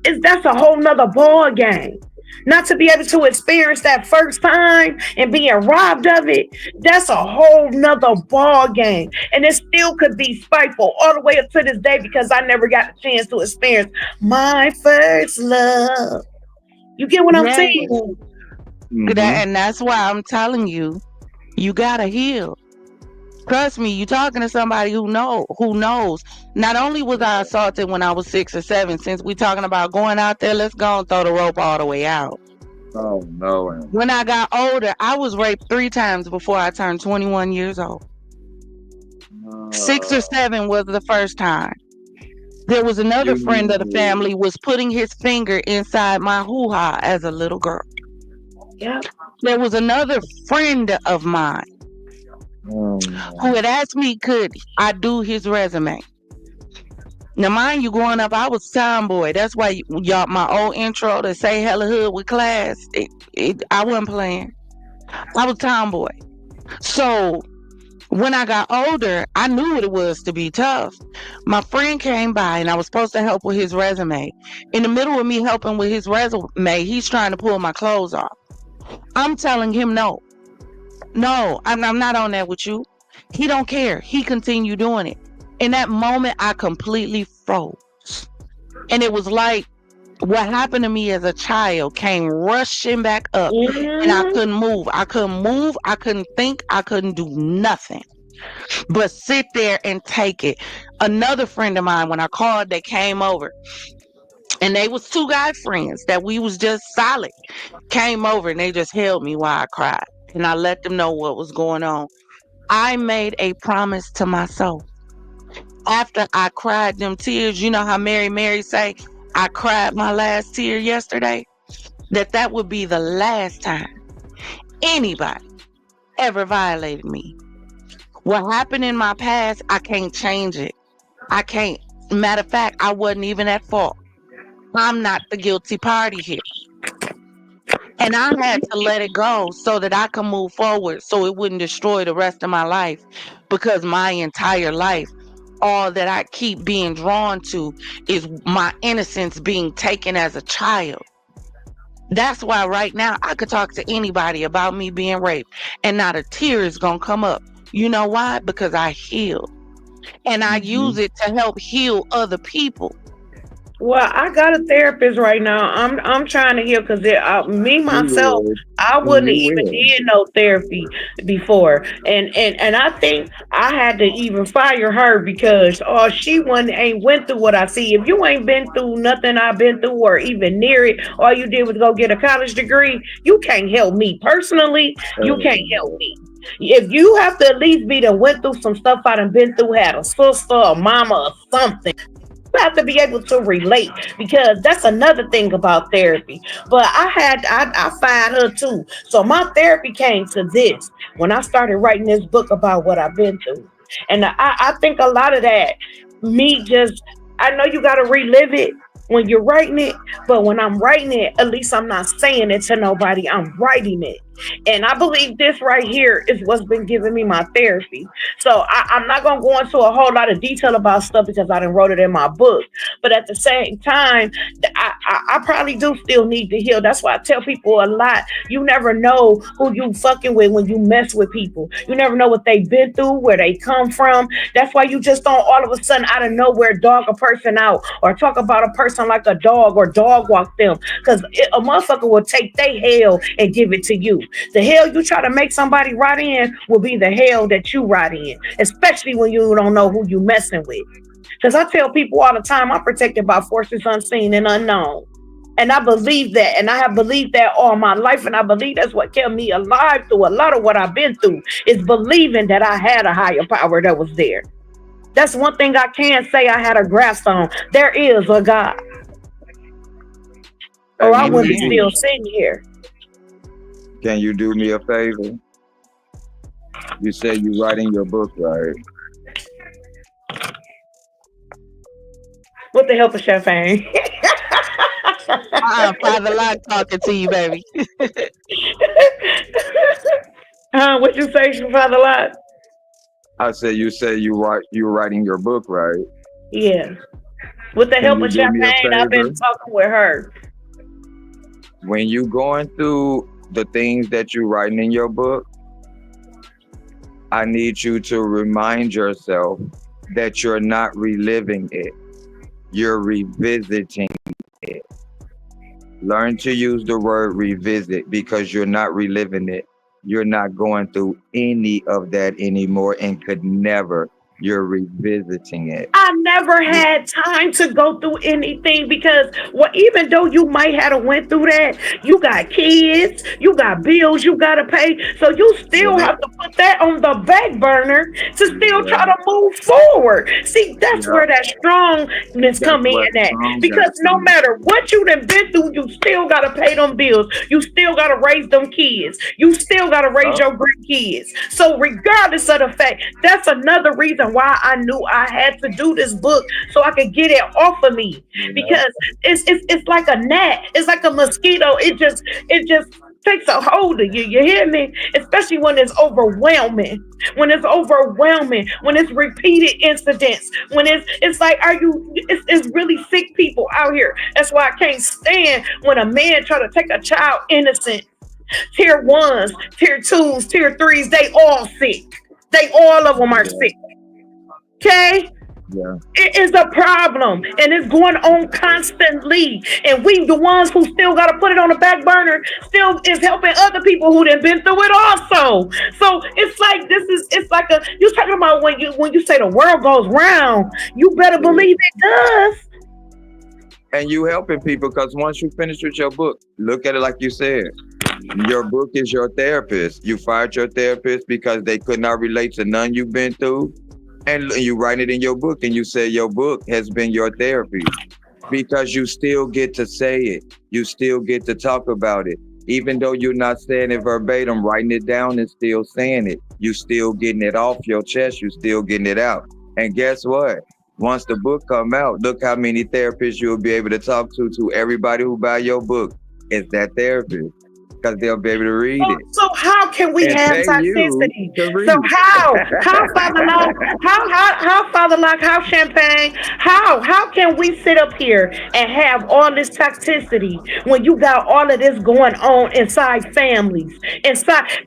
is that's a whole nother ball game. Not to be able to experience that first time and being robbed of it, that's a whole nother ball game. And it still could be spiteful all the way up to this day because I never got the chance to experience my first love. You get what I'm Yes. saying? And that's why I'm telling you, you gotta heal. Trust me, you talking to somebody who knows. Not only was I assaulted when I was 6 or 7, since we talking about going out there, let's go and throw the rope all the way out. Oh no. When I got older, I was raped 3 times before I turned 21 years old. 6 or 7 was the first time. There was another friend of the family was putting his finger inside my hoo-ha as a little girl. Yeah. There was another friend of mine who had asked me could I do his resume. Now, mind you, growing up, I was tomboy. That's why y'all, my old intro to say hella hood with class, I wasn't playing. I was tomboy. So when I got older, I knew what it was to be tough. My friend came by and I was supposed to help with his resume. In the middle of me helping with his resume, he's trying to pull my clothes off. I'm telling him no, I'm not on that with you. He don't care. He continued doing it. In that moment, I completely froze. And it was like what happened to me as a child came rushing back up. And I couldn't move. I couldn't think. I couldn't do nothing but sit there and take it. Another friend of mine, when I called, they came over. And they was 2 guy friends that we was just solid. Came over and they just held me while I cried. And I let them know what was going on. I made a promise to myself. After I cried them tears, you know how Mary say, I cried my last tear yesterday? That would be the last time anybody ever violated me. What happened in my past, I can't change it. I can't. Matter of fact, I wasn't even at fault. I'm not the guilty party here. And I had to let it go so that I could move forward so it wouldn't destroy the rest of my life. Because my entire life, all that I keep being drawn to is my innocence being taken as a child. That's why right now I could talk to anybody about me being raped and not a tear is going to come up. You know why? Because I heal. And I use it to help heal other people. Well, I got a therapist right now. I'm trying to heal because me myself, I wouldn't even did no therapy before, and I think I had to even fire her because she ain't went through what I see. If you ain't been through nothing I've been through or even near it, all you did was go get a college degree. You can't help me personally. You can't help me. If you have to at least be that went through some stuff I done been through, had a sister, a mama, or something. You have to be able to relate because that's another thing about therapy. But I fired her too. So my therapy came to this when I started writing this book about what I've been through. And I think a lot of that, I know you got to relive it when you're writing it, but when I'm writing it, at least I'm not saying it to nobody. I'm writing it. And I believe this right here is what's been giving me my therapy. So I'm not going to go into a whole lot of detail about stuff because I done wrote it in my book. But at the same time, I probably do still need to heal. That's why I tell people a lot. You never know who you fucking with when you mess with people. You never know what they've been through, where they come from. That's why you just don't all of a sudden out of nowhere dog a person out or talk about a person like a dog or dog walk them. Because a motherfucker will take their hell and give it to you. The hell you try to make somebody ride in will be the hell that you ride in, especially when you don't know who you messing with. Because I tell people all the time, I'm protected by forces unseen and unknown. And I believe that. And I have believed that all my life. And I believe that's what kept me alive through a lot of what I've been through, is believing that I had a higher power that was there. That's one thing I can say I had a grasp on. There is a God. Or I wouldn't be still sitting here. Can you do me a favor? You say you writing your book, right? With the help of champagne. Father Lot talking to you, baby. What you say, Father Lot? I said you say you're writing your book, right? Yeah. With the Can help you of do me a champagne, I've been favor? talking with her. When you going through the things that you're writing in your book, I need you to remind yourself that you're not reliving it. You're revisiting it. Learn to use the word revisit because you're not reliving it. You're not going through any of that anymore and could never. You're revisiting it. I never had time to go through anything because even though you might have went through that, you got kids, you got bills you gotta pay. So you still have to put that on the back burner to still try to move forward. See, that's where that strongness come in at. Because no matter what you done been through, you still gotta pay them bills. You still gotta raise them kids. You still gotta raise your grandkids. So regardless of the fact, that's another reason why I knew I had to do this book so I could get it off of me. Because it's like a gnat, it's like a mosquito. It just takes a hold of you. You hear me? Especially when it's overwhelming. When it's repeated incidents. When it's like, it's really sick people out here. That's why I can't stand when a man try to take a child innocent. Tier 1s, tier 2s, tier 3s, they all sick. All of them are sick. Okay? Yeah. It is a problem and it's going on constantly. And we, the ones who still got to put it on the back burner, still is helping other people who done been through it also. So it's like, it's like you're talking about when you say the world goes round, you better believe it does. And you helping people because once you finish with your book, look at it like you said. Your book is your therapist. You fired your therapist because they could not relate to none you've been through. And you write it in your book and you say your book has been your therapy because you still get to say it. You still get to talk about it. Even though you're not saying it verbatim, writing it down and still saying it. You still getting it off your chest. You still getting it out. And guess what? Once the book come out, look how many therapists you'll be able to talk to everybody who buy your book. It's that therapist. Because they'll be able to read it. So how can we have toxicity? So how Father Lock, how Father Lock, how Champagne, how can we sit up here and have all this toxicity when you got all of this going on inside families,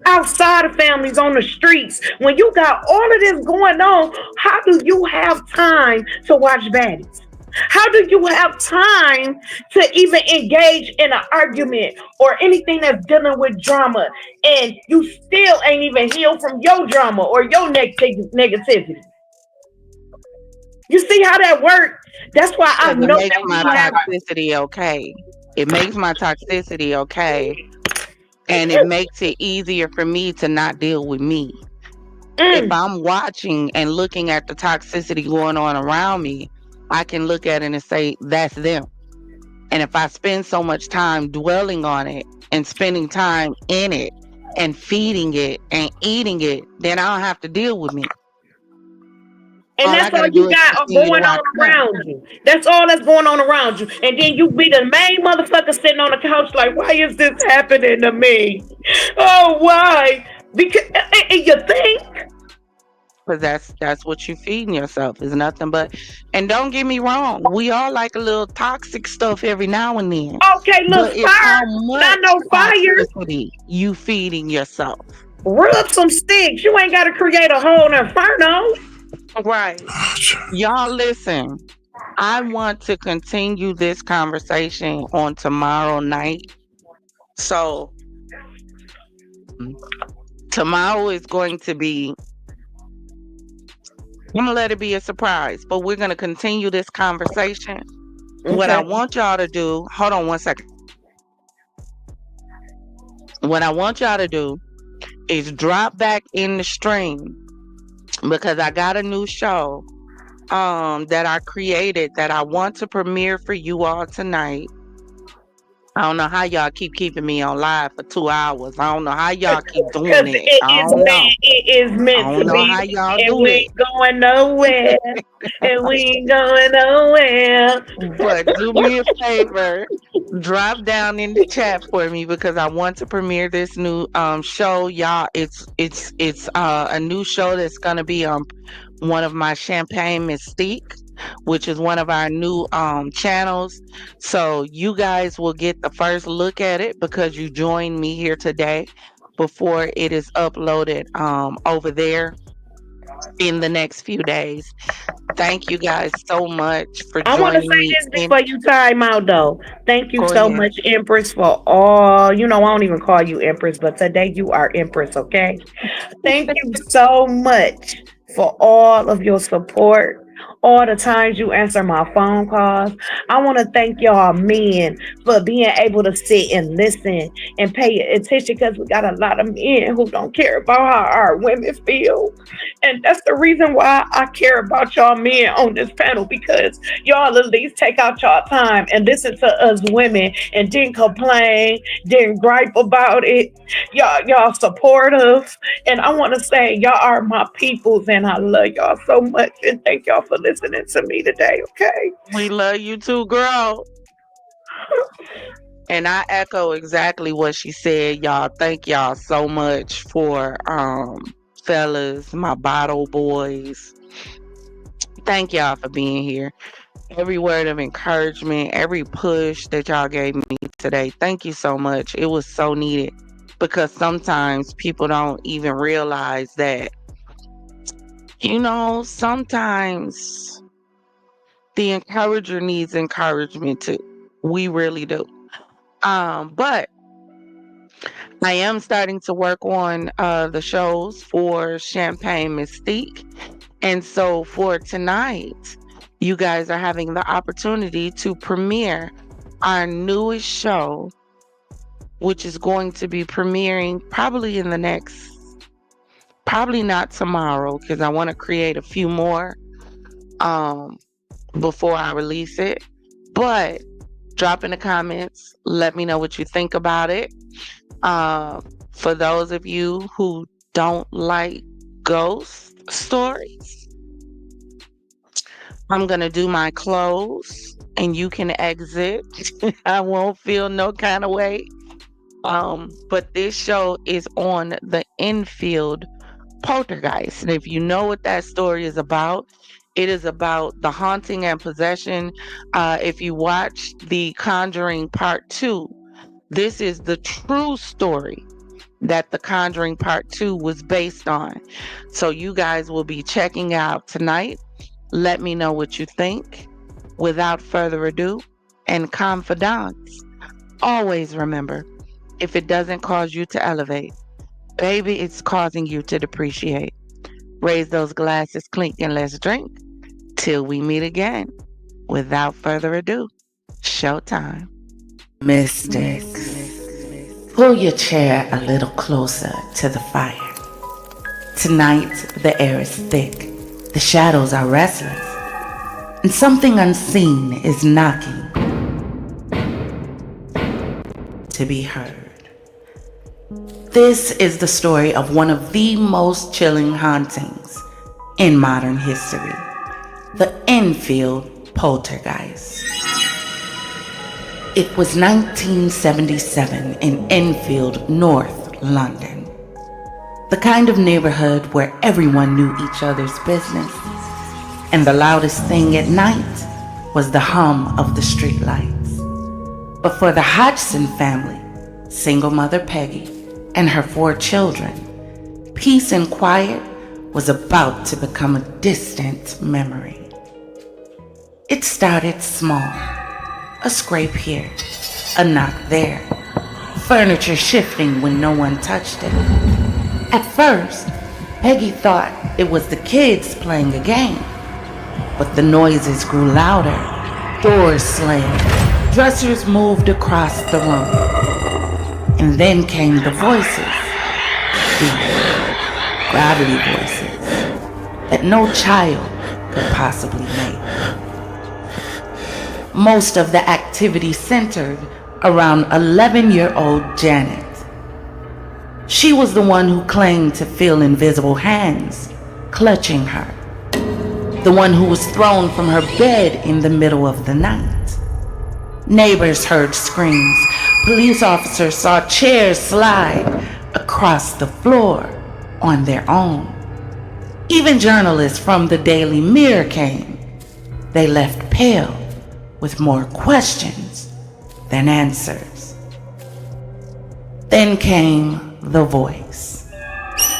outside of families on the streets? When you got all of this going on, how do you have time to watch baddies? How do you have time to even engage in an argument or anything that's dealing with drama and you still ain't even healed from your drama or your negativity? You see how that works? That's why I know it makes my toxicity okay. It makes my toxicity okay. And it makes it easier for me to not deal with me. If I'm watching and looking at the toxicity going on around me, I can look at it and say, that's them. And if I spend so much time dwelling on it and spending time in it and feeding it and eating it, then I don't have to deal with me. And that's all you got going on around you. That's all that's going on around you. And then you be the main motherfucker sitting on the couch like, why is this happening to me? Oh, why? Because you think? Because that's what you feeding yourself is nothing but. And don't get me wrong, we all like a little toxic stuff every now and then. Okay, look, fire, not no fire. You feeding yourself. Rub some sticks. You ain't got to create a whole inferno. Right. Y'all listen. I want to continue this conversation on tomorrow night. So tomorrow is going to be, I'm gonna let it be a surprise, but we're gonna continue this conversation. Okay. What I want y'all to do, hold on one second. What I want y'all to do is drop back in the stream because I got a new show that I created that I want to premiere for you all tonight. I don't know how y'all keep keeping me on live for 2 hours. I don't know how y'all keep doing Because it. it I is don't know. I meant don't to know be, how y'all and do we it. ain't going nowhere, and we ain't going nowhere. But do me a favor, drop down in the chat for me because I want to premiere this new show, y'all. It's a new show that's gonna be on one of my Champagne Mystique, which is one of our new channels. So you guys will get the first look at it because you joined me here today before it is uploaded over there in the next few days. Thank you guys so much for I want to joining say me this in. before you time out, though. Thank you Go so ahead. much, Empress, for all. You know, I don't even call you Empress, but today you are Empress, okay? Thank you so much for all of your support, all the times you answer my phone calls. I want to thank y'all men for being able to sit and listen and pay attention because we got a lot of men who don't care about how our women feel. And that's the reason why I care about y'all men on this panel because y'all at least take out y'all time and listen to us women and didn't complain, didn't gripe about it. Y'all supportive. And I want to say y'all are my peoples and I love y'all so much and thank y'all for listening to me today, okay? We love you too, girl. And I echo exactly what she said, y'all. Thank y'all so much for fellas, my bottle boys. Thank y'all for being here. Every word of encouragement, every push that y'all gave me today. Thank you so much. It was so needed because sometimes people don't even realize that, sometimes the encourager needs encouragement too. We really do. But I am starting to work on the shows for Champagne Mystique. And so for tonight, you guys are having the opportunity to premiere our newest show, which is going to be premiering probably in the next, probably not tomorrow, because I want to create a few more before I release it. But drop in the comments, let me know what you think about it. For those of you who don't like ghost stories, I'm going to do my close and you can exit. I won't feel no kind of way. But this show is on the infield poltergeist. And if you know what that story is about, it is about the haunting and possession. If you watch The Conjuring Part 2, this is the true story that The Conjuring Part 2 was based on. So you guys will be checking out tonight. Let me know what you think. Without further ado, and confidants, always remember, if it doesn't cause you to elevate, baby, it's causing you to depreciate. Raise those glasses, clink, and let's drink till we meet again. Without further ado, showtime. Mystics, pull your chair a little closer to the fire. Tonight, the air is thick, the shadows are restless, and something unseen is knocking to be heard. This is the story of one of the most chilling hauntings in modern history, the Enfield Poltergeist. It was 1977 in Enfield, North London. The kind of neighborhood where everyone knew each other's business, and the loudest thing at night was the hum of the streetlights. But for the Hodgson family, single mother Peggy, and her 4 children, peace and quiet was about to become a distant memory. It started small. A scrape here, a knock there, furniture shifting when no one touched it. At first, Peggy thought it was the kids playing a game, but the noises grew louder, doors slammed, dressers moved across the room. And then came the voices, deep, gravelly voices that no child could possibly make. Most of the activity centered around 11-year-old Janet. She was the one who claimed to feel invisible hands clutching her. The one who was thrown from her bed in the middle of the night. Neighbors heard screams. Police officers saw chairs slide across the floor on their own. Even journalists from the Daily Mirror came. They left pale with more questions than answers. Then came the voice.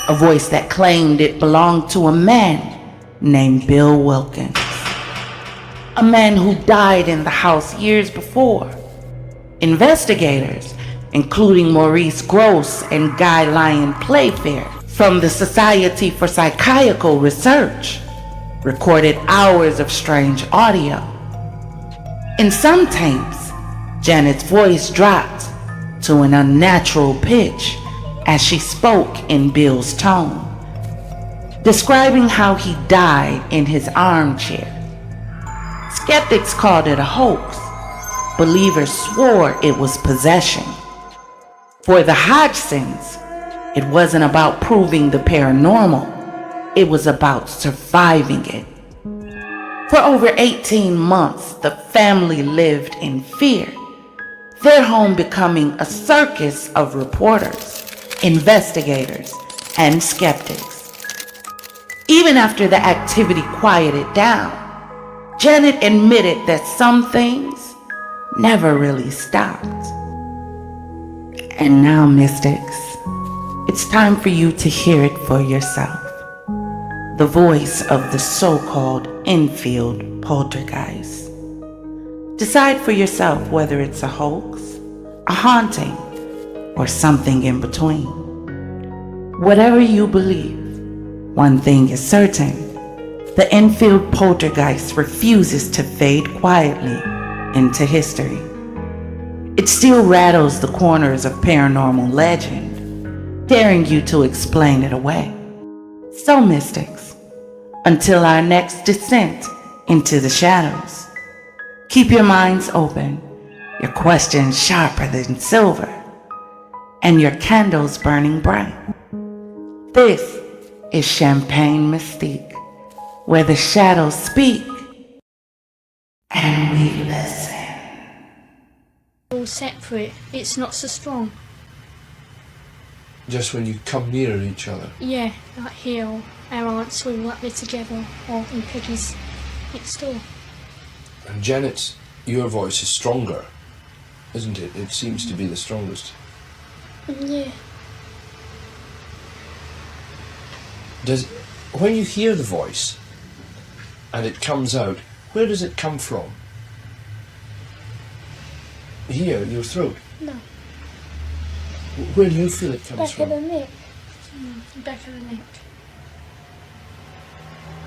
A voice that claimed it belonged to a man named Bill Wilkins. A man who died in the house years before. Investigators, including Maurice Gross and Guy Lyon Playfair from the Society for Psychiatrical Research, recorded hours of strange audio. In some tapes, Janet's voice dropped to an unnatural pitch as she spoke in Bill's tone, describing how he died in his armchair. Skeptics called it a hoax. Believers swore it was possession. For the Hodgsons, it wasn't about proving the paranormal. It was about surviving it. For over 18 months, the family lived in fear, their home becoming a circus of reporters, investigators, and skeptics. Even after the activity quieted down, Janet admitted that some things never really stopped. And now, mystics, it's time for you to hear it for yourself. The voice of the so-called infield poltergeist. Decide for yourself whether it's a hoax, a haunting, or something in between. Whatever you believe, one thing is certain. The infield poltergeist refuses to fade quietly into history. It still rattles the corners of paranormal legend, daring you to explain it away. So, mystics, until our next descent into the shadows, keep your minds open, your questions sharper than silver, and your candles burning bright. This is Champagne Mystique, where the shadows speak and we listen. All separate, it's not so strong. Just when you come near each other? Yeah, like here, or our aunts all up there together, or in Peggy's next door. And Janet's, your voice is stronger, isn't it? It seems to be the strongest. Yeah. When you hear the voice and it comes out, where does it come from? Here, your throat? No. Where do you feel it comes Back from? of the neck. Back of the neck.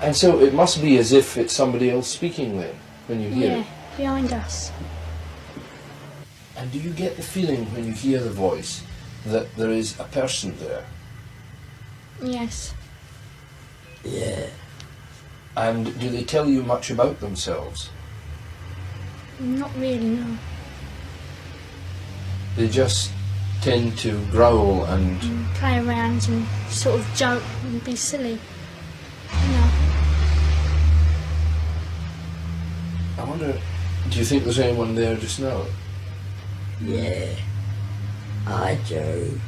And so it must be as if it's somebody else speaking then, when you hear it. Yeah, behind us. And do you get the feeling when you hear the voice that there is a person there? Yes. Yeah. And do they tell you much about themselves? Not really, no. They just tend to growl and... Play around and sort of joke and be silly. You know. I wonder, do you think there's anyone there just now? Yeah, I do.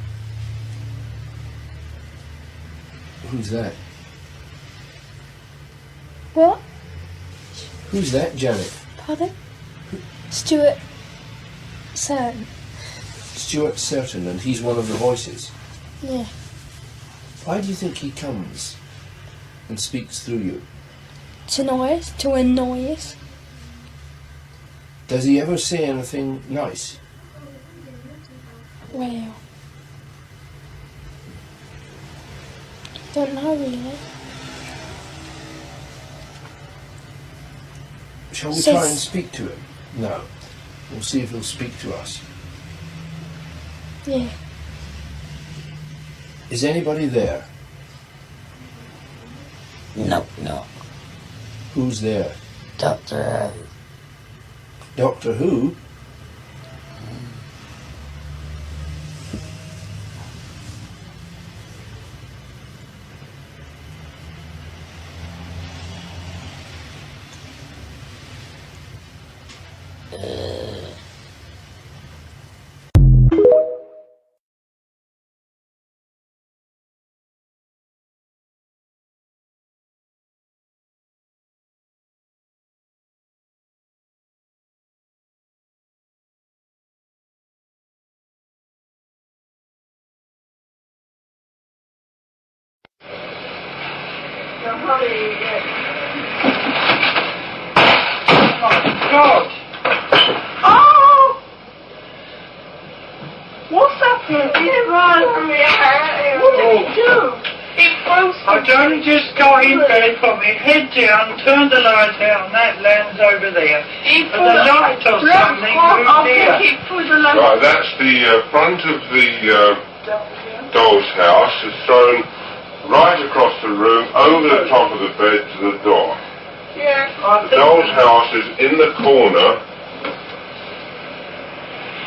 Who's that? What? Who's that, Janet? Pardon? Stuart Certain. Stuart Certain, and he's one of the voices. Yeah. Why do you think he comes and speaks through you? To annoy us. Does he ever say anything nice? Well, don't know really. Shall we try and speak to him? No. We'll see if he'll speak to us. Yeah. Is anybody there? No, no. Who's there? Doctor Who. Doctor Who? God! Oh! What's happened? It ran from your hair. What did it do? It froze. I only just got in bed, put my head down, turned the light out, and that lands over there. But the light or something moved here. Right, that's the front of the doll's house. It's thrown right across the room, over the top of the bed to the door. Yeah. The doll's house is in the corner,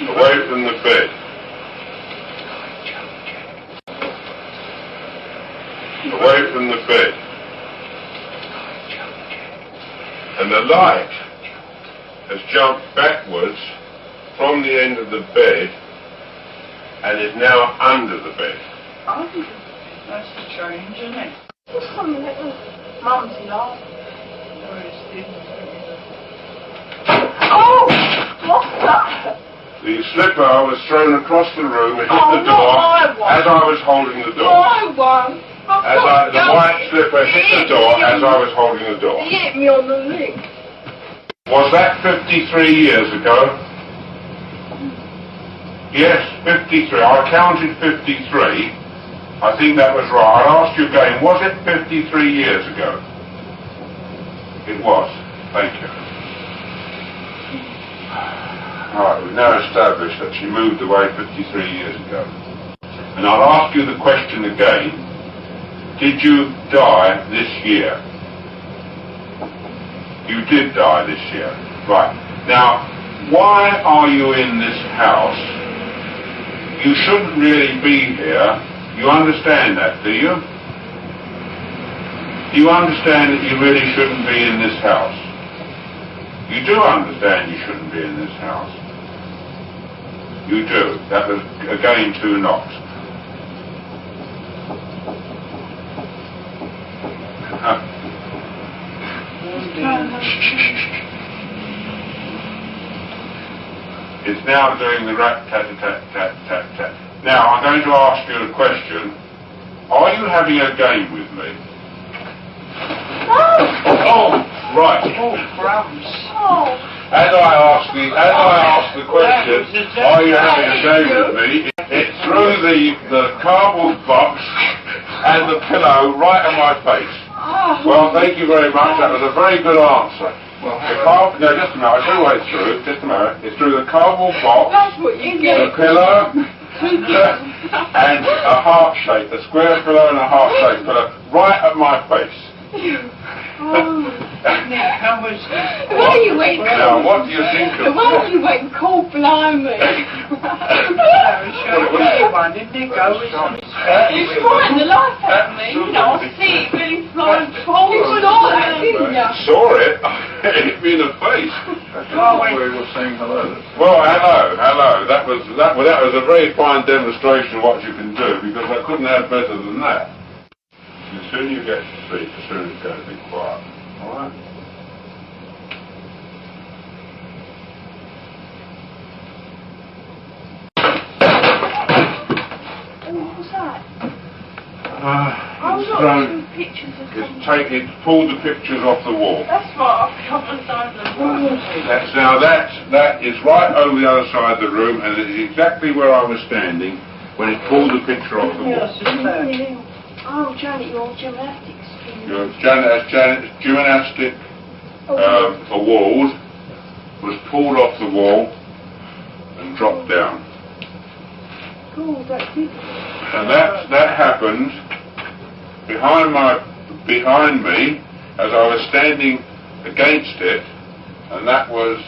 away from the bed. Away from the bed. And the light has jumped backwards from the end of the bed and is now under the bed. Oh, that's strange, isn't it? What's coming at us? Mum's laughing. Oh! What's that? The slipper was thrown across the room and hit the door as I was holding the door. My one. The white slipper hit the door as I was holding the door. He hit me on the leg. Was that 53 years ago? Yes, 53. I counted 53. I think that was right. I'll ask you again, was it 53 years ago? It was. Thank you. Alright, we've now established that she moved away 53 years ago. And I'll ask you the question again. Did you die this year? You did die this year. Right. Now, why are you in this house? You shouldn't really be here. You understand that, do you? Do you understand that you really shouldn't be in this house? You do understand you shouldn't be in this house. You do. That was, again, 2 knocks. It's now doing the rat-tat-tat-tat-tat-tat. Now, I'm going to ask you a question. Are you having a game with me? Oh, right. Oh, crumbs. Oh. As I ask the question, are you having a game with me? It threw the cardboard box and the pillow right at my face. Oh. Well, thank you very much. That was a very good answer. No, just a minute. I'll show you what it threw. Just a minute. It threw the cardboard box, the pillow, and a heart shape, a square pillow and a heart shaped pillow, right at my face. Now, why are you waiting? Now, what do you think of why are you waiting? Cold blimey. Didn't it go with some it's flying the life out of me. You know, I see it really flying. You saw that, didn't you? Saw it? It hit me in the face. We were saying hello. Well, hello. That was a very fine demonstration of what you can do, because I couldn't have better than that. The sooner you get to speak, the sooner it's going to be quiet. All right? What's that? It's pulled the pictures off the wall. That's right, I've got the side of the room. That is right over the other side of the room, and it is exactly where I was standing when it pulled the picture off the wall. Oh, Janet, your gymnastics. Your gymnastic award was pulled off the wall and dropped down. Cool, that's it. And that happened behind me as I was standing against it, and that was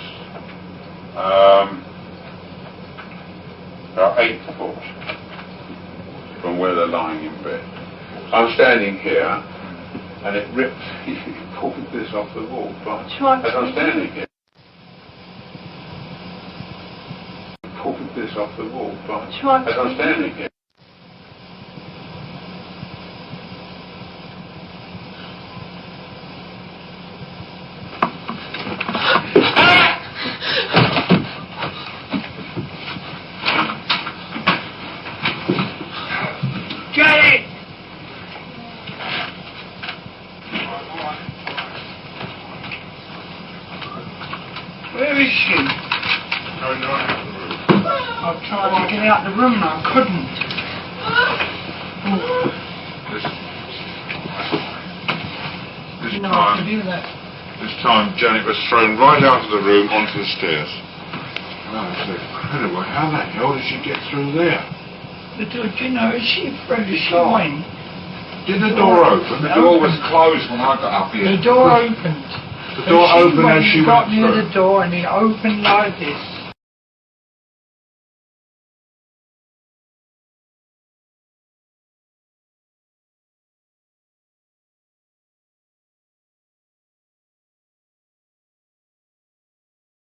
about 8 foot from where they're lying in bed. I'm standing here, and it ripped, he pulled this off the wall, but as I'm standing here, pulled this off the wall, but as I'm standing here. Where is she? No, no, I've tried to get out the room and I couldn't. This time Janet was thrown right out of the room onto the stairs. And I said, incredible, how the hell did she get through there? Do you know, she went. Did the door open? The door was closed when I got up here. The door opened. The door opened as she got went near through. the door and it opened like this.